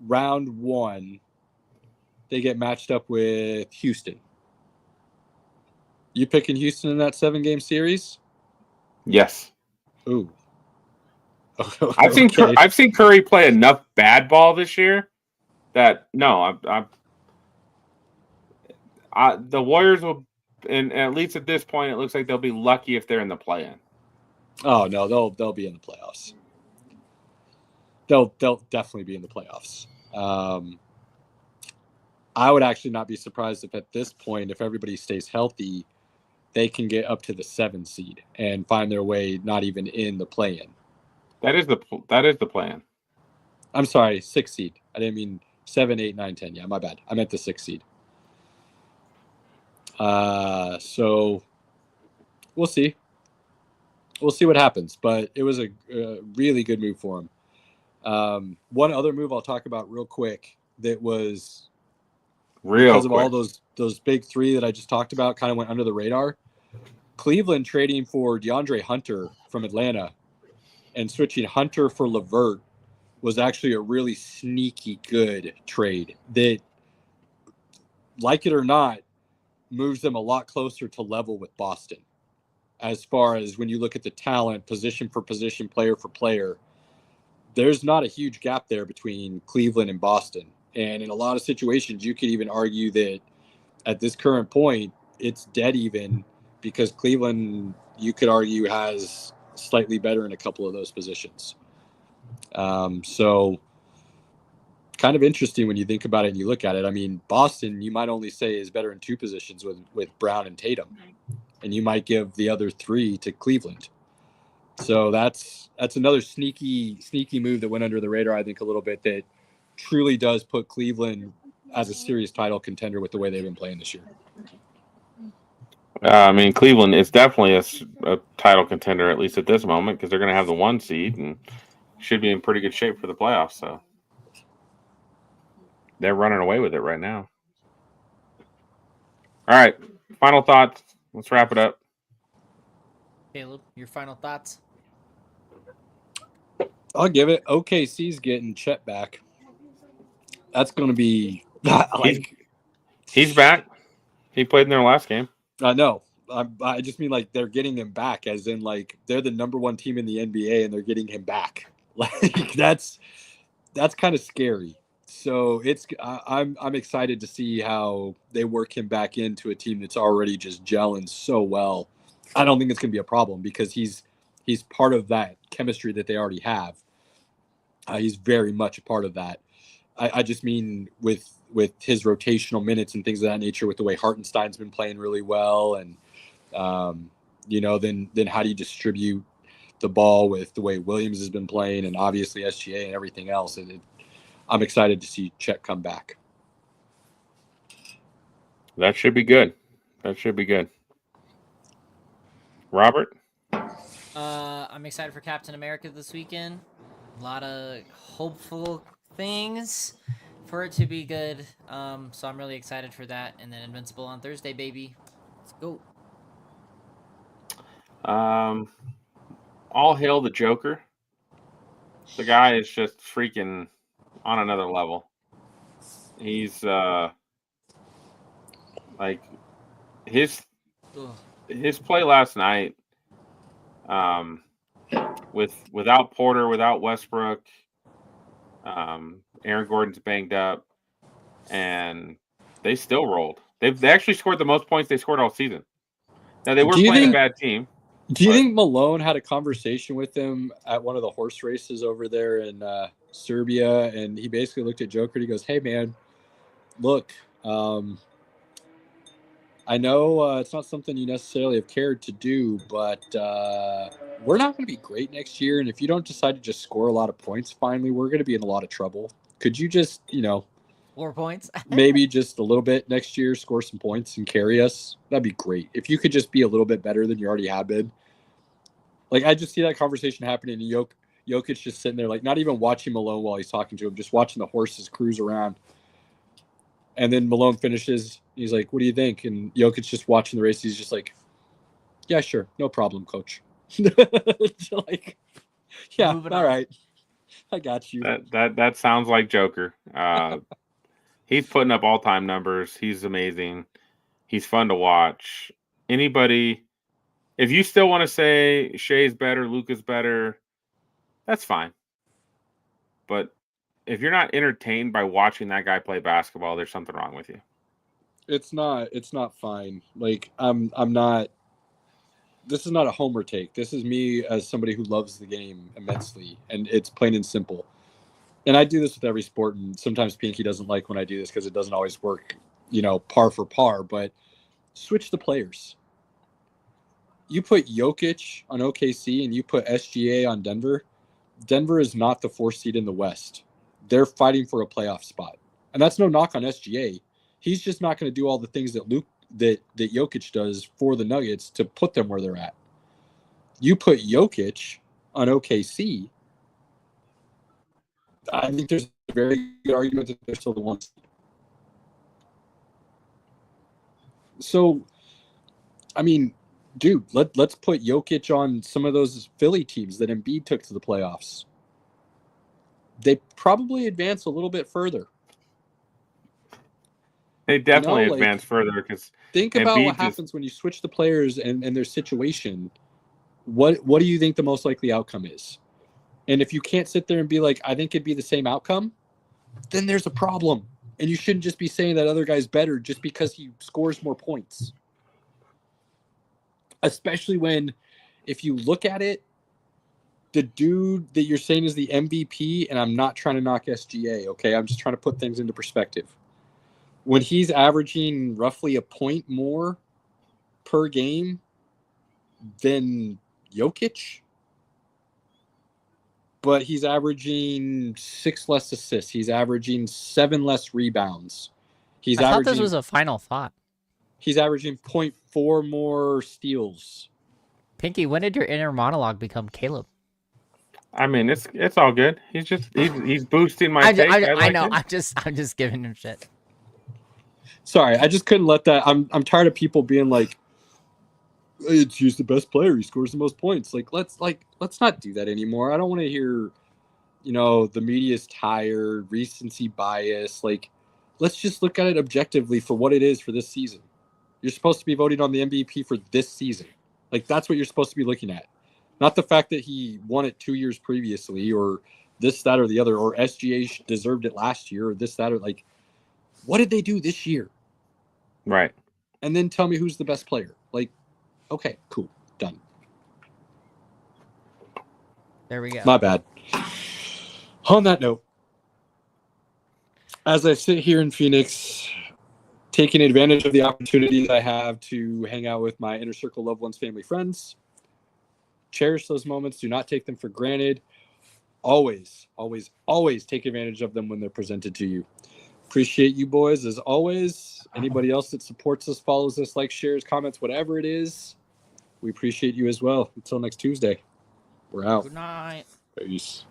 round 1, they get matched up with Houston. You picking Houston in that 7-game series? Yes. Ooh. I've seen Curry play enough bad ball this year that the Warriors will, and at least at this point, it looks like they'll be lucky if they're in the play-in. Oh no, they'll be in the playoffs. They'll definitely be in the playoffs. I would actually not be surprised if at this point, if everybody stays healthy, they can get up to the 7 seed and find their way not even in the play-in. That is the plan. I'm sorry, 6 seed. I didn't mean 7, 8, 9, 10. Yeah, my bad. I meant the 6 seed. So we'll see. We'll see what happens, but it was a really good move for him. One other move I'll talk about real quick that was because of all those big 3 that I just talked about kind of went under the radar. Cleveland trading for DeAndre Hunter from Atlanta and switching Hunter for LeVert was actually a really sneaky good trade that, like it or not, moves them a lot closer to level with Boston. As far as when you look at the talent, position for position, player for player, there's not a huge gap there between Cleveland and Boston. And in a lot of situations, you could even argue that at this current point, it's dead even, because Cleveland, you could argue, has slightly better in a couple of those positions. So kind of interesting when you think about it and you look at it. I mean, Boston, you might only say is better in 2 positions with Brown and Tatum, and you might give the other 3 to Cleveland. So that's another sneaky move that went under the radar, I think, a little bit, that truly does put Cleveland as a serious title contender with the way they've been playing this year. I mean, Cleveland is definitely a title contender, at least at this moment, because they're going to have the 1 seed and should be in pretty good shape for the playoffs. So they're running away with it right now. All right, final thoughts. Let's wrap it up. Caleb, your final thoughts? I'll give it. OKC's getting Chet back. That's going to be like he's back. He played in their last game. I know. I just mean like they're getting him back, as in like they're the number 1 team in the NBA and they're getting him back. Like that's kind of scary. So I'm excited to see how they work him back into a team that's already just gelling so well. I don't think it's going to be a problem because he's part of that chemistry that they already have. He's very much a part of that. I just mean with his rotational minutes and things of that nature, with the way Hartenstein's been playing really well, and then how do you distribute the ball with the way Williams has been playing, and obviously SGA and everything else. I'm excited to see Chet come back. That should be good. Robert? I'm excited for Captain America this weekend. A lot of hopeful things for it to be good. So I'm really excited for that. And then Invincible on Thursday, baby. Let's go. All hail the Joker. The guy is just freaking on another level. He's like his play last night, without Porter, without Westbrook, Aaron Gordon's banged up, and they still rolled. They actually scored the most points they scored all season. Now they were playing a bad team. Do you think Malone had a conversation with them at one of the horse races over there in Serbia, and he basically looked at Joker and he goes, "Hey man, look, I know it's not something you necessarily have cared to do, but we're not going to be great next year. And if you don't decide to just score a lot of points, finally, we're going to be in a lot of trouble. Could you just, 4 points, maybe just a little bit next year, score some points and carry us? That'd be great. If you could just be a little bit better than you already have been." Like, I just see that conversation happening, and Jokic's just sitting there, like, not even watching Malone while he's talking to him, just watching the horses cruise around. And then Malone finishes. He's like, "What do you think?" And Jokic's just watching the race. He's just like, "Yeah, sure. No problem, coach." Like, yeah, all right. I got you. That sounds like Joker. He's putting up all-time numbers. He's amazing. He's fun to watch. Anybody, if you still want to say Shea's better, Luka's better, that's fine. But if you're not entertained by watching that guy play basketball, there's something wrong with you. It's not fine. Like, I'm not, this is not a homer take. This is me as somebody who loves the game immensely, and it's plain and simple. And I do this with every sport, and sometimes Pinky doesn't like when I do this because it doesn't always work, par for par, but switch the players. You put Jokic on OKC and you put SGA on Denver. Denver is not the 4th seed in the West. They're fighting for a playoff spot. And that's no knock on SGA. He's just not going to do all the things that Jokic does for the Nuggets to put them where they're at. You put Jokic on OKC, I think there's a very good argument that they're still the 1 seed. So, I mean, dude, let's put Jokic on some of those Philly teams that Embiid took to the playoffs. They probably advance a little bit further. They definitely advance further because think about what happens when you switch the players and their situation. What do you think the most likely outcome is? And if you can't sit there and be like, I think it'd be the same outcome, then there's a problem. And you shouldn't just be saying that other guy's better just because he scores more points. Especially when, if you look at it, the dude that you're saying is the MVP, and I'm not trying to knock SGA, okay? I'm just trying to put things into perspective. When he's averaging roughly a point more per game than Jokic, but he's averaging 6 less assists. He's averaging 7 less rebounds. I thought this was a final thought. He's averaging 0.4 more steals. Pinky, when did your inner monologue become Caleb? I mean, it's all good. He's boosting my take. I know. I'm just giving him shit. Sorry, I just couldn't let that. I'm tired of people being like, he's the best player. He scores the most points. Let's not do that anymore. I don't want to hear, the media's tired, recency bias. Let's just look at it objectively for what it is for this season. You're supposed to be voting on the MVP for this season. That's what you're supposed to be looking at. Not the fact that he won it 2 years previously, or this, that, or the other, or SGA deserved it last year, or this, that, or what did they do this year? Right. And then tell me who's the best player. Okay, cool, done. There we go. My bad. On that note, as I sit here in Phoenix, taking advantage of the opportunities I have to hang out with my inner circle loved ones, family, friends, cherish those moments. Do not take them for granted. Always, always, always take advantage of them when they're presented to you. Appreciate you boys as always. Anybody else that supports us, follows us, likes, shares, comments, whatever it is, we appreciate you as well. Until next Tuesday, we're out. Good night. Peace.